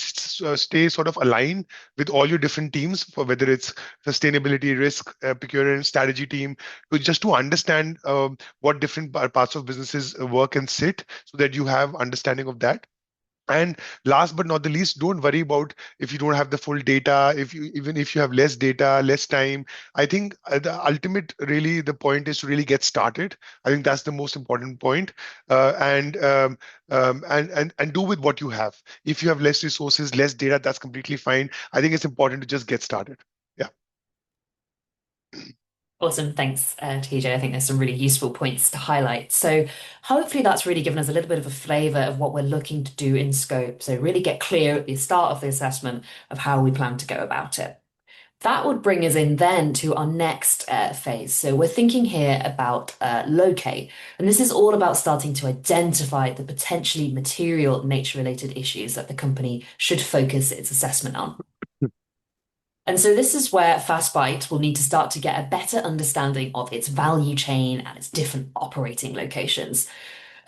stay sort of aligned with all your different teams, for whether it's sustainability, risk, procurement, strategy team, to understand what different parts of businesses work and sit, so that you have understanding of that. And last but not the least, don't worry about if you don't have the full data, even if you have less data, less time. I think the point is to really get started. I think that's the most important point. And do with what you have. If you have less resources, less data, that's completely fine. I think it's important to just get started. Yeah. Awesome. Thanks, TJ. I think there's some really useful points to highlight. So hopefully that's really given us a little bit of a flavor of what we're looking to do in scope. So really get clear at the start of the assessment of how we plan to go about it. That would bring us in then to our next phase. So we're thinking here about locate, and this is all about starting to identify the potentially material nature-related issues that the company should focus its assessment on. And so this is where FastBite will need to start to get a better understanding of its value chain and its different operating locations.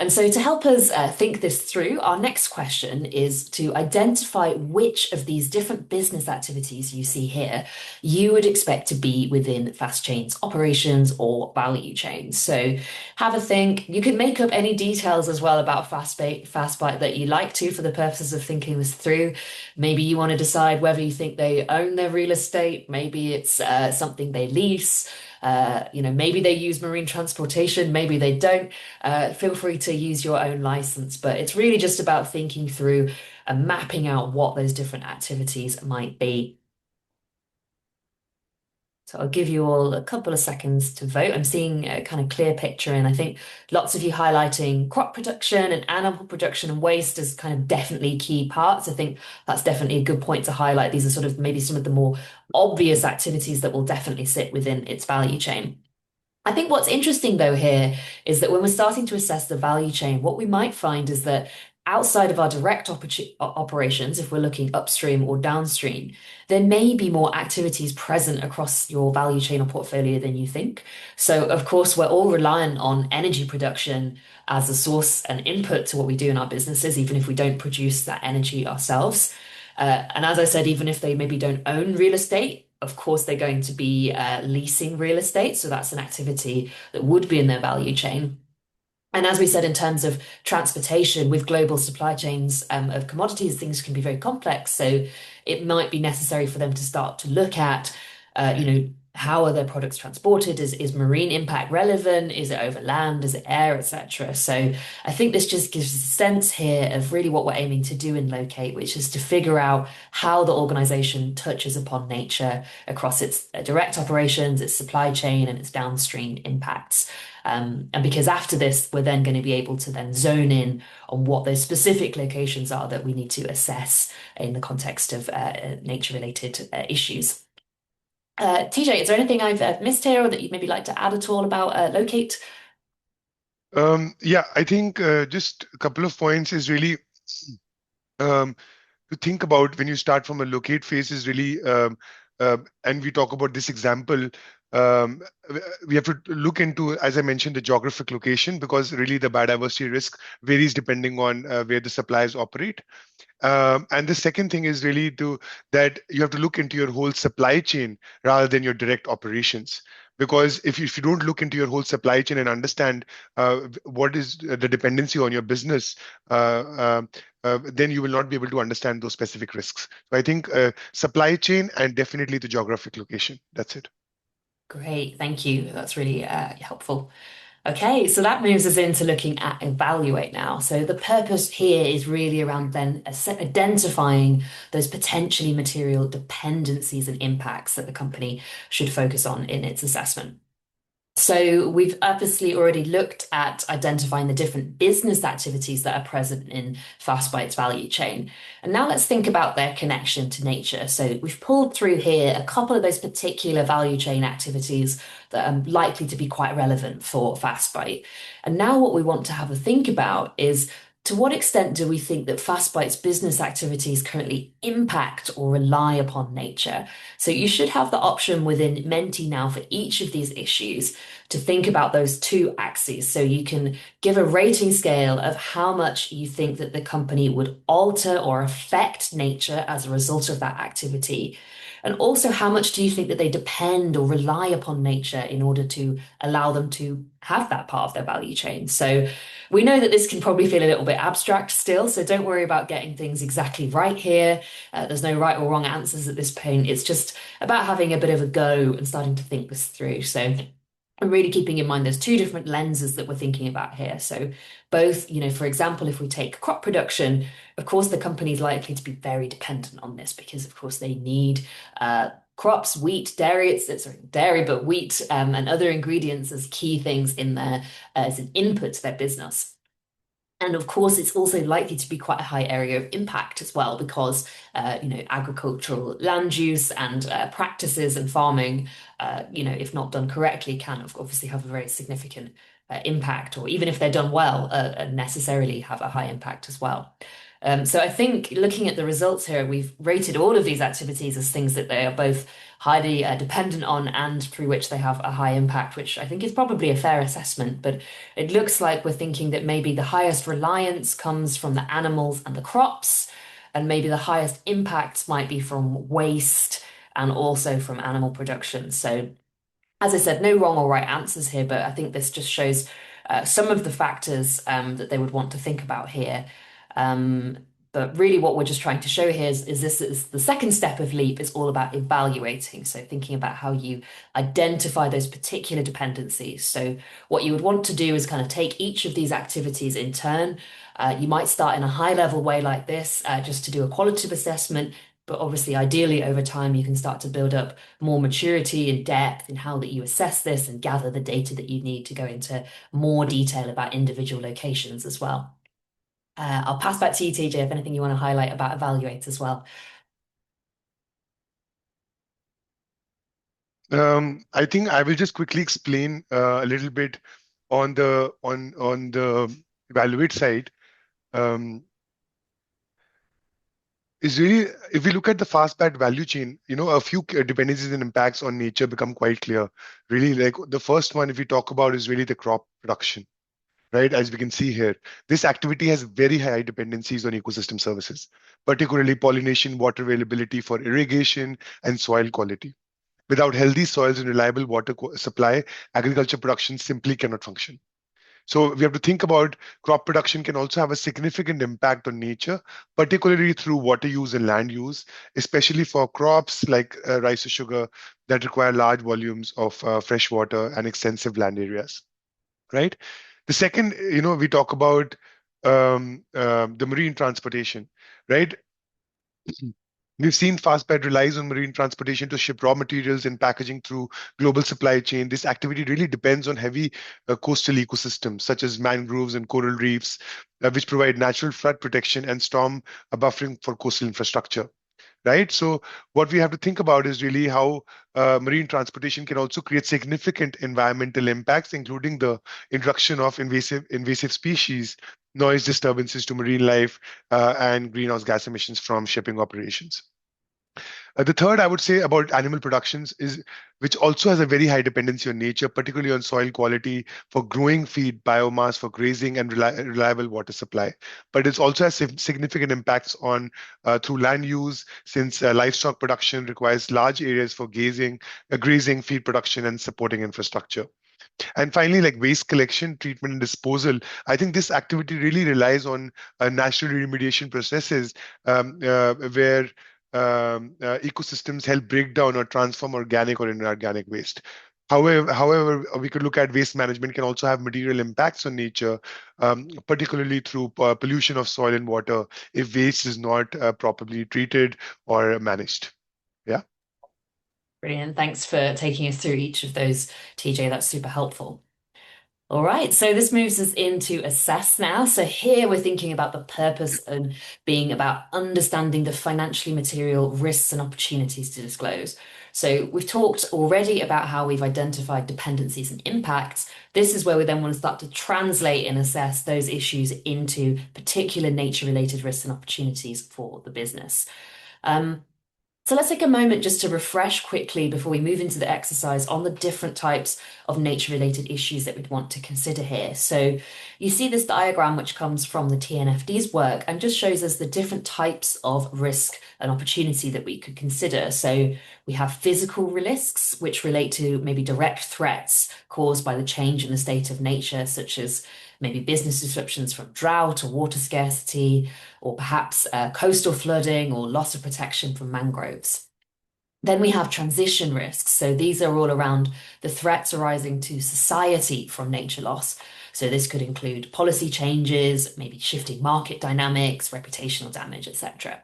And so to help us think this through, our next question is to identify which of these different business activities you see here you would expect to be within Fast Chain's operations or value chains. So have a think. You can make up any details as well about Fastbite that you like to for the purposes of thinking this through. Maybe you want to decide whether you think they own their real estate. Maybe it's something they lease. Maybe they use marine transportation, maybe they don't. Feel free to use your own license, but it's really just about thinking through and mapping out what those different activities might be. So I'll give you all a couple of seconds to vote. I'm seeing a kind of clear picture, and I think lots of you highlighting crop production and animal production and waste as kind of definitely key parts. I think that's definitely a good point to highlight. These are sort of maybe some of the more obvious activities that will definitely sit within its value chain. I think what's interesting though here is that when we're starting to assess the value chain, what we might find is that outside of our direct operations, if we're looking upstream or downstream, there may be more activities present across your value chain or portfolio than you think. So, of course, we're all reliant on energy production as a source and input to what we do in our businesses, even if we don't produce that energy ourselves. And as I said, even if they maybe don't own real estate, of course, they're going to be leasing real estate. So that's an activity that would be in their value chain. And as we said, in terms of transportation, with global supply chains of commodities, things can be very complex. So it might be necessary for them to start to look at, how are their products transported? Is marine impact relevant? Is it over land? Is it air, etc.? So I think this just gives a sense here of really what we're aiming to do in Locate, which is to figure out how the organization touches upon nature across its direct operations, its supply chain, and its downstream impacts. And because after this, we're then going to be able to then zone in on what those specific locations are that we need to assess in the context of nature-related issues. TJ, is there anything I've missed here or that you'd maybe like to add at all about Locate? Yeah, I think just a couple of points is really to think about when you start from a locate phase is really, and we talk about this example, we have to look into, as I mentioned, the geographic location, because really the biodiversity risk varies depending on where the suppliers operate. And the second thing is really that you have to look into your whole supply chain rather than your direct operations. Because if you don't look into your whole supply chain and understand what is the dependency on your business, then you will not be able to understand those specific risks. So I think supply chain and definitely the geographic location. That's it. Great, thank you. That's really helpful. Okay, so that moves us into looking at evaluate now. So the purpose here is really around then identifying those potentially material dependencies and impacts that the company should focus on in its assessment. So we've obviously already looked at identifying the different business activities that are present in Fastbite's value chain. And now let's think about their connection to nature. So we've pulled through here a couple of those particular value chain activities that are likely to be quite relevant for Fastbite. And now what we want to have a think about is, to what extent do we think that Fastbite's business activities currently impact or rely upon nature? So you should have the option within Menti now for each of these issues to think about those two axes. So you can give a rating scale of how much you think that the company would alter or affect nature as a result of that activity. And also, how much do you think that they depend or rely upon nature in order to allow them to have that part of their value chain? So we know that this can probably feel a little bit abstract still, so don't worry about getting things exactly right here. There's no right or wrong answers at this point. It's just about having a bit of a go and starting to think this through. So I'm really keeping in mind there's two different lenses that we're thinking about here. So both, for example, if we take crop production, of course, the company is likely to be very dependent on this because, of course, they need crops, wheat, dairy, but wheat and other ingredients as key things in there as an input to their business. And of course, it's also likely to be quite a high area of impact as well, because agricultural land use and practices and farming, if not done correctly, can obviously have a very significant impact, or even if they're done well, necessarily have a high impact as well. So I think looking at the results here, we've rated all of these activities as things that they are both highly dependent on and through which they have a high impact, which I think is probably a fair assessment. But it looks like we're thinking that maybe the highest reliance comes from the animals and the crops, and maybe the highest impacts might be from waste and also from animal production. So as I said, no wrong or right answers here, but I think this just shows some of the factors that they would want to think about here. Um, but really what we're just trying to show here is this is the second step of LEAP is all about evaluating. So thinking about how you identify those particular dependencies. So what you would want to do is kind of take each of these activities in turn. You might start in a high level way like this, just to do a qualitative assessment. But obviously, ideally, over time, you can start to build up more maturity and depth in how that you assess this and gather the data that you need to go into more detail about individual locations as well. I'll pass back to you, TJ, if anything you want to highlight about Evaluate as well. I think I will just quickly explain a little bit on the Evaluate side. Is really, if we look at the fast path value chain, a few dependencies and impacts on nature become quite clear. Really, like the first one, if we talk about, is really the crop production, right? As we can see here, this activity has very high dependencies on ecosystem services, particularly pollination, water availability for irrigation, and soil quality. Without healthy soils and reliable water supply, agriculture production simply cannot function. So we have to think about crop production can also have a significant impact on nature, particularly through water use and land use, especially for crops like rice or sugar that require large volumes of fresh water and extensive land areas, right? The second, we talk about the marine transportation, right? We've seen Fastped relies on marine transportation to ship raw materials and packaging through global supply chain. This activity really depends on heavy coastal ecosystems such as mangroves and coral reefs, which provide natural flood protection and storm buffering for coastal infrastructure. Right. So what we have to think about is really how marine transportation can also create significant environmental impacts, including the introduction of invasive species, noise disturbances to marine life, and greenhouse gas emissions from shipping operations. The third, I would say, about animal productions is, which also has a very high dependency on nature, particularly on soil quality for growing feed, biomass for grazing, and reliable water supply. But it also has significant impacts on through land use, since livestock production requires large areas for grazing, feed production, and supporting infrastructure. And finally, like waste collection, treatment, and disposal, I think this activity really relies on natural remediation processes where ecosystems help break down or transform organic or inorganic waste. However, we could look at waste management can also have material impacts on nature, particularly through pollution of soil and water if waste is not properly treated or managed. Yeah. Brilliant. Thanks for taking us through each of those, TJ. That's super helpful. All right, so this moves us into assess now. So here we're thinking about the purpose and being about understanding the financially material risks and opportunities to disclose. So we've talked already about how we've identified dependencies and impacts. This is where we then want to start to translate and assess those issues into particular nature-related risks and opportunities for the business. So let's take a moment just to refresh quickly before we move into the exercise on the different types of nature-related issues that we'd want to consider here. So you see this diagram which comes from the TNFD's work and just shows us the different types of risk and opportunity that we could consider. So we have physical risks, which relate to maybe direct threats caused by the change in the state of nature, such as maybe business disruptions from drought or water scarcity, or perhaps coastal flooding or loss of protection from mangroves. Then we have transition risks. So these are all around the threats arising to society from nature loss. So this could include policy changes, maybe shifting market dynamics, reputational damage, etc.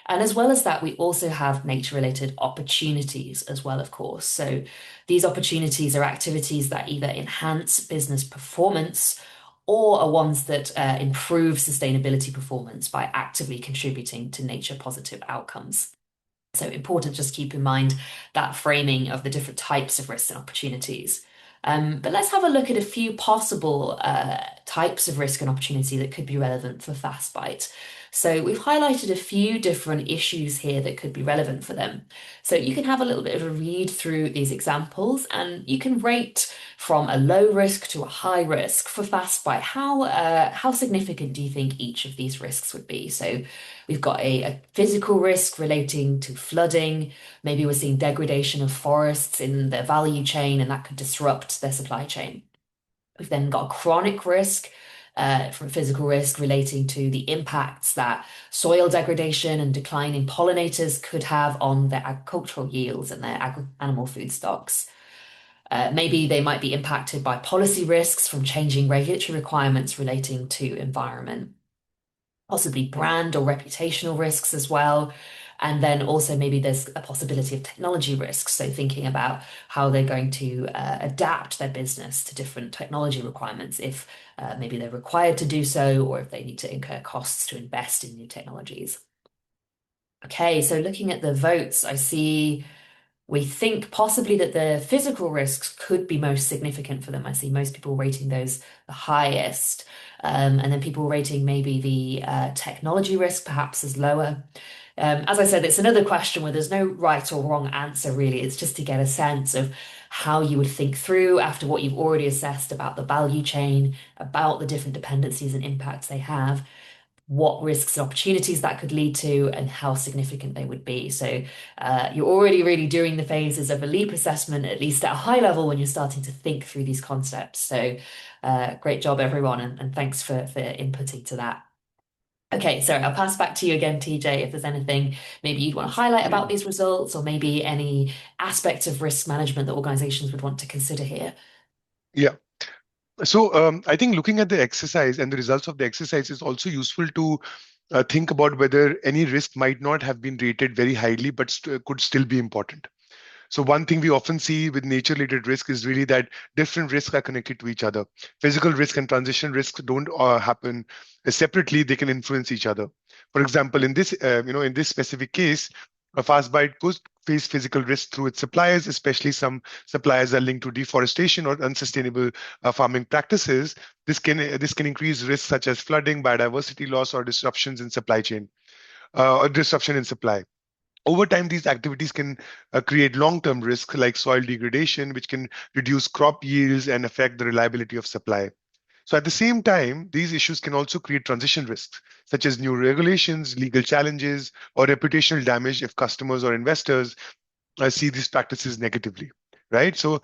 And as well as that, we also have nature-related opportunities as well, of course. So these opportunities are activities that either enhance business performance or are ones that improve sustainability performance by actively contributing to nature positive outcomes. So important just keep in mind that framing of the different types of risks and opportunities. But let's have a look at a few possible types of risk and opportunity that could be relevant for FastBite. So we've highlighted a few different issues here that could be relevant for them. So you can have a little bit of a read through these examples and you can rate from a low risk to a high risk for FastBite. How significant do you think each of these risks would be? So we've got a physical risk relating to flooding. Maybe we're seeing degradation of forests in their value chain, and that could disrupt their supply chain. We've then got a chronic risk, from physical risk relating to the impacts that soil degradation and declining pollinators could have on their agricultural yields and their animal food stocks. Maybe they might be impacted by policy risks from changing regulatory requirements relating to environment, possibly brand or reputational risks as well. And then also maybe there's a possibility of technology risks. So thinking about how they're going to adapt their business to different technology requirements, if maybe they're required to do so, or if they need to incur costs to invest in new technologies. Okay, so looking at the votes, I see we think possibly that the physical risks could be most significant for them. I see most people rating those the highest, and then people rating maybe the technology risk perhaps as lower. As I said, it's another question where there's no right or wrong answer, really. It's just to get a sense of how you would think through after what you've already assessed about the value chain, about the different dependencies and impacts they have, what risks and opportunities that could lead to, and how significant they would be. So you're already really doing the phases of a leap assessment, at least at a high level, when you're starting to think through these concepts. So great job, everyone, and thanks for inputting to that. Okay, so I'll pass back to you again, TJ, if there's anything maybe you'd want to highlight about these results, or maybe any aspects of risk management that organizations would want to consider here. Yeah. So I think looking at the exercise and the results of the exercise is also useful to think about whether any risk might not have been rated very highly, but could still be important. So one thing we often see with nature-related risk is really that different risks are connected to each other. Physical risk and transition risks don't happen separately; they can influence each other. For example, in this, in this specific case, a FastBite could face physical risk through its suppliers, especially some suppliers are linked to deforestation or unsustainable farming practices. This can increase risks such as flooding, biodiversity loss, or disruptions in supply chain, or disruption in supply. Over time, these activities can create long-term risk like soil degradation, which can reduce crop yields and affect the reliability of supply. So at the same time, these issues can also create transition risks, such as new regulations, legal challenges, or reputational damage if customers or investors see these practices negatively, right? So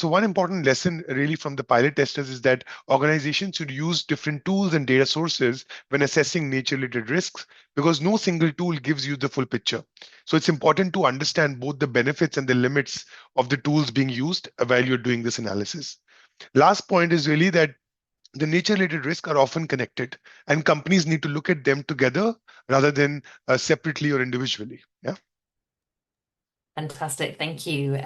one important lesson really from the pilot testers is that organizations should use different tools and data sources when assessing nature-related risks, because no single tool gives you the full picture. So it's important to understand both the benefits and the limits of the tools being used while you're doing this analysis. Last point is really that the nature-related risks are often connected, and companies need to look at them together rather than separately or individually. Yeah. Fantastic, thank you.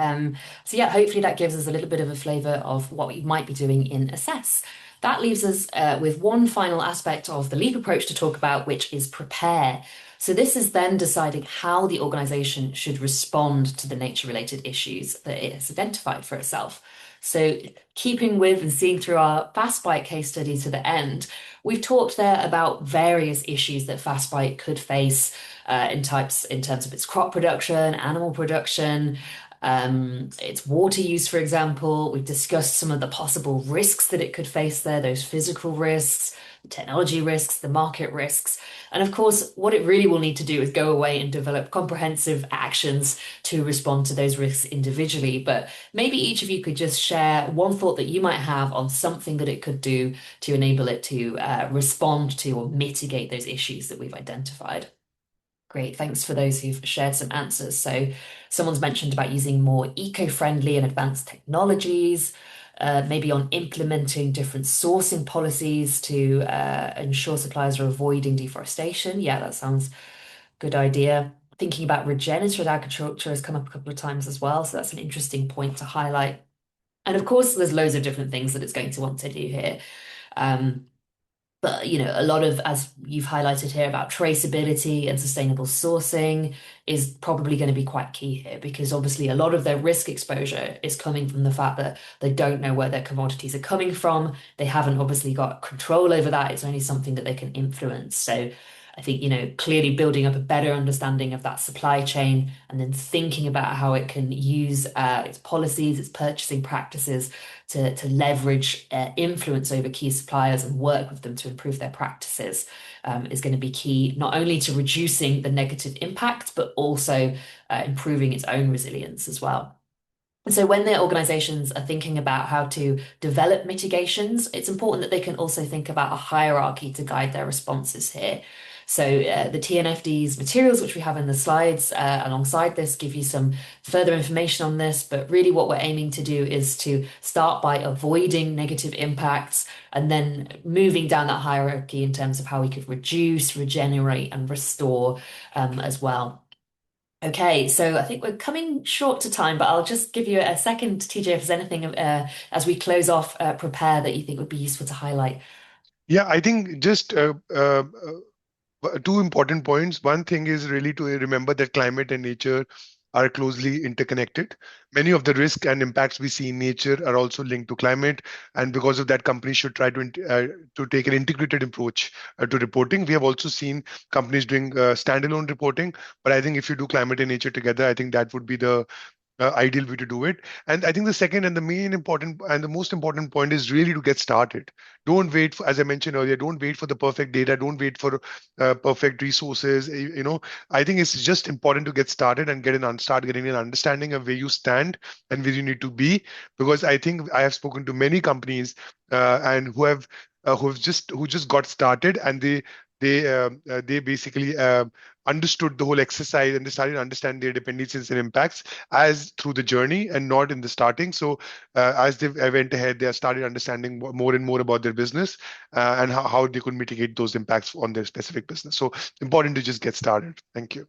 So yeah, hopefully that gives us a little bit of a flavour of what we might be doing in Assess. That leaves us with one final aspect of the LEAP approach to talk about, which is prepare. So this is then deciding how the organisation should respond to the nature-related issues that it has identified for itself. So keeping with and seeing through our FastBite case study to the end, we've talked there about various issues that FastBite could face in terms of its crop production, animal production, its water use, for example. We've discussed some of the possible risks that it could face there, those physical risks, the technology risks, the market risks. And of course, what it really will need to do is go away and develop comprehensive actions to respond to those risks individually. But maybe each of you could just share one thought that you might have on something that it could do to enable it to respond to or mitigate those issues that we've identified. Great, thanks for those who've shared some answers. So someone's mentioned about using more eco-friendly and advanced technologies, maybe on implementing different sourcing policies to ensure suppliers are avoiding deforestation. Yeah, that sounds good idea. Thinking about regenerative agriculture has come up a couple of times as well, so that's an interesting point to highlight. And of course, there's loads of different things that it's going to want to do here. But, a lot of, as you've highlighted here about traceability and sustainable sourcing is probably going to be quite key here, because obviously a lot of their risk exposure is coming from the fact that they don't know where their commodities are coming from. They haven't obviously got control over that. It's only something that they can influence. So I think, clearly building up a better understanding of that supply chain and then thinking about how it can use its policies, its purchasing practices to leverage influence over key suppliers and work with them to improve their practices is going to be key, not only to reducing the negative impact, but also improving its own resilience as well. And so when their organizations are thinking about how to develop mitigations, it's important that they can also think about a hierarchy to guide their responses here. So the TNFD's materials, which we have in the slides alongside this, give you some further information on this. But really what we're aiming to do is to start by avoiding negative impacts and then moving down that hierarchy in terms of how we could reduce, regenerate, and restore as well. Okay, so I think we're coming short to time, but I'll just give you a second, TJ, if there's anything as we close off, prepare that you think would be useful to highlight. Yeah, I think just two important points. One thing is really to remember that climate and nature are closely interconnected. Many of the risks and impacts we see in nature are also linked to climate, and because of that, companies should try to take an integrated approach to reporting. We have also seen companies doing standalone reporting, but I think if you do climate and nature together, I think that would be the ideal way to do it. And I think the second and the main important and the most important point is really to get started. Don't wait for, as I mentioned earlier, don't wait for the perfect data. Don't wait for perfect resources. I think it's just important to get started and start getting an understanding of where you stand and where you need to be. Because I think I have spoken to many companies and who just got started, and they basically understood the whole exercise, and they started to understand their dependencies and impacts as through the journey and not in the starting. So as they went ahead, they started understanding more and more about their business and how they could mitigate those impacts on their specific business. So important to just get started. Thank you.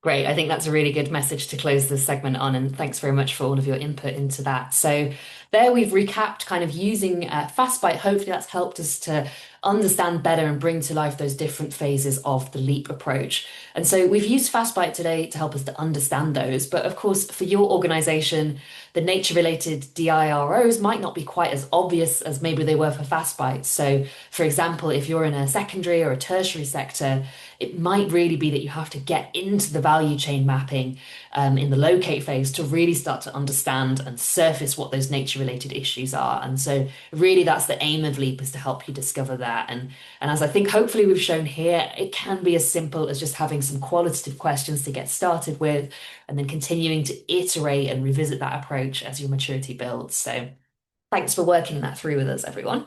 Great. I think that's a really good message to close this segment on, and thanks very much for all of your input into that. So there we've recapped kind of using FastBite. Hopefully that's helped us to understand better and bring to life those different phases of the LEAP approach. And so we've used FastBite today to help us to understand those. But of course, for your organization, the nature-related DIROs might not be quite as obvious as maybe they were for FastBite. So for example, if you're in a secondary or a tertiary sector, it might really be that you have to get into the value chain mapping in the locate phase to really start to understand and surface what those nature-related issues are. And so really that's the aim of LEAP, is to help you discover that. And as I think hopefully we've shown here, it can be as simple as just having some qualitative questions to get started with, and then continuing to iterate and revisit that approach as your maturity builds. So thanks for working that through with us, everyone.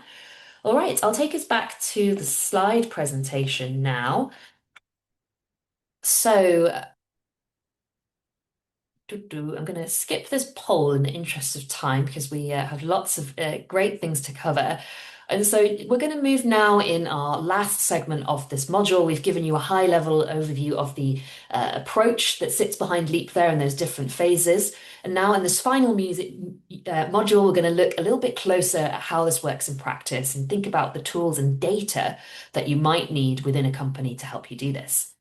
All right, I'll take us back to the slide presentation now. So I'm going to skip this poll in the interest of time, because we have lots of great things to cover. And so we're going to move now in our last segment of this module. We've given you a high-level overview of the approach that sits behind LEAP there and those different phases. And now in this final module, we're going to look a little bit closer at how this works in practice and think about the tools and data that you might need within a company to help you do this.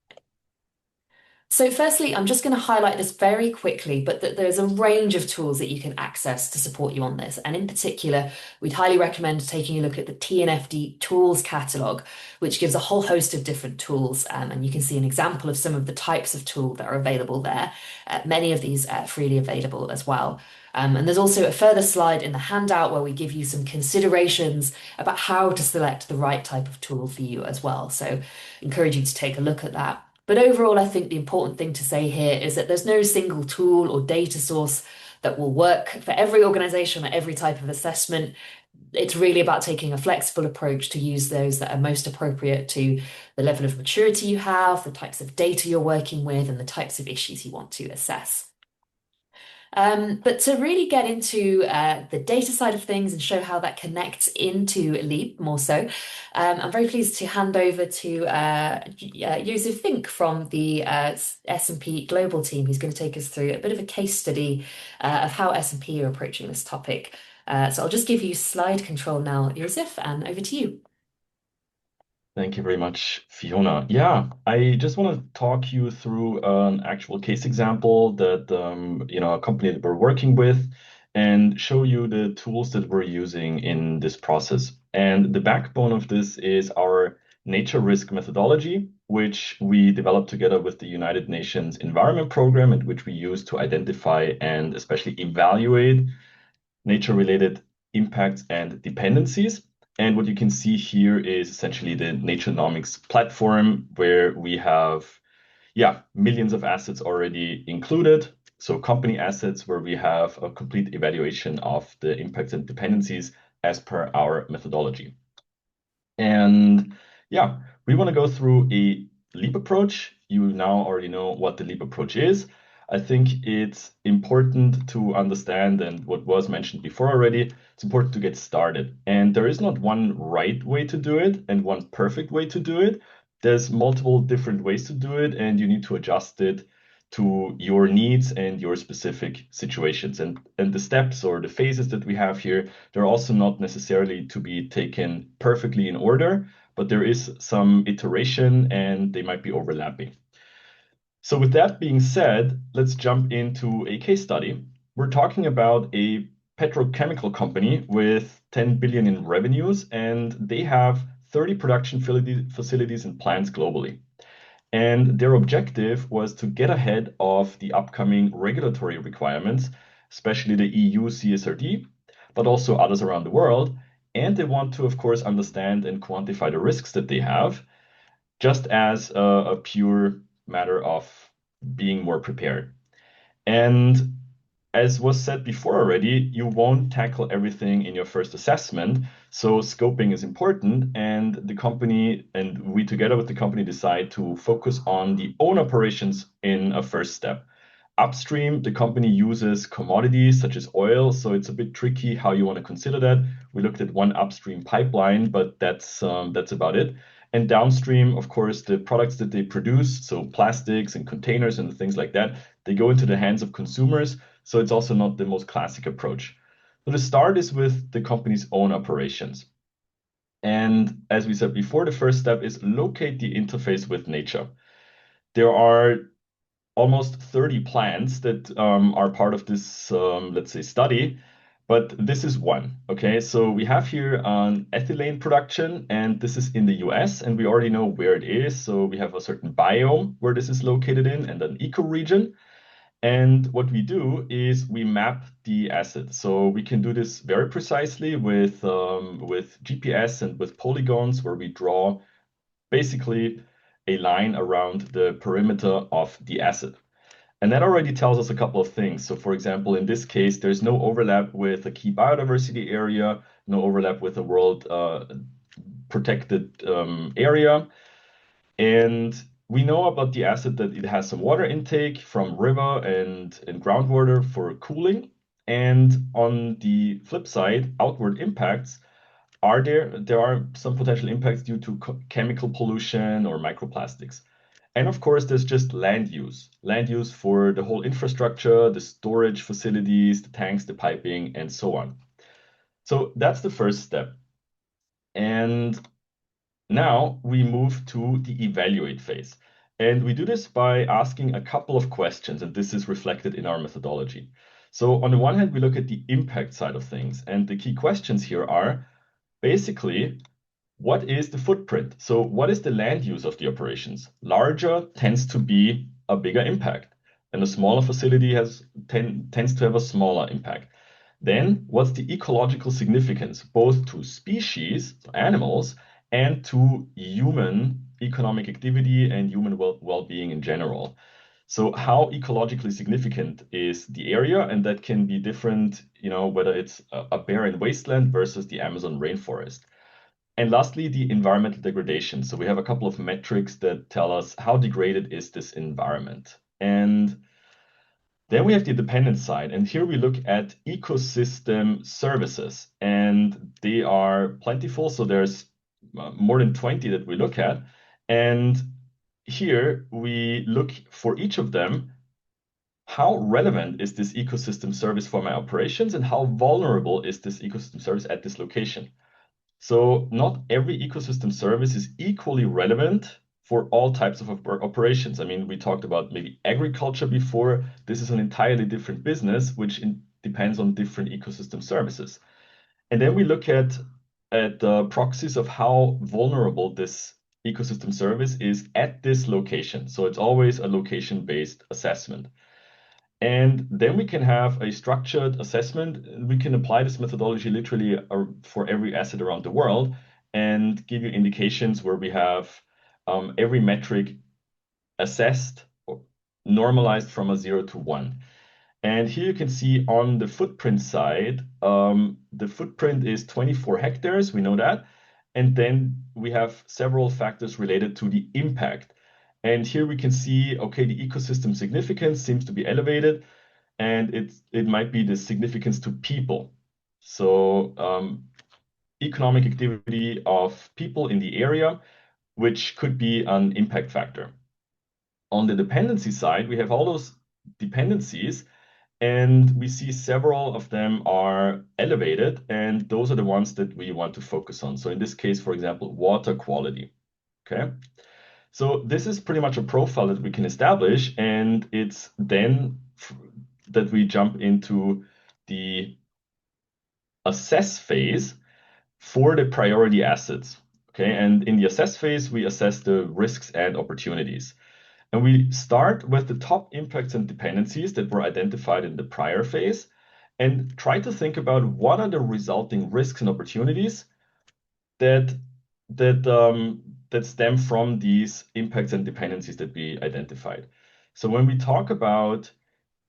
So firstly, I'm just going to highlight this very quickly, but that there's a range of tools that you can access to support you on this. And in particular, we'd highly recommend taking a look at the TNFD tools catalog, which gives a whole host of different tools. And you can see an example of some of the types of tool that are available there. Many of these are freely available as well. And there's also a further slide in the handout where we give you some considerations about how to select the right type of tool for you as well. So encourage you to take a look at that. But overall, I think the important thing to say here is that there's no single tool or data source that will work for every organization or every type of assessment. It's really about taking a flexible approach to use those that are most appropriate to the level of maturity you have, the types of data you're working with, and the types of issues you want to assess. But to really get into the data side of things and show how that connects into LEAP more so, I'm very pleased to hand over to Joseph Fink from the S&P Global team, who's going to take us through a bit of a case study of how S&P are approaching this topic. So I'll just give you slide control now, Joseph, and over to you. Thank you very much, Fiona. Yeah, I just want to talk you through an actual case example that a company that we're working with, and show you the tools that we're using in this process. And the backbone of this is our nature risk methodology, which we developed together with the United Nations Environment Program, and which we use to identify and especially evaluate nature-related impacts and dependencies. And what you can see here is essentially the Naturenomics platform, where we have, millions of assets already included. So company assets where we have a complete evaluation of the impacts and dependencies as per our methodology. And yeah, we want to go through a leap approach. You now already know what the leap approach is. I think it's important to understand, and what was mentioned before already, it's important to get started. And there is not one right way to do it and one perfect way to do it. There's multiple different ways to do it, and you need to adjust it to your needs and your specific situations. And the steps or the phases that we have here, they're also not necessarily to be taken perfectly in order, but there is some iteration and they might be overlapping. So with that being said, let's jump into a case study. We're talking about a petrochemical company with 10 billion in revenues, and they have 30 production facilities and plants globally. And their objective was to get ahead of the upcoming regulatory requirements, especially the EU CSRD, but also others around the world. And they want to, of course, understand and quantify the risks that they have, just as a pure matter of being more prepared. And as was said before already, you won't tackle everything in your first assessment. So scoping is important, and the company and we together with the company decide to focus on the own operations in a first step. Upstream, the company uses commodities such as oil, so it's a bit tricky how you want to consider that. We looked at one upstream pipeline, but that's about it. And downstream, of course, the products that they produce, so plastics and containers and things like that, they go into the hands of consumers. So it's also not the most classic approach. So the start is with the company's own operations. And as we said before, the first step is locate the interface with nature. There are almost 30 plants that are part of this, let's say, study, but this is one. Okay, so we have here an ethylene production, and this is in the US, and we already know where it is. So we have a certain biome where this is located in, and an ecoregion. And what we do is we map the asset. So we can do this very precisely with GPS and with polygons, where we draw basically a line around the perimeter of the asset. And that already tells us a couple of things. So for example, in this case, there's no overlap with a key biodiversity area, no overlap with a world protected area. And we know about the asset that it has some water intake from river and groundwater for cooling. And on the flip side, outward impacts there are some potential impacts due to chemical pollution or microplastics. And of course, there's just land use for the whole infrastructure, the storage facilities, the tanks, the piping, and so on. So that's the first step. And now we move to the evaluate phase. And we do this by asking a couple of questions, and this is reflected in our methodology. So on the one hand, we look at the impact side of things, and the key questions here are basically, what is the footprint? So what is the land use of the operations? Larger tends to be a bigger impact, and a smaller facility tends to have a smaller impact. Then what's the ecological significance, both to species, animals, and to human economic activity and human well-being in general? So how ecologically significant is the area? And that can be different, whether it's a barren wasteland versus the Amazon rainforest. And lastly, the environmental degradation. So we have a couple of metrics that tell us how degraded is this environment. And then we have the dependent side. And here we look at ecosystem services. And they are plentiful. So there's more than 20 that we look at. And here we look for each of them. How relevant is this ecosystem service for my operations, and how vulnerable is this ecosystem service at this location? So not every ecosystem service is equally relevant for all types of operations. I mean, we talked about maybe agriculture before. This is an entirely different business, which depends on different ecosystem services. And then we look at proxies of how vulnerable this ecosystem service is at this location. So it's always a location-based assessment. And then we can have a structured assessment. We can apply this methodology literally for every asset around the world and give you indications where we have every metric assessed or normalized from a 0 to 1. And here you can see on the footprint side, the footprint is 24 hectares, we know that. And then we have several factors related to the impact. And here we can see, okay, the ecosystem significance seems to be elevated, and it might be the significance to people. So economic activity of people in the area, which could be an impact factor. On the dependency side, we have all those dependencies, and we see several of them are elevated, and those are the ones that we want to focus on. So in this case, for example, water quality. Okay. So this is pretty much a profile that we can establish, and it's then that we jump into the assess phase for the priority assets. Okay, and in the assess phase, we assess the risks and opportunities. And we start with the top impacts and dependencies that were identified in the prior phase and try to think about what are the resulting risks and opportunities that stem from these impacts and dependencies that we identified. So when we talk about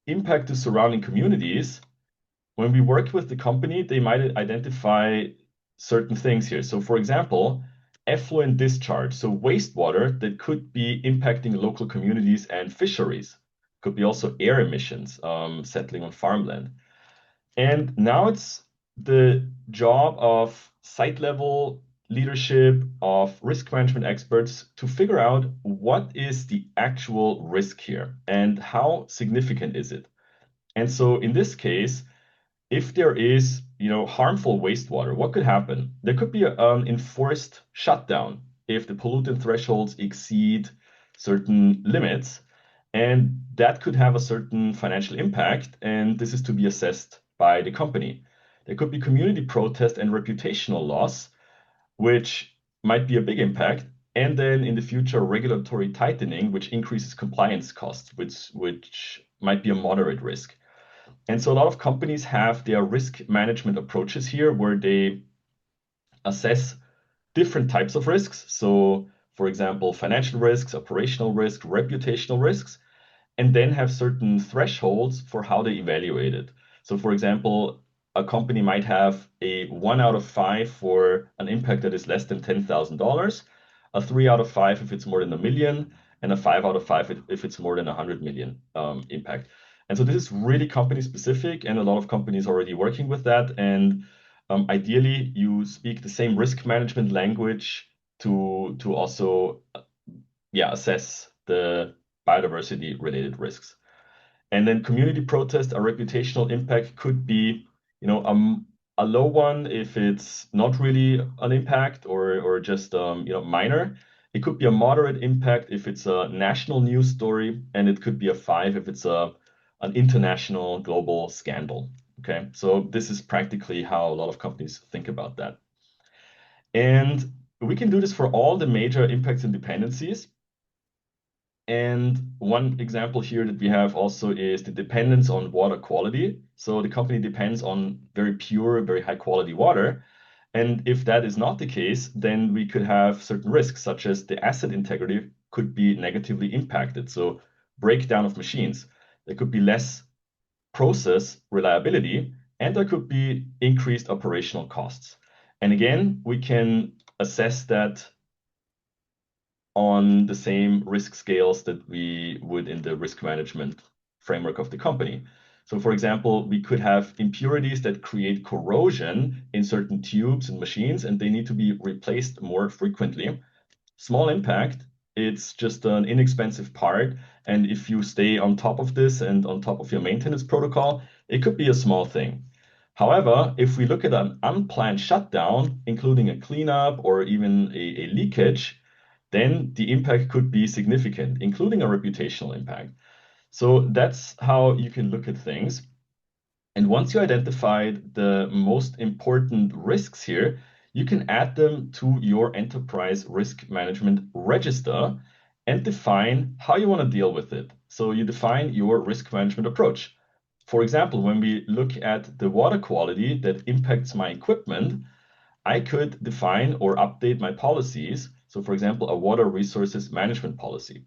impact to surrounding communities, when we work with the company, they might identify certain things here. So for example, effluent discharge, so wastewater that could be impacting local communities and fisheries. Could be also air emissions, settling on farmland. And now it's the job of site level leadership, of risk management experts to figure out what is the actual risk here and how significant is it. And so in this case, if there is, harmful wastewater, what could happen? There could be an enforced shutdown if the pollutant thresholds exceed certain limits, and that could have a certain financial impact, and this is to be assessed by the company. There could be community protest and reputational loss, which might be a big impact, and then in the future, regulatory tightening, which increases compliance costs, which might be a moderate risk. And so a lot of companies have their risk management approaches here where they assess different types of risks. So, for example, financial risks, operational risk, reputational risks, and then have certain thresholds for how they evaluate it. So, for example, a company might have a 1 out of 5 for an impact that is less than $10,000, a 3 out of 5 if it's more than $1 million, and a 5 out of 5 if it's more than $100 million impact. And so this is really company specific, and a lot of companies are already working with that. And ideally, you speak the same risk management language to also assess the biodiversity related risks. And then community protest, a reputational impact could be, a low one if it's not really an impact or just minor. It could be a moderate impact if it's a national news story, and it could be a 5 if it's an international global scandal. Okay, so this is practically how a lot of companies think about that. And we can do this for all the major impacts and dependencies. And one example here that we have also is the dependence on water quality. So the company depends on very pure, very high quality water. And if that is not the case, then we could have certain risks, such as the asset integrity could be negatively impacted. So breakdown of machines. There could be less process reliability, and there could be increased operational costs. And again, we can assess that on the same risk scales that we would in the risk management framework of the company. So for example, we could have impurities that create corrosion in certain tubes and machines, and they need to be replaced more frequently. Small impact, it's just an inexpensive part. And if you stay on top of this and on top of your maintenance protocol, it could be a small thing. However, if we look at an unplanned shutdown, including a cleanup or even a leakage, then the impact could be significant, including a reputational impact. So that's how you can look at things. And once you identified the most important risks here, you can add them to your enterprise risk management register and define how you want to deal with it. So you define your risk management approach. For example, when we look at the water quality that impacts my equipment, I could define or update my policies. So, for example, a water resources management policy.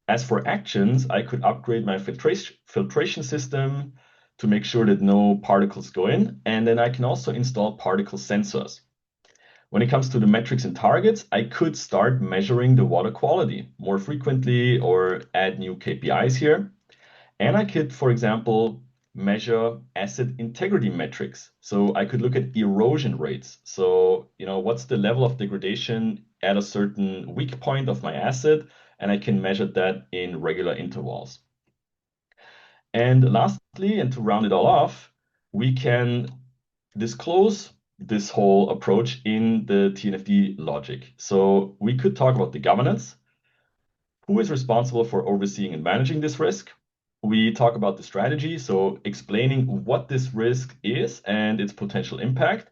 As for actions, I could upgrade my filtration system to make sure that no particles go in, and then I can also install particle sensors. When it comes to the metrics and targets, I could start measuring the water quality more frequently or add new KPIs here. And I could, for example, measure asset integrity metrics. So I could look at erosion rates. So, what's the level of degradation at a certain weak point of my asset? And I can measure that in regular intervals. And lastly, and to round it all off, we can disclose this whole approach in the TNFD logic. So we could talk about the governance. Who is responsible for overseeing and managing this risk? We talk about the strategy, so explaining what this risk is and its potential impact.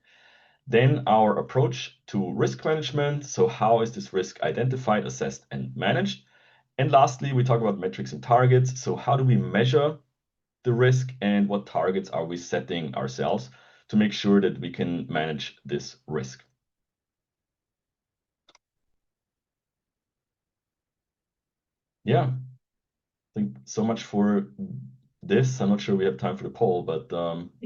Then our approach to risk management, so how is this risk identified, assessed, and managed? And lastly, we talk about metrics and targets. So how do we measure the risk and what targets are we setting ourselves to make sure that we can manage this risk? Yeah, I think so much for this. I'm not sure we have time for the poll, but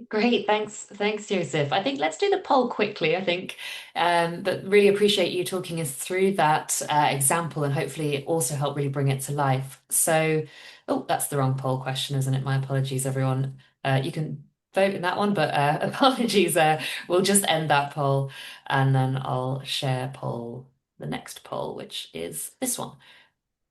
Great, thanks, Joseph. I think let's do the poll quickly. I think, but really appreciate you talking us through that example, and hopefully it also helped really bring it to life. So, oh, that's the wrong poll question, isn't it? My apologies, everyone. You can vote in that one, but apologies. We'll just end that poll, and then I'll share the next poll, which is this one.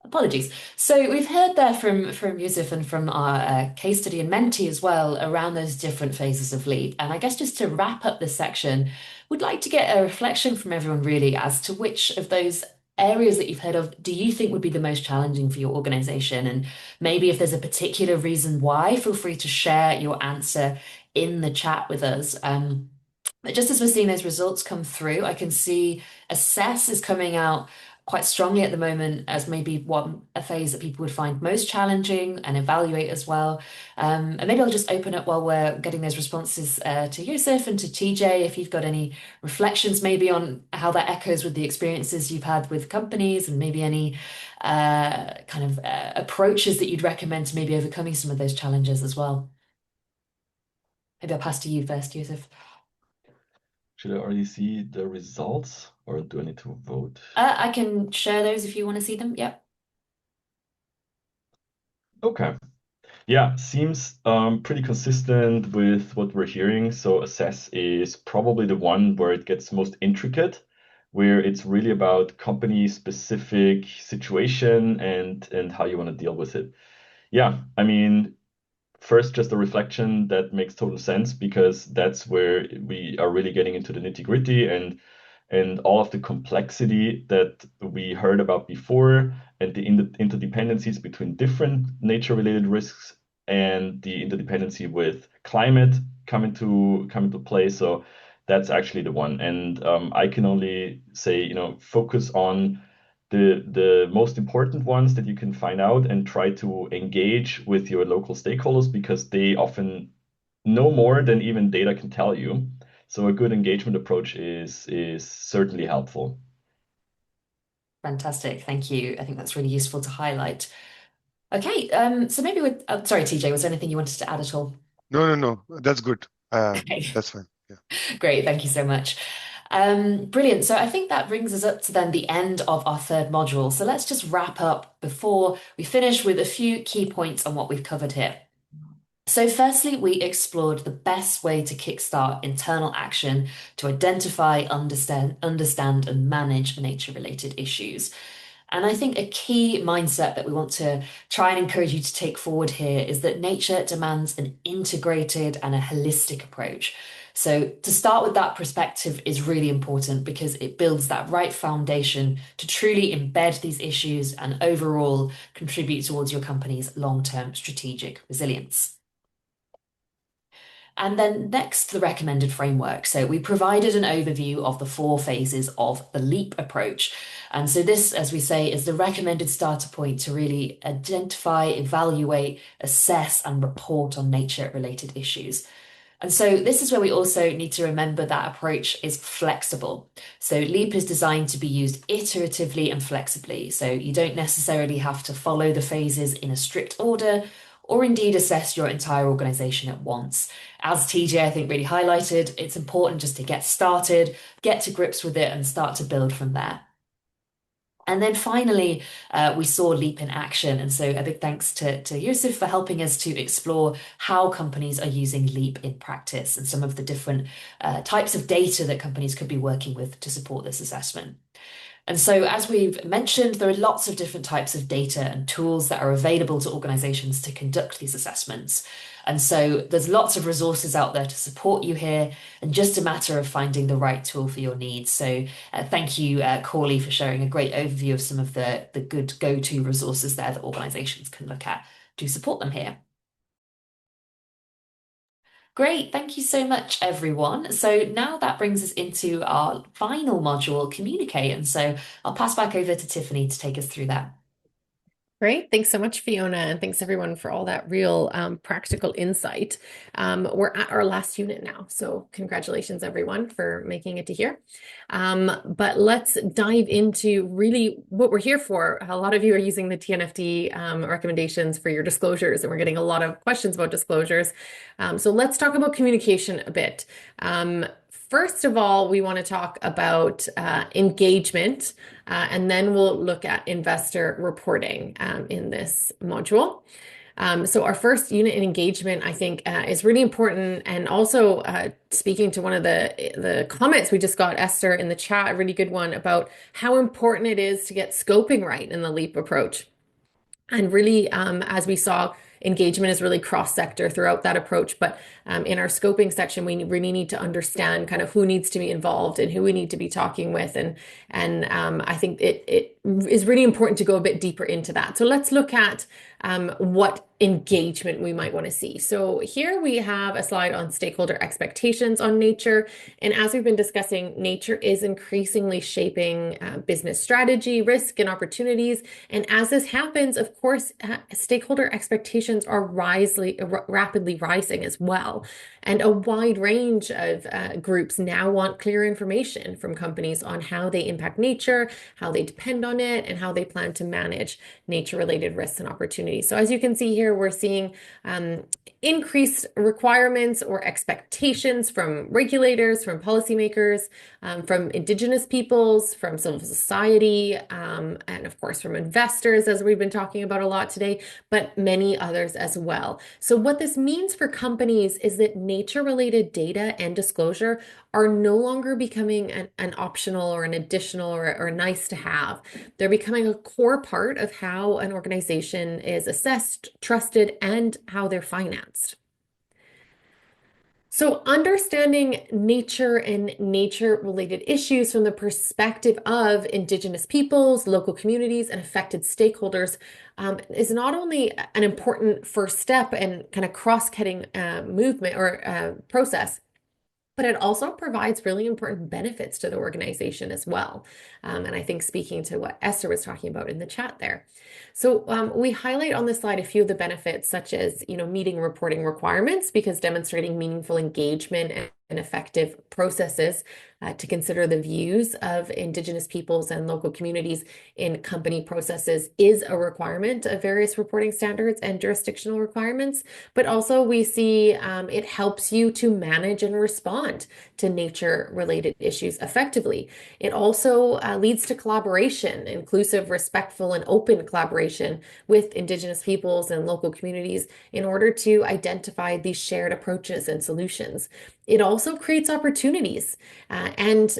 Apologies. So we've heard there from Yusuf and from our case study and Menti as well around those different phases of leap. And I guess just to wrap up this section, we'd like to get a reflection from everyone really as to which of those areas that you've heard of do you think would be the most challenging for your organization? And maybe if there's a particular reason why, feel free to share your answer in the chat with us. But just as we're seeing those results come through, I can see assess is coming out quite strongly at the moment as maybe a phase that people would find most challenging, and evaluate as well. And maybe I'll just open up while we're getting those responses to Yusuf and to TJ, if you've got any reflections maybe on how that echoes with the experiences you've had with companies, and maybe any kind of approaches that you'd recommend to maybe overcoming some of those challenges as well. Maybe I'll pass to you first, Yusuf. should I already see the results or do I need to vote? I can share those if you want to see them. Yep. Okay. Yeah, seems pretty consistent with what we're hearing. So assess is probably the one where it gets most intricate, where it's really about company specific situation and how you want to deal with it. Yeah, I mean, first, just a reflection that makes total sense because that's where we are really getting into the nitty-gritty and all of the complexity that we heard about before, and the interdependencies between different nature-related risks and the interdependency with climate come into play. So that's actually the one. And I can only say, focus on the most important ones that you can find out and try to engage with your local stakeholders because they often know more than even data can tell you. So a good engagement approach is certainly helpful. Fantastic. Thank you. I think that's really useful to highlight. Okay, so maybe sorry, TJ, was there anything you wanted to add at all? No. That's good. Okay. That's fine. Yeah. Great, thank you so much. Brilliant. So I think that brings us up to then the end of our third module. So let's just wrap up before we finish with a few key points on what we've covered here. So firstly, we explored the best way to kickstart internal action to identify, understand and manage nature-related issues. And I think a key mindset that we want to try and encourage you to take forward here is that nature demands an integrated and a holistic approach. So to start with that perspective is really important because it builds that right foundation to truly embed these issues and overall contribute towards your company's long-term strategic resilience. And then next, the recommended framework. So we provided an overview of the 4 phases of the LEAP approach. And so this, as we say, is the recommended starter point to really identify, evaluate, assess, and report on nature-related issues. And so this is where we also need to remember that approach is flexible. So LEAP is designed to be used iteratively and flexibly. So you don't necessarily have to follow the phases in a strict order or indeed assess your entire organization at once. As TJ, I think, really highlighted, it's important just to get started, get to grips with it, and start to build from there. And then finally, we saw LEAP in action. And so a big thanks to Yusuf for helping us to explore how companies are using LEAP in practice and some of the different types of data that companies could be working with to support this assessment. And so, as we've mentioned, there are lots of different types of data and tools that are available to organizations to conduct these assessments. And so there's lots of resources out there to support you here, and just a matter of finding the right tool for your needs. So thank you, Corley, for sharing a great overview of some of the good go-to resources there that organizations can look at to support them here. Great, thank you so much, everyone. So now that brings us into our final module, communicate. And so I'll pass back over to Tiffany to take us through that. Great. Thanks so much, Fiona. And thanks everyone for all that real practical insight. We're at our last unit now. So congratulations, everyone, for making it to here. But let's dive into really what we're here for. A lot of you are using the TNFD recommendations for your disclosures, and we're getting a lot of questions about disclosures. So let's talk about communication a bit. First of all, we want to talk about engagement, and then we'll look at investor reporting in this module. So our first unit in engagement, I think, is really important. And also speaking to one of the comments we just got, Esther, in the chat, a really good one about how important it is to get scoping right in the LEAP approach. And really, as we saw, engagement is really cross-sector throughout that approach. But in our scoping section, we really need to understand kind of who needs to be involved and who we need to be talking with. And I think it is really important to go a bit deeper into that. So let's look at what engagement we might want to see. So here we have a slide on stakeholder expectations on nature. And as we've been discussing, nature is increasingly shaping business strategy, risk, and opportunities. And as this happens, of course, stakeholder expectations are rapidly rising as well. And a wide range of groups now want clear information from companies on how they impact nature, how they depend on it, and how they plan to manage nature-related risks and opportunities. So as you can see here, we're seeing increased requirements or expectations from regulators, from policymakers, from Indigenous peoples, from civil society, and of course from investors, as we've been talking about a lot today, but many others as well. So what this means for companies is that nature-related data and disclosure are no longer becoming an optional or an additional or nice to have. They're becoming a core part of how an organization is assessed, trusted, and how they're financed. So understanding nature and nature-related issues from the perspective of Indigenous peoples, local communities, and affected stakeholders is not only an important first step and kind of cross-cutting movement or process, but it also provides really important benefits to the organization as well. And I think speaking to what Esther was talking about in the chat there. So we highlight on this slide a few of the benefits, such as, meeting reporting requirements, because demonstrating meaningful engagement and effective processes to consider the views of Indigenous peoples and local communities in company processes is a requirement of various reporting standards and jurisdictional requirements. But also we see it helps you to manage and respond to nature-related issues effectively. It also leads to collaboration, inclusive, respectful, and open collaboration with Indigenous peoples and local communities in order to identify these shared approaches and solutions. It also also creates opportunities. And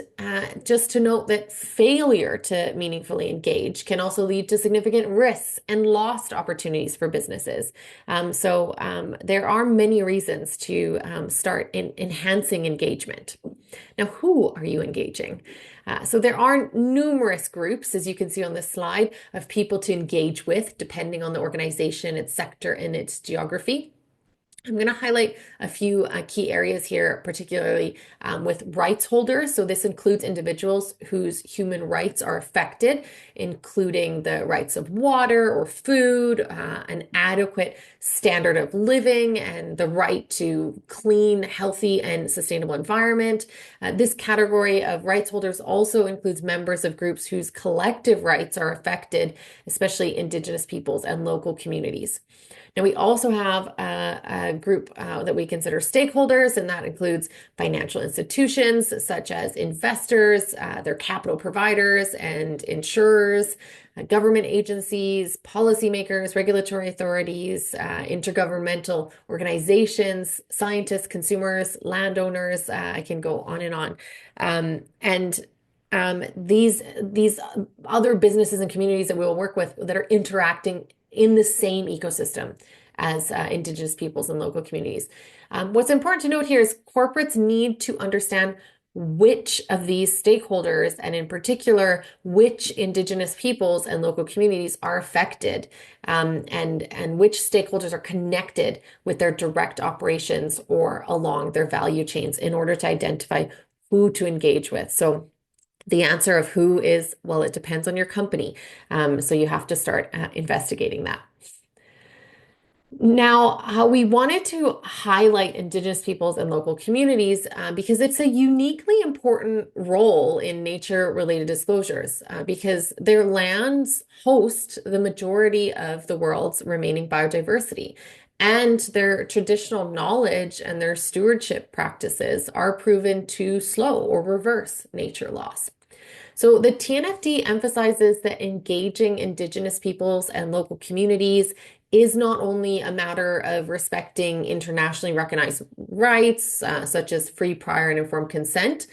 just to note that failure to meaningfully engage can also lead to significant risks and lost opportunities for businesses. So there are many reasons to start enhancing engagement. Now, who are you engaging? So there are numerous groups, as you can see on this slide, of people to engage with, depending on the organization, its sector, and its geography. I'm going to highlight a few key areas here, particularly with rights holders. So this includes individuals whose human rights are affected, including the rights of water or food, an adequate standard of living, and the right to clean, healthy, and sustainable environment. This category of rights holders also includes members of groups whose collective rights are affected, especially Indigenous peoples and local communities. Now, we also have a group that we consider stakeholders, and that includes financial institutions such as investors, their capital providers and insurers, government agencies, policymakers, regulatory authorities, intergovernmental organizations, scientists, consumers, landowners. I can go on and on. These other businesses and communities that we will work with that are interacting in the same ecosystem as Indigenous peoples and local communities. What's important to note here is corporates need to understand which of these stakeholders, and in particular, which Indigenous peoples and local communities are affected, and which stakeholders are connected with their direct operations or along their value chains in order to identify who to engage with. So the answer of who is, well, it depends on your company. So you have to start investigating that. Now, we wanted to highlight Indigenous peoples and local communities because it's a uniquely important role in nature-related disclosures because their lands host the majority of the world's remaining biodiversity. And their traditional knowledge and their stewardship practices are proven to slow or reverse nature loss. So the TNFD emphasizes that engaging Indigenous peoples and local communities is not only a matter of respecting internationally recognized rights, such as free, prior, and informed consent,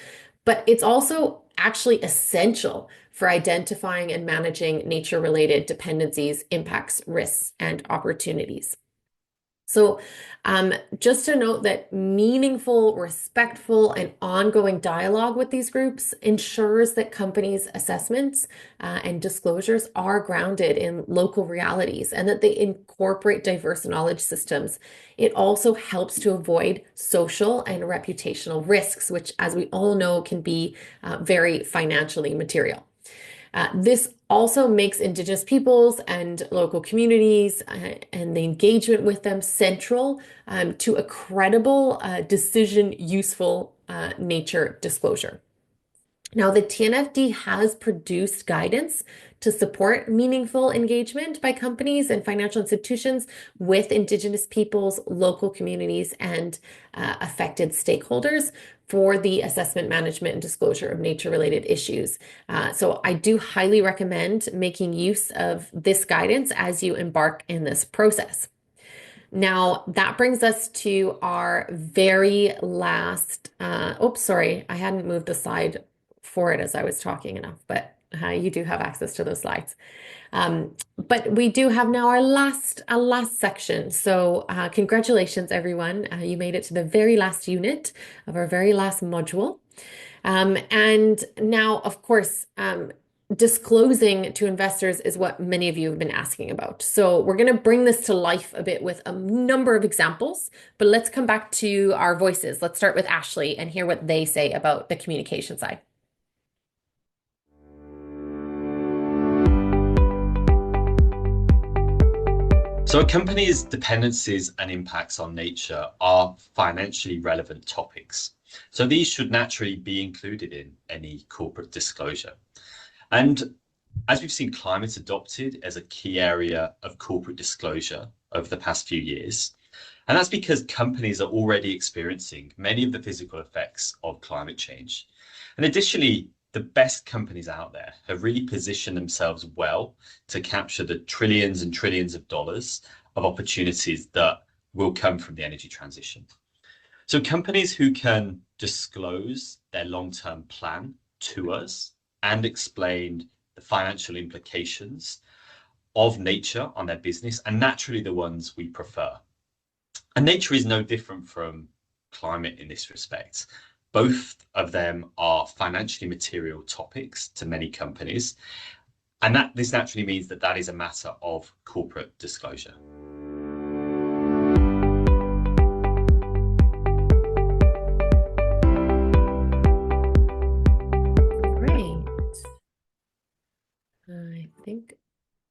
but it's also actually essential for identifying and managing nature-related dependencies, impacts, risks, and opportunities. So just to note that meaningful, respectful, and ongoing dialogue with these groups ensures that companies' assessments and disclosures are grounded in local realities and that they incorporate diverse knowledge systems. It also helps to avoid social and reputational risks, which, as we all know, can be very financially material. This also makes Indigenous peoples and local communities and the engagement with them central to a credible, decision-useful nature disclosure. Now, the TNFD has produced guidance to support meaningful engagement by companies and financial institutions with Indigenous peoples, local communities, and affected stakeholders for the assessment, management, and disclosure of nature-related issues. So I do highly recommend making use of this guidance as you embark in this process. Now, that brings us to our very last, oops, sorry, I hadn't moved the slide for it as I was talking enough, but you do have access to those slides. But we do have now our last section. So congratulations, everyone. You made it to the very last unit of our very last module. And now, of course, disclosing to investors is what many of you have been asking about. So we're going to bring this to life a bit with a number of examples, but let's come back to our voices. Let's start with Ashley and hear what they say about the communication side. So a company's dependencies and impacts on nature are financially relevant topics. So these should naturally be included in any corporate disclosure. And as we've seen, climate's adopted as a key area of corporate disclosure over the past few years. And that's because companies are already experiencing many of the physical effects of climate change. And additionally, the best companies out there have really positioned themselves well to capture the trillions and trillions of dollars of opportunities that will come from the energy transition. So companies who can disclose their long-term plan to us and explain the financial implications of nature on their business are naturally the ones we prefer. And nature is no different from climate in this respect. Both of them are financially material topics to many companies. And this naturally means that is a matter of corporate disclosure. Great. I think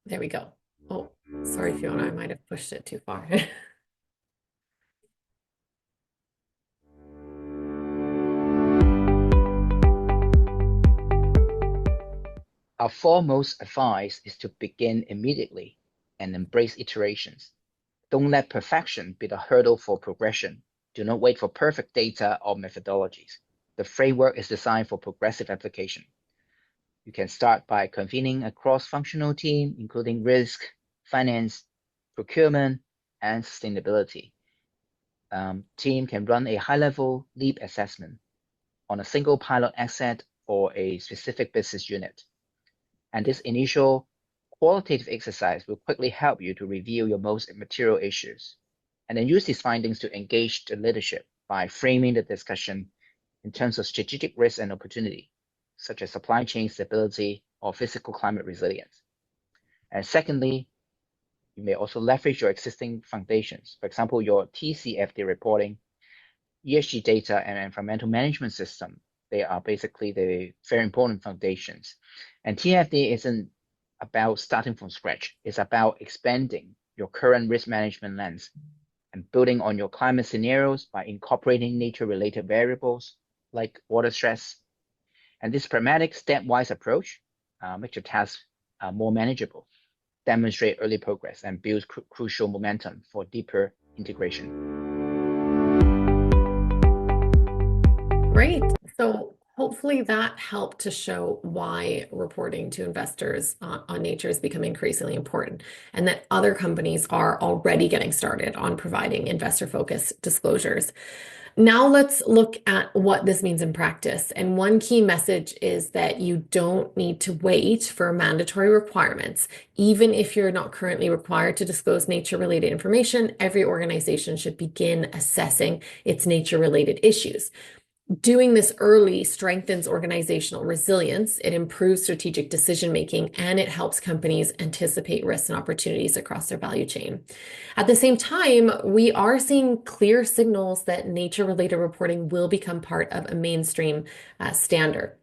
there we go. Oh, sorry, Fiona, I might have pushed it too far. Our foremost advice is to begin immediately and embrace iterations. Don't let perfection be the hurdle for progression. Do not wait for perfect data or methodologies. The framework is designed for progressive application. You can start by convening a cross-functional team, including risk, finance, procurement, and sustainability. Team can run a high-level leap assessment on a single pilot asset or a specific business unit. And this initial qualitative exercise will quickly help you to review your most material issues. And then use these findings to engage the leadership by framing the discussion in terms of strategic risk and opportunity, such as supply chain stability or physical climate resilience. And secondly, you may also leverage your existing foundations. For example, your TCFD reporting, ESG data, and environmental management system. They are basically the very important foundations. And TFD isn't about starting from scratch. It's about expanding your current risk management lens and building on your climate scenarios by incorporating nature-related variables like water stress. And this pragmatic stepwise approach makes your tasks more manageable, demonstrate early progress, and build crucial momentum for deeper integration. Great. So hopefully that helped to show why reporting to investors on nature has become increasingly important, and that other companies are already getting started on providing investor-focused disclosures. Now let's look at what this means in practice. And one key message is that you don't need to wait for mandatory requirements. Even if you're not currently required to disclose nature-related information, every organization should begin assessing its nature-related issues. Doing this early strengthens organizational resilience, it improves strategic decision-making, and it helps companies anticipate risks and opportunities across their value chain. At the same time, we are seeing clear signals that nature-related reporting will become part of a mainstream standard.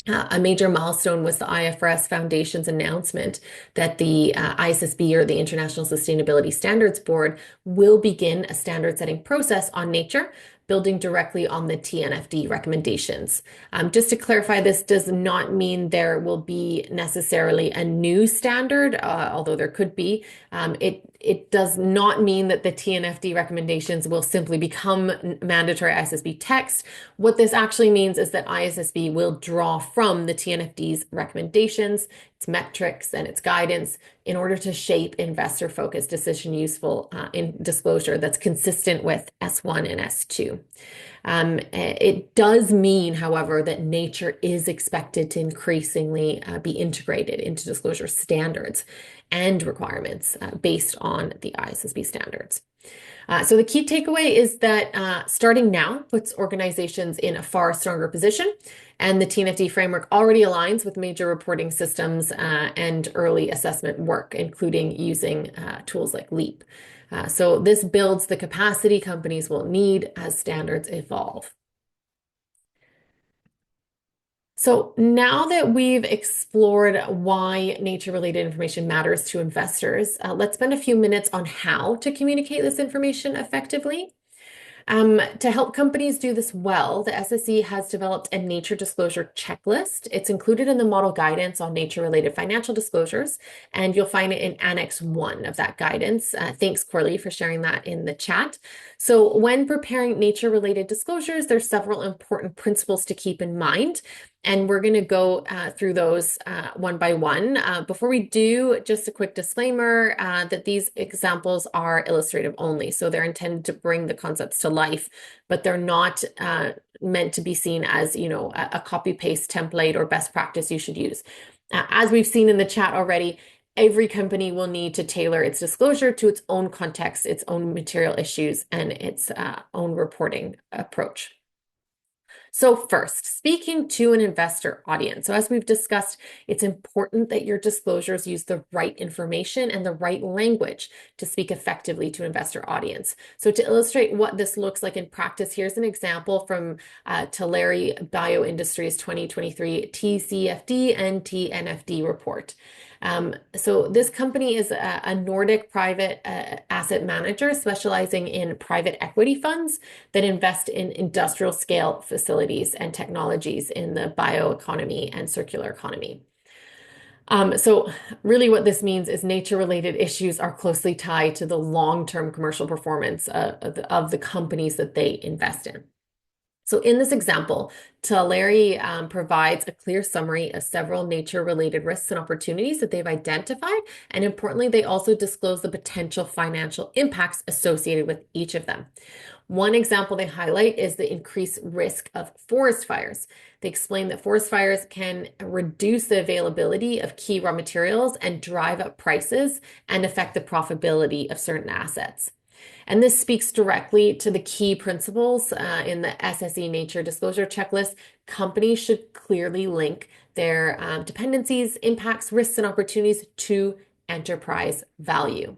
A major milestone was the IFRS Foundation's announcement that the ISSB, or the International Sustainability Standards Board, will begin a standard-setting process on nature, building directly on the TNFD recommendations. Just to clarify, this does not mean there will be necessarily a new standard, although there could be. It does not mean that the TNFD recommendations will simply become mandatory ISSB text. What this actually means is that ISSB will draw from the TNFD's recommendations, its metrics, and its guidance in order to shape investor-focused decision useful in disclosure that's consistent with S1 and S2. It does mean, however, that nature is expected to increasingly be integrated into disclosure standards and requirements based on the ISSB standards. So the key takeaway is that starting now puts organizations in a far stronger position, and the TNFD framework already aligns with major reporting systems and early assessment work, including using tools like LEAP. So this builds the capacity companies will need as standards evolve. So now that we've explored why nature-related information matters to investors, let's spend a few minutes on how to communicate this information effectively. To help companies do this well, the SSE has developed a nature disclosure checklist. It's included in the model guidance on nature-related financial disclosures, and you'll find it in Annex 1 of that guidance. Thanks, Corley, for sharing that in the chat. So when preparing nature-related disclosures, there's several important principles to keep in mind. And we're going to go through those one by one. Before we do, just a quick disclaimer that these examples are illustrative only. So they're intended to bring the concepts to life, but they're not meant to be seen as, you know, a copy-paste template or best practice you should use. As we've seen in the chat already, every company will need to tailor its disclosure to its own context, its own material issues, and its own reporting approach. So first, speaking to an investor audience. So as we've discussed, it's important that your disclosures use the right information and the right language to speak effectively to investor audience. So to illustrate what this looks like in practice, here's an example from Tulare Bioindustries 2023 TCFD and TNFD report. So this company is a Nordic private asset manager specializing in private equity funds that invest in industrial scale facilities and technologies in the bioeconomy and circular economy. So really what this means is nature-related issues are closely tied to the long-term commercial performance of the companies that they invest in. So in this example, Tulare provides a clear summary of several nature-related risks and opportunities that they've identified. And importantly, they also disclose the potential financial impacts associated with each of them. One example they highlight is the increased risk of forest fires. They explain that forest fires can reduce the availability of key raw materials and drive up prices and affect the profitability of certain assets. And this speaks directly to the key principles in the SSE Nature Disclosure Checklist. Companies should clearly link their dependencies, impacts, risks, and opportunities to enterprise value.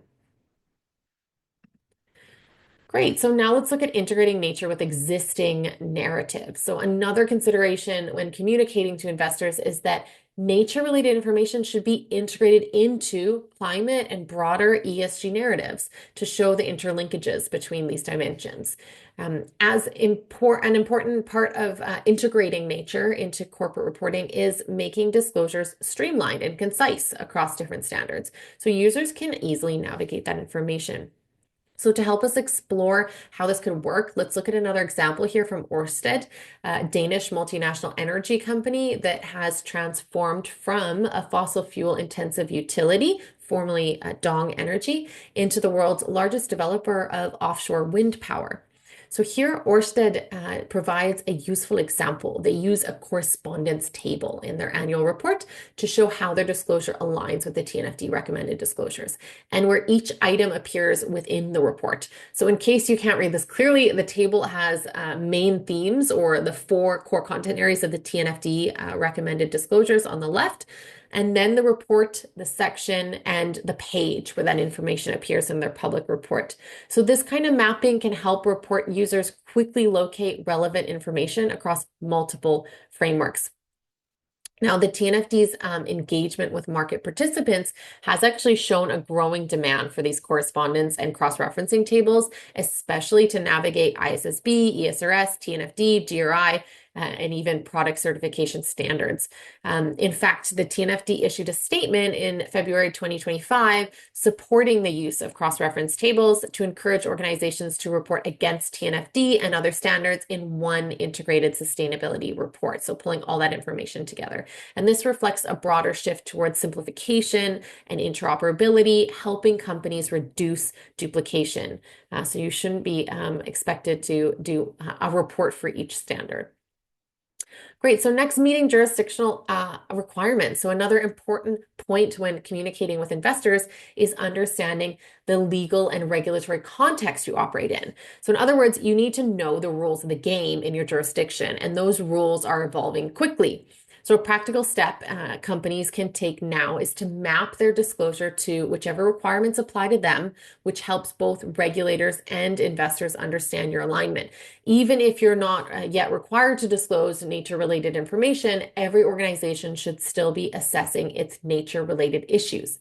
Great. So now let's look at integrating nature with existing narratives. So another consideration when communicating to investors is that nature-related information should be integrated into climate and broader ESG narratives to show the interlinkages between these dimensions. An important part of integrating nature into corporate reporting is making disclosures streamlined and concise across different standards, so users can easily navigate that information. So to help us explore how this could work, let's look at another example here from Ørsted, a Danish multinational energy company that has transformed from a fossil fuel intensive utility, formerly Dong Energy, into the world's largest developer of offshore wind power. So here, Ørsted provides a useful example. They use a correspondence table in their annual report to show how their disclosure aligns with the TNFD recommended disclosures and where each item appears within the report. So in case you can't read this clearly, the table has main themes or the 4 core content areas of the TNFD recommended disclosures on the left, and then the report, the section, and the page where that information appears in their public report. So this kind of mapping can help report users quickly locate relevant information across multiple frameworks. Now, the TNFD's engagement with market participants has actually shown a growing demand for these correspondence and cross-referencing tables, especially to navigate ISSB, ESRS, TNFD, GRI, and even product certification standards. In fact, the TNFD issued a statement in February 2025 supporting the use of cross-reference tables to encourage organizations to report against TNFD and other standards in one integrated sustainability report. So pulling all that information together. And this reflects a broader shift towards simplification and interoperability, helping companies reduce duplication. So you shouldn't be expected to do a report for each standard. Great. So next, meeting jurisdictional requirements. So another important point when communicating with investors is understanding the legal and regulatory context you operate in. So in other words, you need to know the rules of the game in your jurisdiction, and those rules are evolving quickly. So a practical step companies can take now is to map their disclosure to whichever requirements apply to them, which helps both regulators and investors understand your alignment. Even if you're not yet required to disclose nature-related information, every organization should still be assessing its nature-related issues.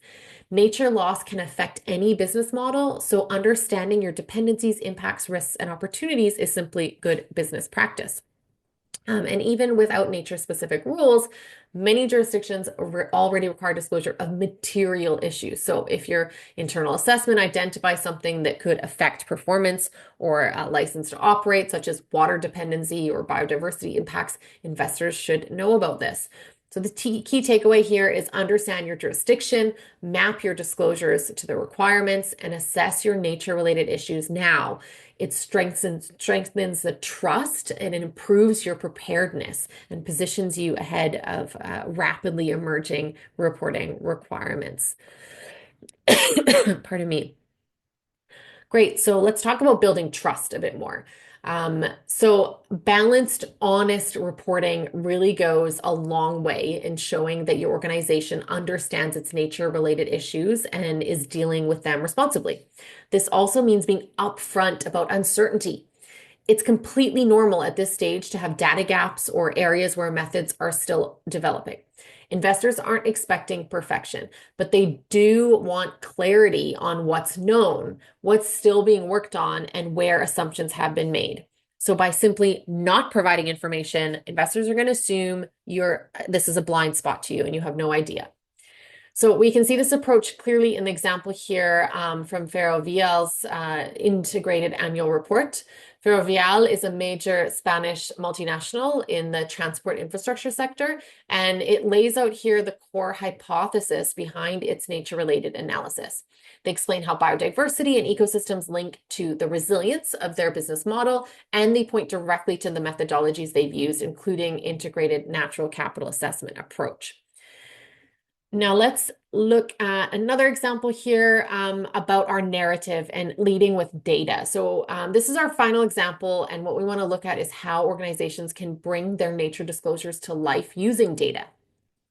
Nature loss can affect any business model, so understanding your dependencies, impacts, risks, and opportunities is simply good business practice. And even without nature-specific rules, many jurisdictions already require disclosure of material issues. So if your internal assessment identifies something that could affect performance or a license to operate, such as water dependency or biodiversity impacts, investors should know about this. So the key takeaway here is understand your jurisdiction, map your disclosures to the requirements, and assess your nature-related issues now. It strengthens the trust and it improves your preparedness and positions you ahead of rapidly emerging reporting requirements. Pardon me. Great. So let's talk about building trust a bit more. So balanced, honest reporting really goes a long way in showing that your organization understands its nature-related issues and is dealing with them responsibly. This also means being upfront about uncertainty. It's completely normal at this stage to have data gaps or areas where methods are still developing. Investors aren't expecting perfection, but they do want clarity on what's known, what's still being worked on, and where assumptions have been made. So by simply not providing information, investors are going to assume this is a blind spot to you and you have no idea. So we can see this approach clearly in the example here from Ferrovial's integrated annual report. Ferrovial is a major Spanish multinational in the transport infrastructure sector, and it lays out here the core hypothesis behind its nature-related analysis. They explain how biodiversity and ecosystems link to the resilience of their business model, and they point directly to the methodologies they've used, including integrated natural capital assessment approach. Now let's look at another example here about our narrative and leading with data. So this is our final example, and what we want to look at is how organizations can bring their nature disclosures to life using data.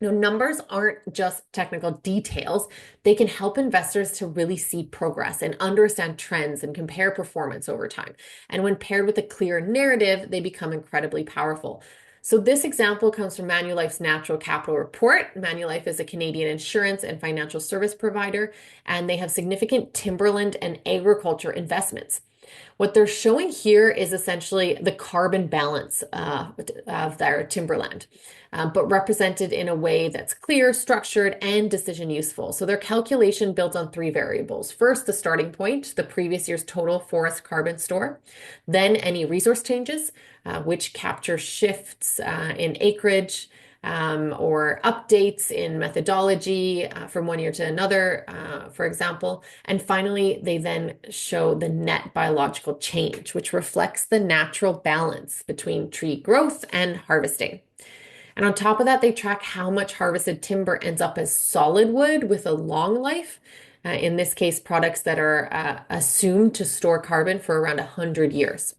Now, numbers aren't just technical details. They can help investors to really see progress and understand trends and compare performance over time. And when paired with a clear narrative, they become incredibly powerful. So this example comes from Manulife's Natural Capital Report. Manulife is a Canadian insurance and financial service provider, and they have significant timberland and agriculture investments. What they're showing here is essentially the carbon balance of their timberland, but represented in a way that's clear, structured, and decision useful. So their calculation builds on three variables. First, the starting point, the previous year's total forest carbon store, then any resource changes, which capture shifts in acreage, or updates in methodology from one year to another, for example. And finally, they then show the net biological change, which reflects the natural balance between tree growth and harvesting. And on top of that, they track how much harvested timber ends up as solid wood with a long life. In this case, products that are assumed to store carbon for around 100 years.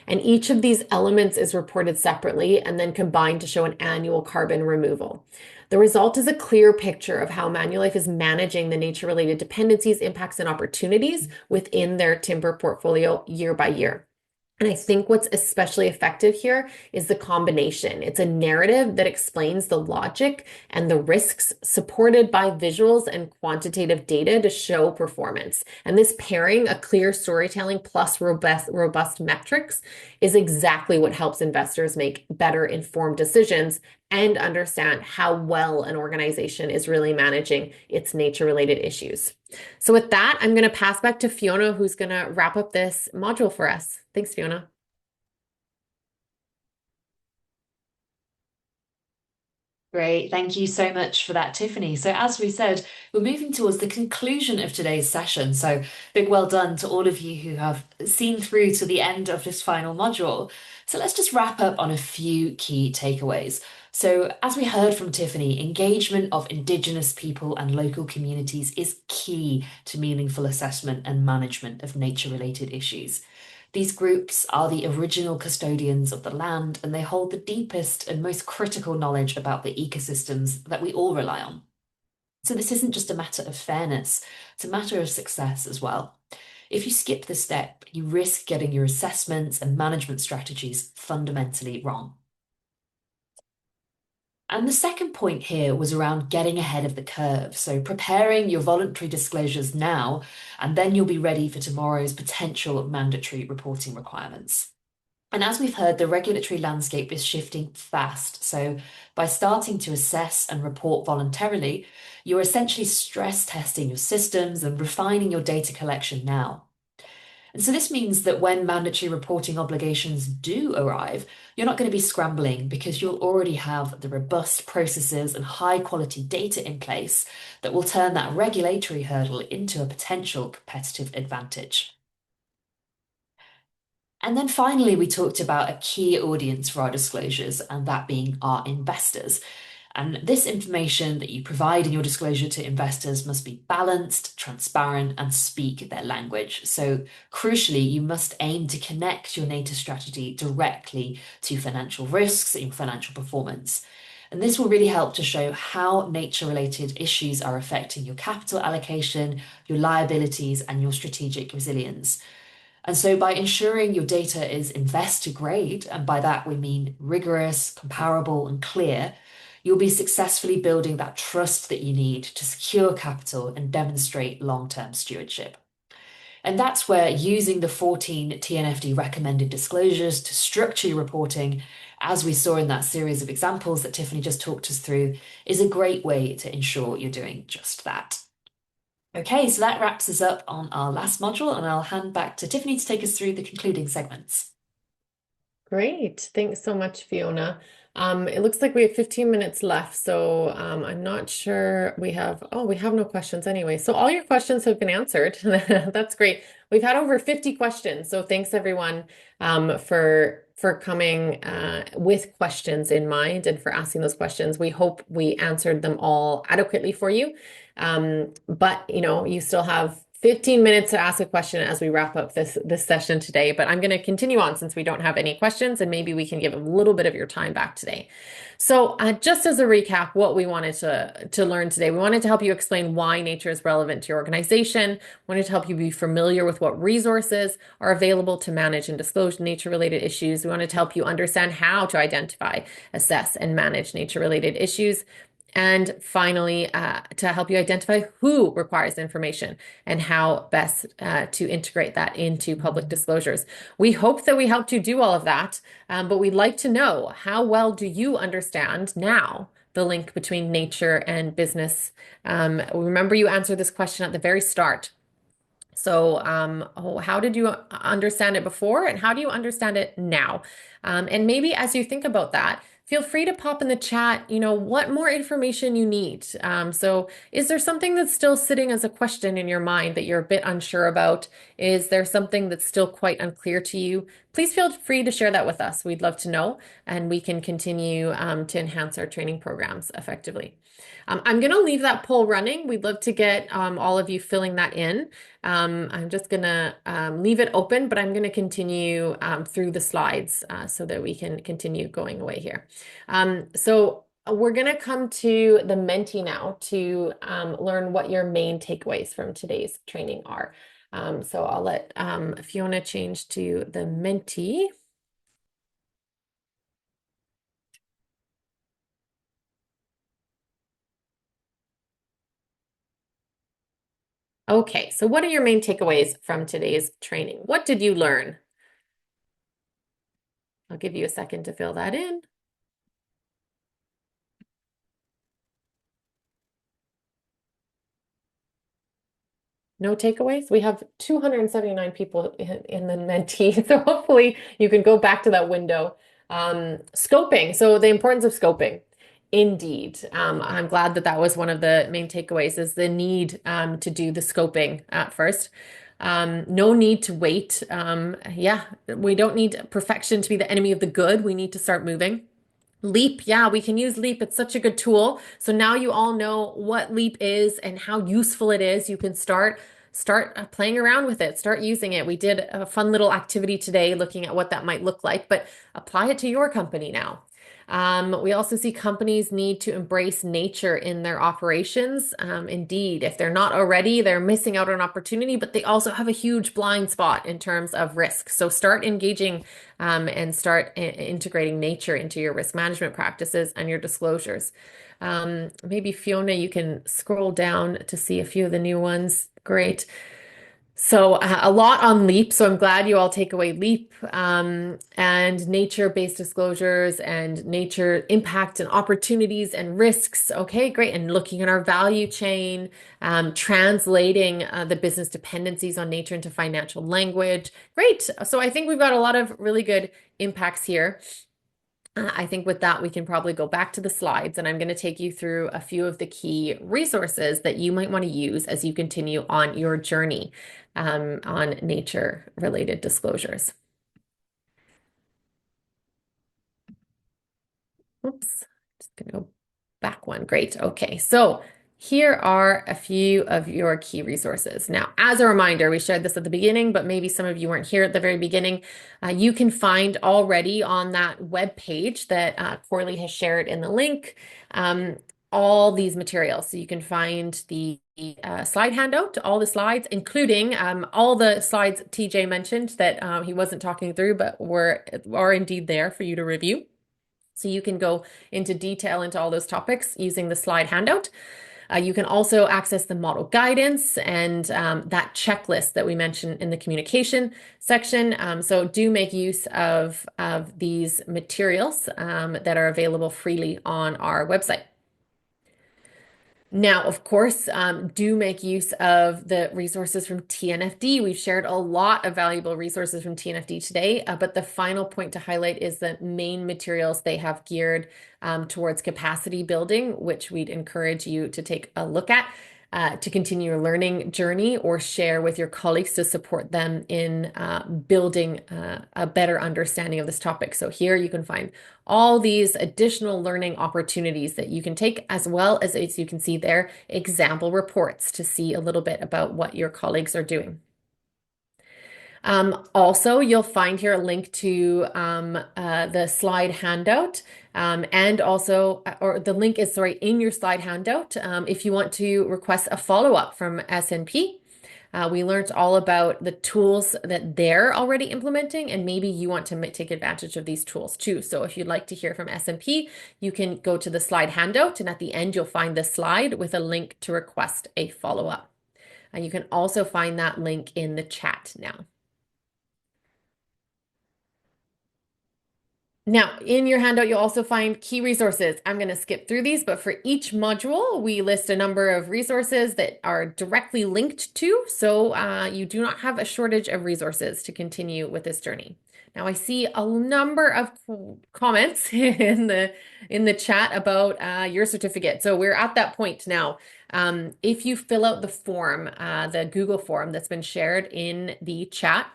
And each of these elements is reported separately and then combined to show an annual carbon removal. The result is a clear picture of how Manulife is managing the nature-related dependencies, impacts, and opportunities within their timber portfolio year by year. And I think what's especially effective here is the combination. It's a narrative that explains the logic and the risks supported by visuals and quantitative data to show performance. And this pairing, a clear storytelling plus robust metrics, is exactly what helps investors make better informed decisions and understand how well an organization is really managing its nature-related issues. So with that, I'm going to pass back to Fiona, who's going to wrap up this module for us. Thanks, Fiona. Great. Thank you so much for that, Tiffany. So as we said, we're moving towards the conclusion of today's session. So big well done to all of you who have seen through to the end of this final module. So let's just wrap up on a few key takeaways. So as we heard from Tiffany, engagement of Indigenous people and local communities is key to meaningful assessment and management of nature-related issues. These groups are the original custodians of the land, and they hold the deepest and most critical knowledge about the ecosystems that we all rely on. So this isn't just a matter of fairness, it's a matter of success as well. If you skip this step, you risk getting your assessments and management strategies fundamentally wrong. And the second point here was around getting ahead of the curve. So preparing your voluntary disclosures now, and then you'll be ready for tomorrow's potential mandatory reporting requirements. And as we've heard, the regulatory landscape is shifting fast. So by starting to assess and report voluntarily, you're essentially stress testing your systems and refining your data collection now. And so this means that when mandatory reporting obligations do arrive, you're not going to be scrambling because you'll already have the robust processes and high quality data in place that will turn that regulatory hurdle into a potential competitive advantage. And then finally, we talked about a key audience for our disclosures, and that being our investors. And this information that you provide in your disclosure to investors must be balanced, transparent, and speak their language. So, crucially, you must aim to connect your native strategy directly to financial risks and financial performance. And this will really help to show how nature-related issues are affecting your capital allocation, your liabilities, and your strategic resilience. And so by ensuring your data is investor grade, and by that we mean rigorous, comparable, and clear, you'll be successfully building that trust that you need to secure capital and demonstrate long-term stewardship. And that's where using the 14 TNFD recommended disclosures to structure your reporting, as we saw in that series of examples that Tiffany just talked us through, is a great way to ensure you're doing just that. Okay, so that wraps us up on our last module, and I'll hand back to Tiffany to take us through the concluding segments. Great. Thanks so much, Fiona. It looks like we have 15 minutes left, so I'm not sure we have no questions anyway. So all your questions have been answered. That's great. We've had over 50 questions, so thanks everyone for coming with questions in mind and for asking those questions. We hope we answered them all adequately for you. But you still have 15 minutes to ask a question as we wrap up this session today, but I'm going to continue on since we don't have any questions, and maybe we can give a little bit of your time back today. So just as a recap, what we wanted to learn today, we wanted to help you explain why nature is relevant to your organization. We wanted to help you be familiar with what resources are available to manage and disclose nature-related issues. We wanted to help you understand how to identify, assess, and manage nature-related issues. And finally, to help you identify who requires information and how best to integrate that into public disclosures. We hope that we helped you do all of that, but we'd like to know, how well do you understand now the link between nature and business? Remember, you answered this question at the very start. So how did you understand it before, and how do you understand it now? And maybe as you think about that, feel free to pop in the chat, what more information you need. So is there something that's still sitting as a question in your mind that you're a bit unsure about? Is there something that's still quite unclear to you? Please feel free to share that with us. We'd love to know, and we can continue to enhance our training programs effectively. I'm going to leave that poll running. We'd love to get all of you filling that in. I'm just going to leave it open, but I'm going to continue through the slides so that we can continue going away here. So we're going to come to the Menti now to learn what your main takeaways from today's training are. So I'll let Fiona change to the Menti. Okay, so what are your main takeaways from today's training? What did you learn? I'll give you a second to fill that in. No takeaways? We have 279 people in the Mentee, so hopefully you can go back to that window. Scoping, so the importance of scoping. Indeed. I'm glad that was one of the main takeaways, is the need to do the scoping at first. No need to wait. We don't need perfection to be the enemy of the good. We need to start moving. Leap, yeah, we can use Leap. It's such a good tool. So now you all know what Leap is and how useful it is. You can start playing around with it, start using it. We did a fun little activity today looking at what that might look like, but apply it to your company now. We also see companies need to embrace nature in their operations. Indeed, if they're not already, they're missing out on opportunity, but they also have a huge blind spot in terms of risk. So start engaging and start integrating nature into your risk management practices and your disclosures. Maybe Fiona, you can scroll down to see a few of the new ones. Great. So a lot on LEAP. So I'm glad you all take away LEAP and nature-based disclosures and nature impact and opportunities and risks. Okay, great. And looking at our value chain, translating the business dependencies on nature into financial language. Great. So I think we've got a lot of really good impacts here. I think with that, we can probably go back to the slides, and I'm going to take you through a few of the key resources that you might want to use as you continue on your journey on nature-related disclosures. Oops, just going to go back one. Great. Okay, so here are a few of your key resources. Now, as a reminder, we shared this at the beginning, but maybe some of you weren't here at the very beginning. You can find already on that web page that Corley has shared in the link all these materials. So you can find the slide handout, all the slides, including all the slides TJ mentioned that he wasn't talking through, but are indeed there for you to review. So you can go into detail into all those topics using the slide handout. You can also access the model guidance and that checklist that we mentioned in the communication section. So do make use of these materials that are available freely on our website. Now, of course, do make use of the resources from TNFD. We've shared a lot of valuable resources from TNFD today, but the final point to highlight is the main materials they have geared towards capacity building, which we'd encourage you to take a look at to continue your learning journey or share with your colleagues to support them in building a better understanding of this topic. So here you can find all these additional learning opportunities that you can take, as well as you can see there, example reports to see a little bit about what your colleagues are doing. Also, you'll find here a link to the slide handout and also, or the link is, sorry, in your slide handout if you want to request a follow-up from S&P. We learned all about the tools that they're already implementing, and maybe you want to take advantage of these tools too. So if you'd like to hear from S&P, you can go to the slide handout, and at the end, you'll find the slide with a link to request a follow-up. You can also find that link in the chat now. Now, in your handout, you'll also find key resources. I'm going to skip through these, but for each module, we list a number of resources that are directly linked to, so you do not have a shortage of resources to continue with this journey. Now, I see a number of comments in the chat about your certificate. So we're at that point now. If you fill out the form, the Google form that's been shared in the chat,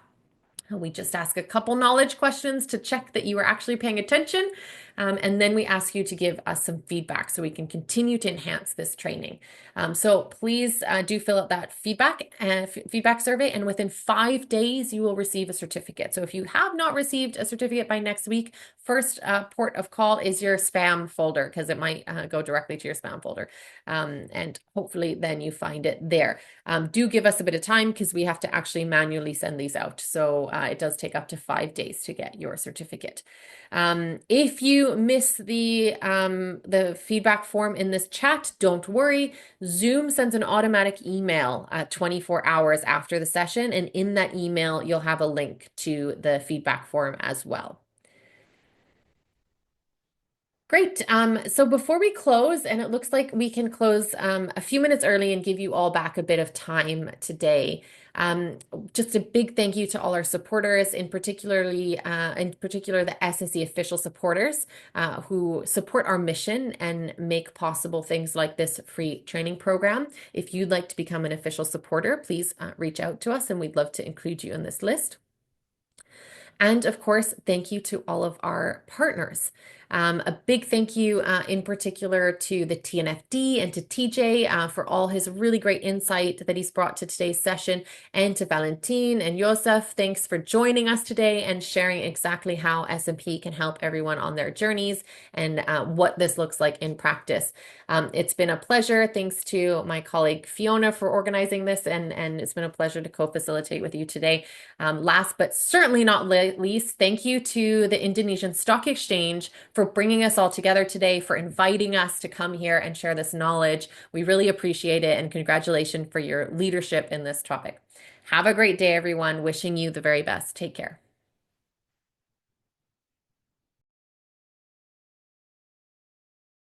we just ask a couple knowledge questions to check that you are actually paying attention. And then we ask you to give us some feedback so we can continue to enhance this training. So please do fill out that feedback survey, and within 5 days, you will receive a certificate. So if you have not received a certificate by next week, first port of call is your spam folder, because it might go directly to your spam folder. And hopefully then you find it there. Do give us a bit of time, because we have to actually manually send these out. So it does take up to 5 days to get your certificate. If you miss the feedback form in this chat, don't worry. Zoom sends an automatic email 24 hours after the session, and in that email, you'll have a link to the feedback form as well. Great. So before we close, and it looks like we can close a few minutes early and give you all back a bit of time today. Just a big thank you to all our supporters, in particular the SSE official supporters who support our mission and make possible things like this free training program. If you'd like to become an official supporter, please reach out to us, and we'd love to include you in this list. And of course, thank you to all of our partners. A big thank you in particular to the TNFD and to TJ for all his really great insight that he's brought to today's session, and to Valentin and Josef. Thanks for joining us today and sharing exactly how S&P can help everyone on their journeys and what this looks like in practice. It's been a pleasure. Thanks to my colleague Fiona for organizing this, and it's been a pleasure to co-facilitate with you today. Last but certainly not least, thank you to the Indonesian Stock Exchange for bringing us all together today, for inviting us to come here and share this knowledge. We really appreciate it, and congratulations for your leadership in this topic. Have a great day, everyone. Wishing you the very best. Take care.